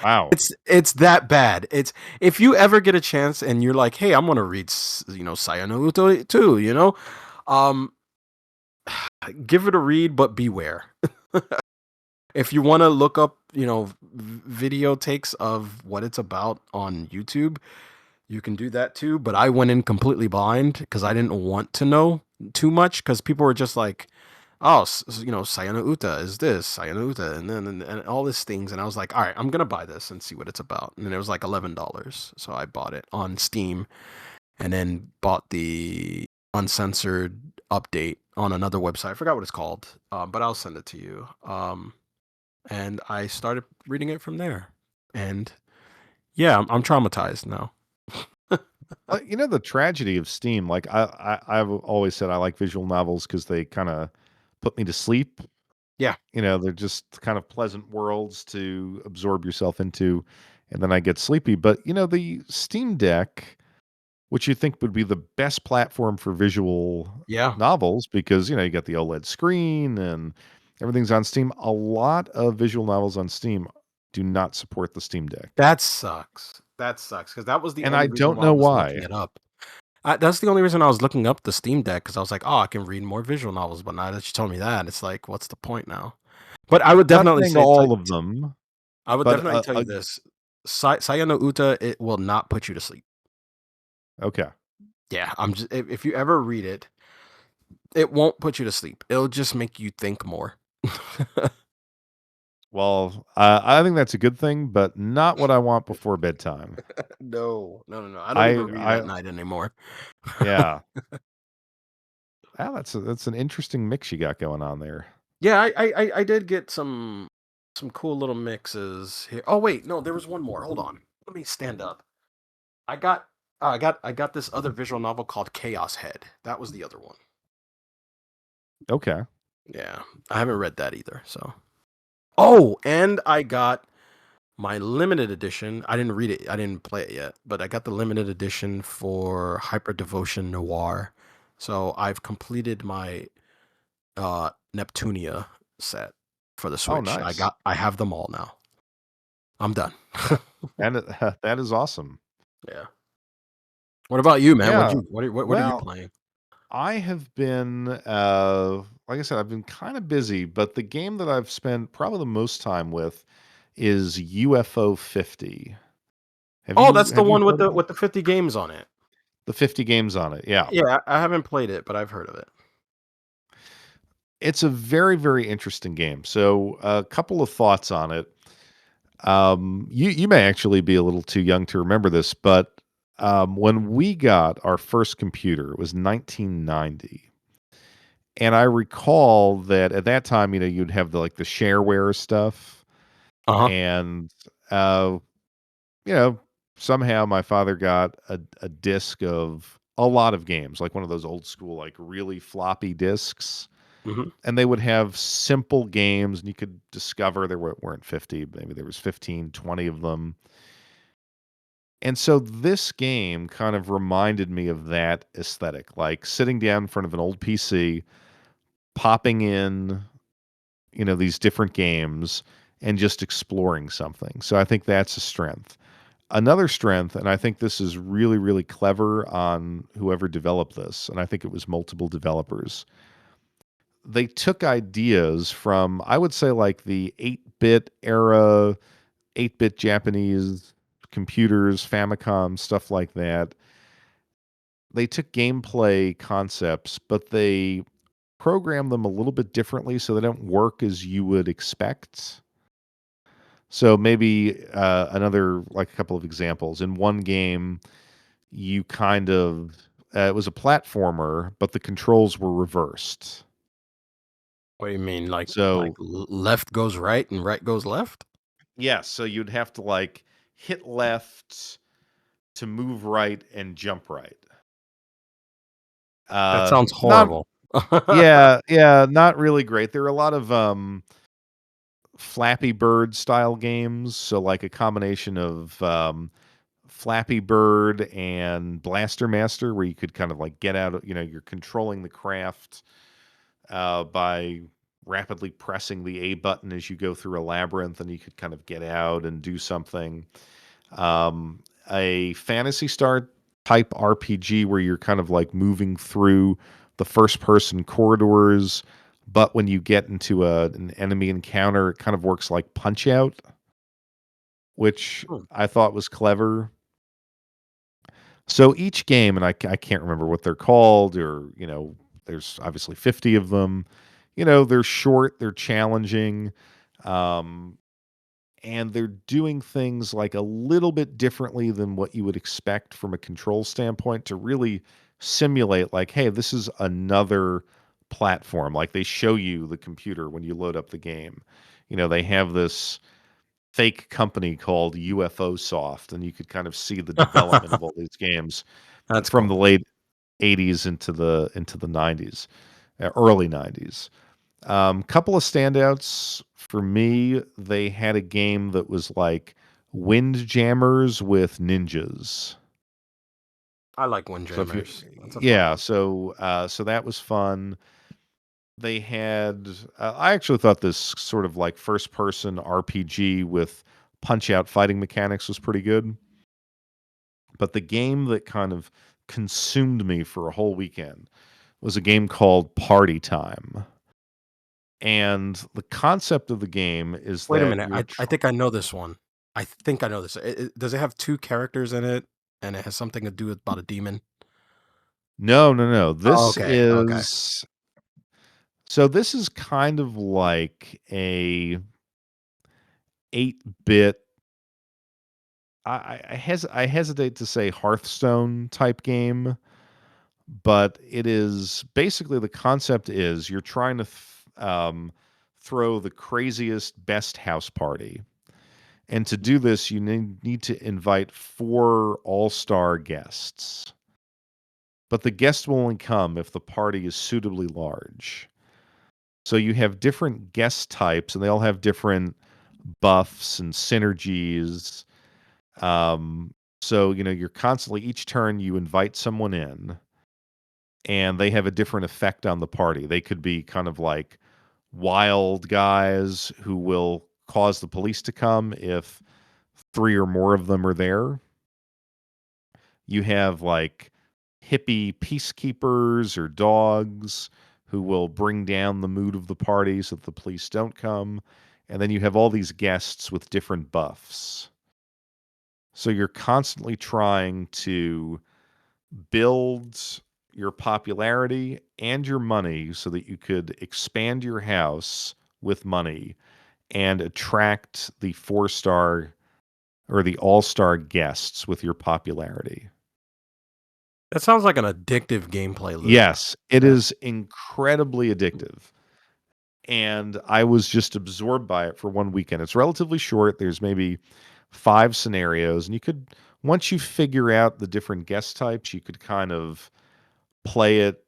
Wow. It's that bad. It's if you ever get a chance and you're like, hey, I'm gonna read Sayano Uto too, um, give it a read, but beware. If you want to look up, video takes of what it's about on YouTube, you can do that too. But I went in completely blind because I didn't want to know too much because people were just like, oh, Sayana Uta is this, Sayana Uta, and then and all these things. And I was like, all right, I'm gonna buy this and see what it's about. And it was like $11, so I bought it on Steam, and then bought the uncensored update on another website. I forgot what it's called, but I'll send it to you. And I started reading it from there, and Yeah, I'm traumatized now. You know, the tragedy of Steam, like, I've always said I like visual novels because they kinda put me to sleep. Yeah, You know, they're just kind of pleasant worlds to absorb yourself into, and then I get sleepy, but, you know, the Steam Deck, which you think would be the best platform for visual yeah. novels because, you know, you got the OLED screen and everything's on Steam. A lot of visual novels on Steam do not support the Steam Deck, That sucks. That sucks because that was the and I only reason don't why I know was looking why. it up. That's the only reason I was looking up the Steam Deck because I was like, "Oh, I can read more visual novels." But now that you told me that, it's like, what's the point now? But I would Not definitely saying say, all of them, I would but, definitely tell you this: Saya no Uta, it will not put you to sleep. okay. Yeah, I'm just if you ever read it, it won't put you to sleep. It'll just make you think more. Well, I think that's a good thing, but not what I want before bedtime. No, no, no, no. I don't even read it I at night anymore. yeah. Ah, that's an interesting mix you got going on there. Yeah, I did get some cool little mixes here. Oh wait, no, there was one more. Hold on. Let me stand up. I got I got this other visual novel called Chaos Head. That was the other one. Okay. Yeah, I haven't read that either. So. Oh, and I got my limited edition. I didn't read it. I didn't play it yet, but I got the limited edition for Hyper Devotion Noir. So I've completed my Neptunia set for the Oh, Switch. nice. I have them all now. I'm done. And that is awesome. Yeah. What about you, man? Yeah. What are you Well, playing? I have been, like I said, I've been kind of busy, but the game that I've spent probably the most time with is UFO 50. Oh, that's the Have you one heard of it? with the 50 games on it. The 50 games on it. Yeah. Yeah, I haven't played it, but I've heard of it. It's a very, very interesting game. So, a couple of thoughts on it. You may actually be a little too young to remember this, but when we got our first computer, it was 1990, and I recall that at that time, you know, you'd have the shareware stuff, Uh-huh. and uh, you know, somehow my father got a disc of a lot of games, like one of those old school, like really floppy discs, Mhm. and they would have simple games, and you could discover weren't 50, maybe there was 15, 20 of them. And so this game kind of reminded me of that aesthetic, like sitting down in front of an old PC, popping in, you know, these different games and just exploring something. So I think that's a strength. Another strength, and I think this is really, really clever on whoever developed this, and I think it was multiple developers. They took ideas from, I would say, like the 8-bit era, 8-bit Japanese computers, Famicom, stuff like that. They took gameplay concepts, but they program them a little bit differently so they don't work as you would expect. So maybe another, like a couple of examples. In one game, you kind of it was a platformer, but the controls were reversed. What do you mean like So left goes right and right goes left? yeah, so you'd have to like hit left to move right and jump right. That sounds Not horrible. yeah, yeah, not really great. There are a lot of Flappy Bird style games, so like a combination of Flappy Bird and Blaster Master, where you could kind of like get out of, you know, you're controlling the craft by rapidly pressing the A button as you go through a labyrinth, and you could kind of get out and do something. Um, a Fantasy Star type RPG where you're kind of like moving through the first person corridors, but when you get into an enemy encounter, it kind of works like Punch Out, which Hmm. I thought was clever. So each game, and I can't remember what they're called, or, you know, there's obviously 50 of them. You know, they're short, they're challenging, um, and they're doing things like a little bit differently than what you would expect from a control standpoint to really simulate, like, hey, this is another platform. Like they show you the computer when you load up the game. You know, they have this. fake company called UFO Soft, and you could kind of see the development of all these games That's from the cool. late '80s into the '90s, early '90s. Couple of standouts for me. They had a game that was like Windjammers with ninjas. I like So if you, Windjammers. That's a fun yeah, one. so that was fun. They had, I actually thought this sort of like first person RPG with punch out fighting mechanics was pretty good. But the game that kind of consumed me for a whole weekend was a game called Party Time. And the concept of the game is Wait a that minute. I think I know this one. I think I know this. Does it have 2 characters in it, and it has something to do with about a demon? no, no, no. Oh, This okay, okay. is so this is kind of like a 8-bit. I hesitate to say Hearthstone type game, but it is basically the concept is you're trying to throw the craziest best house party. And to do this, you need to invite 4 all-star guests. But the guests will only come if the party is suitably large. So you have different guest types, and they all have different buffs and synergies. Um, so, you're constantly, each turn, you invite someone in, and they have a different effect on the party. They could be kind of like wild guys who will cause the police to come if 3 or more of them are there. You have like hippie peacekeepers or dogs who will bring down the mood of the party so that the police don't come. And then you have all these guests with different buffs. So you're constantly trying to build your popularity and your money so that you could expand your house with money and attract the 4-star or the all-star guests with your popularity. That sounds like an addictive gameplay loop. Yes, it Yeah. is incredibly addictive, and I was just absorbed by it for one weekend. It's relatively short. There's maybe 5 scenarios, and you could once you figure out the different guest types, you could kind of play it,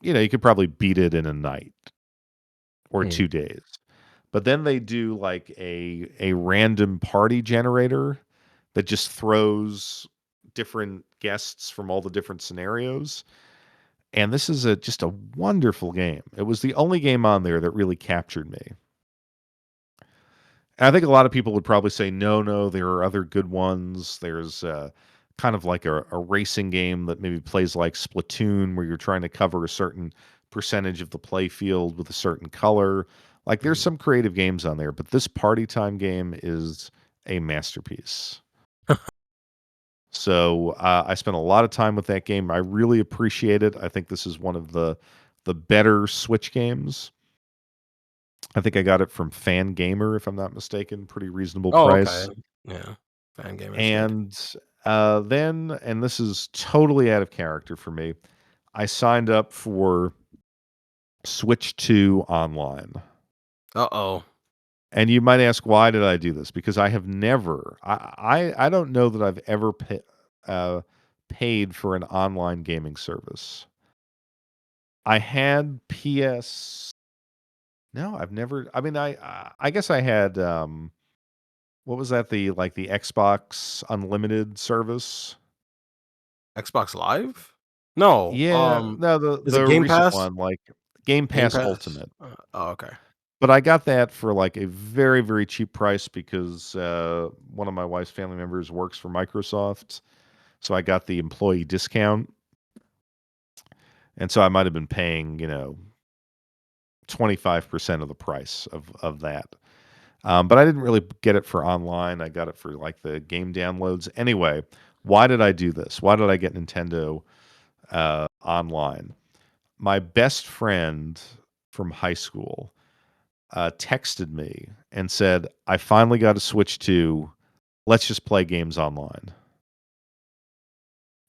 you could probably beat it in a night or Mm. 2 days. But then they do like a random party generator that just throws different guests from all the different scenarios. And this is just a wonderful game. It was the only game on there that really captured me. And I think a lot of people would probably say, no, no, there are other good ones. There's kind of like a racing game that maybe plays like Splatoon, where you're trying to cover a certain percentage of the play field with a certain color. Like there's Mhm. some creative games on there, but this party time game is a masterpiece. So I spent a lot of time with that game. I really appreciate it. I think this is one of the better Switch games. I think I got it from Fan Gamer, if I'm not mistaken. Pretty reasonable Oh, okay. price. Yeah. Fan gamer's good. And then, and this is totally out of character for me, I signed up for Switch 2 online. Uh-oh. And you might ask, why did I do this? Because I have never, I don't know that I've ever paid for an online gaming service. I had PS. No, I've never. I mean, I guess I had. What was that? The Xbox Unlimited service. Xbox Live? No, Yeah, no, the is it the Game recent Pass? one, like Game Game Pass Pass? Ultimate. Oh, okay. But I got that for like a very, very cheap price because one of my wife's family members works for Microsoft, so I got the employee discount, and so I might have been paying 25% of the price of that. But I didn't really get it for online. I got it for like the game downloads. Anyway, why did I do this? Why did I get Nintendo online? My best friend from high school texted me and said, I finally got a Switch 2. Let's just play games online.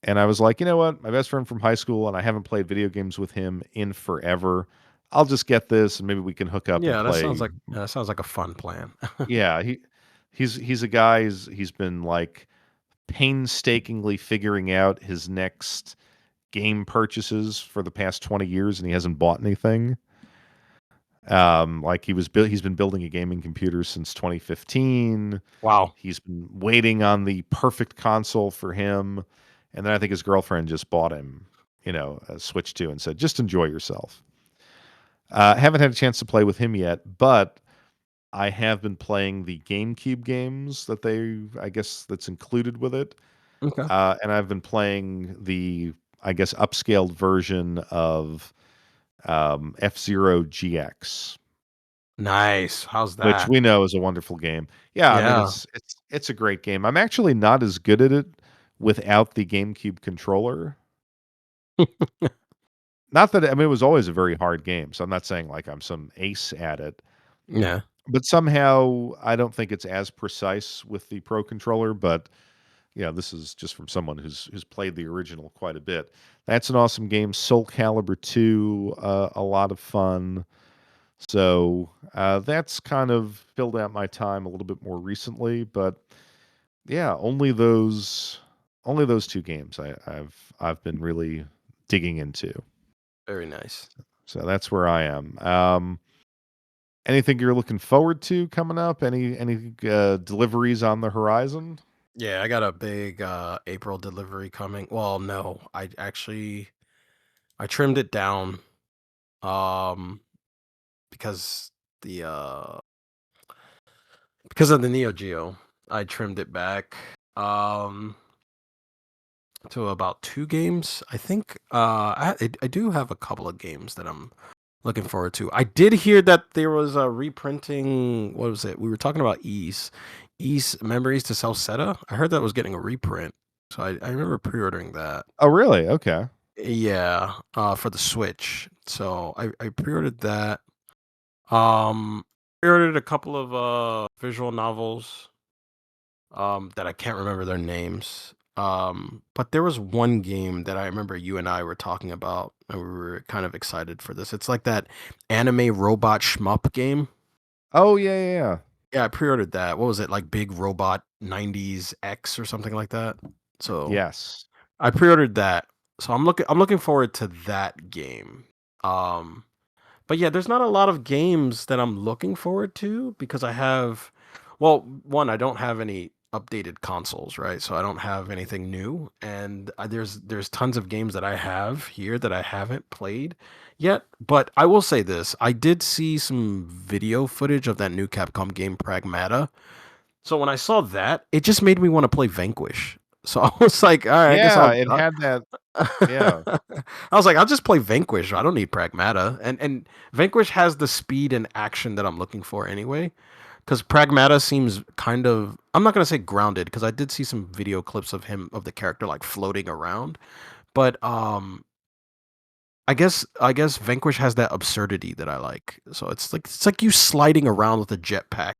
And I was like, you know what? My best friend from high school, and I haven't played video games with him in forever. I'll just get this and maybe we can hook up and Yeah, play. that sounds like a fun plan. Yeah, He's a guy. He's been like painstakingly figuring out his next game purchases for the past 20 years, and he hasn't bought anything. Like he's been building a gaming computer since 2015. Wow. He's been waiting on the perfect console for him, and then I think his girlfriend just bought him, a Switch 2 and said, "Just enjoy yourself." Haven't had a chance to play with him yet, but I have been playing the GameCube games I guess that's included with it. Okay. And I've been playing the, I guess, upscaled version of F-Zero GX, Nice. How's which that? we know is a wonderful game. Yeah, I mean Yeah. it's a great game. I'm actually not as good at it without the GameCube controller. Not that I mean it was always a very hard game, so I'm not saying like I'm some ace at it, Yeah. but somehow I don't think it's as precise with the Pro controller, but yeah, this is just from someone who's played the original quite a bit. That's an awesome game. Soul Calibur 2, a lot of fun. So that's kind of filled out my time a little bit more recently, but yeah, only those two games I've been really digging into. Very nice. So that's where I am. Anything you're looking forward to coming up? Any deliveries on the horizon? Yeah, I got a big April delivery coming. Well, no, I trimmed it down um because the because of the Neo Geo. I trimmed it back um to about 2 games. I think I do have a couple of games that I'm looking forward to. I did hear that there was a reprinting. What was it? We were talking about Ease Memories to Salsetta. I heard that was getting a reprint, so I remember pre-ordering that. Oh, really? Okay. Yeah, for the Switch. So I pre-ordered that. Um, pre-ordered a couple of visual novels that I can't remember their names. But there was one game that I remember you and I were talking about, and we were kind of excited for this. It's like that anime robot shmup game. Oh, yeah, yeah, yeah. Yeah, I pre-ordered that. What was it, like Big Robot 90s X or something like that? So Yes. I pre-ordered that. So I'm looking forward to that game. Um But yeah, there's not a lot of games that I'm looking forward to because well, one, I don't have any updated consoles, right? So I don't have anything new, and there's tons of games that I have here that I haven't played yet. But I will say this: I did see some video footage of that new Capcom game, Pragmata. So when I saw that, it just made me want to play Vanquish. So I was like, all right, I guess Yeah, I'll. it had that. Yeah. I was like, I'll just play Vanquish. I don't need Pragmata. And Vanquish has the speed and action that I'm looking for anyway. Because Pragmata seems kind of, I'm not gonna say grounded, because I did see some video clips of the character like floating around. But I guess Vanquish has that absurdity that I like. So it's like you sliding around with a jetpack,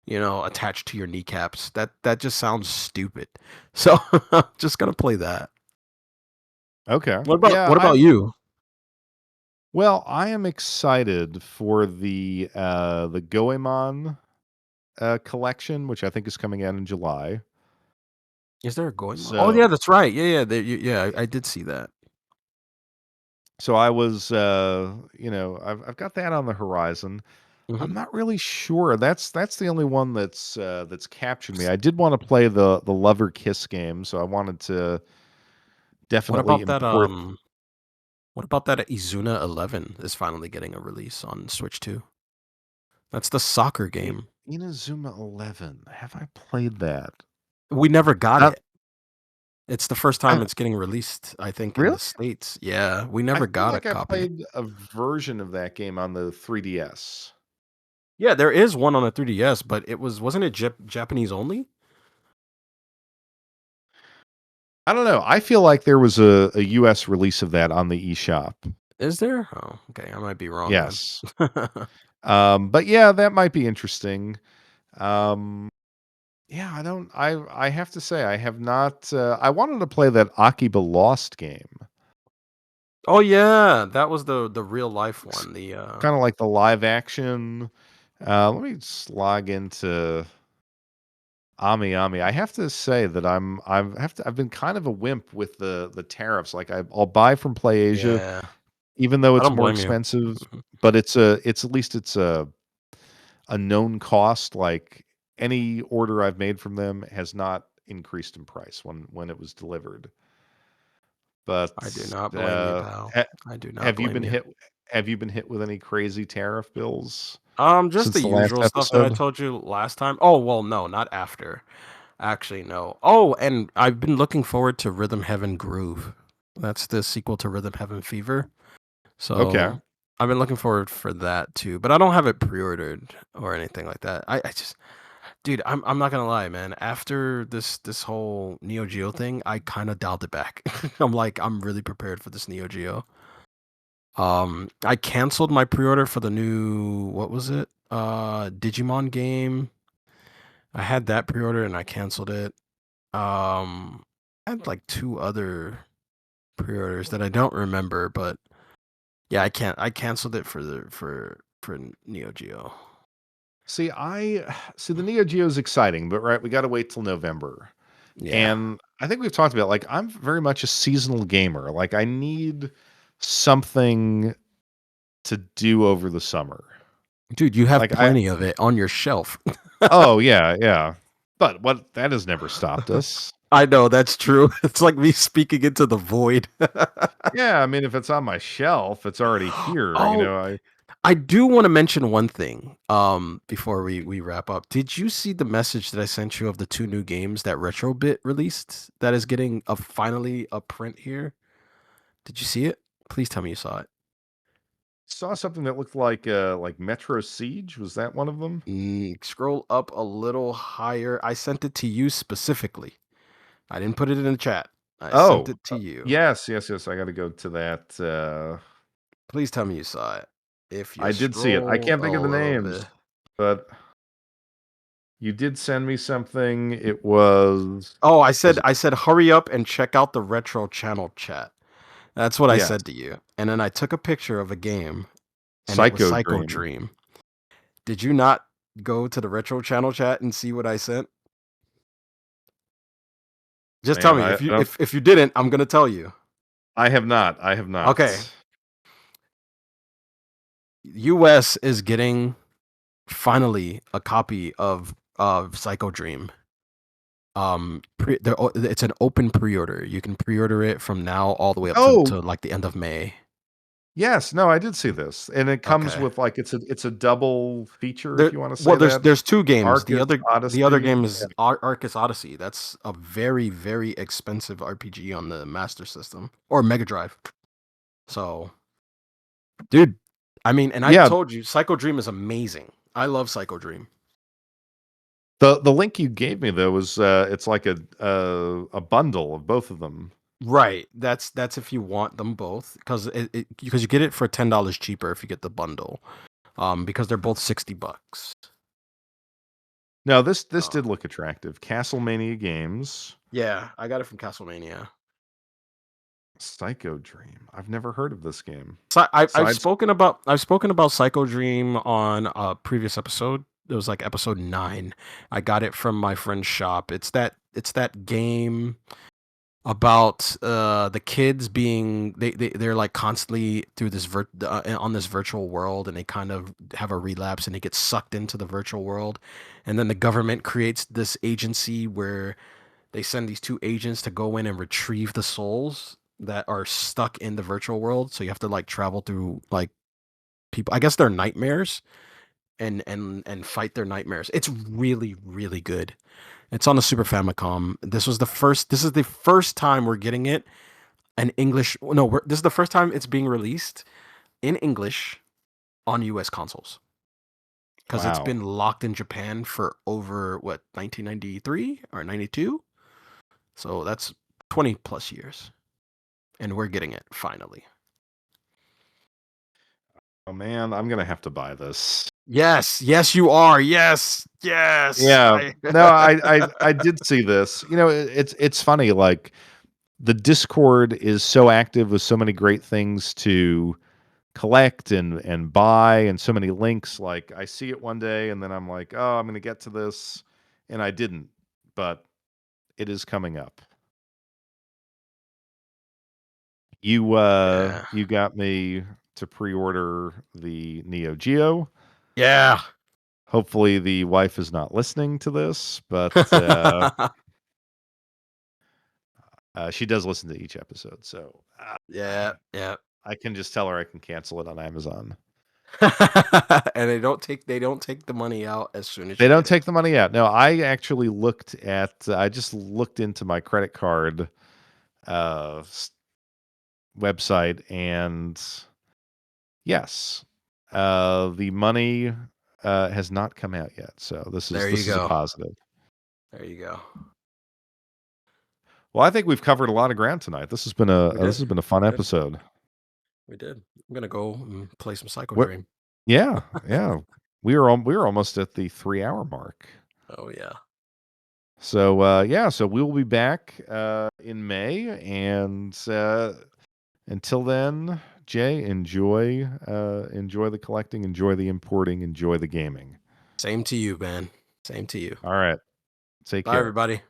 attached to your kneecaps. That just sounds stupid. So I'm just gonna play that. Okay. What about Yeah, what about you? I am excited for the Goemon collection, which I think is coming out in July. Is there a going on? Oh, So yeah, that's right. Yeah, yeah, yeah, I did see that. so I was I've got that on the horizon. Mhm. I'm not really sure. That's the only one that's captured me. I did want to play the Lover Kiss game, so I wanted to What definitely about that, import what about that Izuna 11 is finally getting a release on Switch 2? That's the soccer game. Inazuma 11. Have I played that? We never got Not it. It's the first time I it's getting released, I think, in really? the States. Yeah, we I never feel got a like I copy. played a version of that game on the 3DS. Yeah, there is one on the 3DS, but wasn't it Japanese only? I don't know. I feel like there was a US release of that on the eShop. Is there? Oh, okay, I might be wrong then. Yes. But yeah, that might be interesting. Um, yeah, I have to say I have not I wanted to play that Akiba Lost game. Oh, yeah, that was the real life one, Kind of like the live action. Let me just log into Ami, Ami. I have to say that I've been kind of a wimp with the tariffs. Like I'll buy from PlayAsia, Yeah, even though I it's don't more blame you. expensive, Mhm. but it's at least it's a known cost. Like any order I've made from them has not increased in price when it was delivered. I do But not blame you, pal. ha- I do not have you blame been you. hit with any crazy tariff bills Just the since the last usual stuff that I episode? told you last time. Oh, well, no, not after. Actually, no. Oh, and I've been looking forward to Rhythm Heaven Groove. That's the sequel to Rhythm Heaven Fever. Okay. So I've been looking forward for that too, but I don't have it pre-ordered or anything like that. I just, dude, I'm not gonna lie, man. After this whole Neo Geo thing, I kind of dialed it back. I'm like, I'm really prepared for this Neo Geo. I canceled my pre-order for the new, what was it? Digimon game. I had that pre-order and I canceled it. I had like two other pre-orders that I don't remember, but yeah, I canceled it for for Neo Geo. See, I see the Neo Geo is exciting, but right, we got to wait till November. Yeah. And I think we've talked about like I'm very much a seasonal gamer. Like I need something to do over the summer. Dude, you have Like I plenty of it on your shelf. oh yeah, yeah. But what that has never stopped us. I know that's true. It's like me speaking into the void. Yeah, I mean if it's on my shelf, it's already here, Oh, I I do want to mention one thing before we wrap up. Did you see the message that I sent you of the two new games that Retrobit released that is getting a finally a print here? Did you see it? Please tell me you saw it. saw something that looked like Metro Siege, was that one of them? Scroll up a little higher. I sent it to you specifically. I didn't put it in the chat. I sent Oh, it to you. yes, yes, yes. I got to go to that. Please tell me you saw it. If you I did see it. I scroll can't a think of the little names, bit. but you did send me something. It was Oh, was it I said hurry up and check out the retro channel chat. That's what I yes, said to you. And then I took a picture of a game and it was Psycho Psycho Dream. Dream. Did you not go to the retro channel chat and see what I sent? Just tell Man, me I don't if you didn't, I'm gonna tell you. I have not. I have Okay. not. US is getting finally a copy of Psycho Dream. It's an open pre-order. You can pre-order it from now all the way up Oh, to like the end of May. yes. No, I did see this. And it comes Okay. with like it's a double feature if There you want to well say that. there's two games. Arcus The other Odyssey. game Yeah. is Arcus Odyssey. That's a very very expensive RPG on the Master System or Mega Drive. So, dude, I mean, and I Yeah, told you Psycho Dream is amazing. I love Psycho Dream. the link you gave me though was it's like a bundle of both of them. Right. That's if you want them both because you get it for $10 cheaper if you get the bundle. Because they're both $60. No, this Uh, did look attractive. Castlemania Games, yeah, I got it from Castlevania. Psycho Dream. I've never heard of this game. So Sides I've spoken about Psycho Dream on a previous episode. It was like episode 9. I got it from my friend's shop. It's that game about the kids being they're like constantly through this on this virtual world and they kind of have a relapse and they get sucked into the virtual world and then the government creates this agency where they send these two agents to go in and retrieve the souls that are stuck in the virtual world. So you have to like travel through like people. I guess they're nightmares and fight their nightmares. It's really really good. It's on the Super Famicom. This is the first time we're getting it in English. No, this is the first time it's being released in English on US consoles because it's wow. been locked in Japan for over what 1993 or 92. So that's 20 plus years. And we're getting it finally. Oh man, I'm gonna have to buy this. Yes, yes, you are. Yes, yes. Yeah. I No, I did see this. It's funny, like the Discord is so active with so many great things to collect and buy and so many links. Like I see it one day and then I'm like, oh, I'm gonna get to this. And I didn't. but it is coming up. You got me to pre-order the Neo Geo. Yeah. Hopefully the wife is not listening to this, but she does listen to each episode, so Yeah, yeah. I can just tell her I can cancel it on Amazon. And they don't take the money out as soon as They you don't get it. take the money out. No, I actually looked at I just looked into my credit card website, and yes, the money has not come out yet. So this is There you this is a go. positive. There you go. Well, I think we've covered a lot of ground tonight. We This did. has been a fun We did. episode. We did. I'm gonna go and play some Psycho What? Dream. Yeah, yeah. We were almost at the 3 hour mark. Oh yeah. So yeah, so we will be back in May, and until then, Jay, enjoy the collecting, enjoy the importing, enjoy the gaming. Same to you, man. Same to you. All right, take Bye, care. everybody.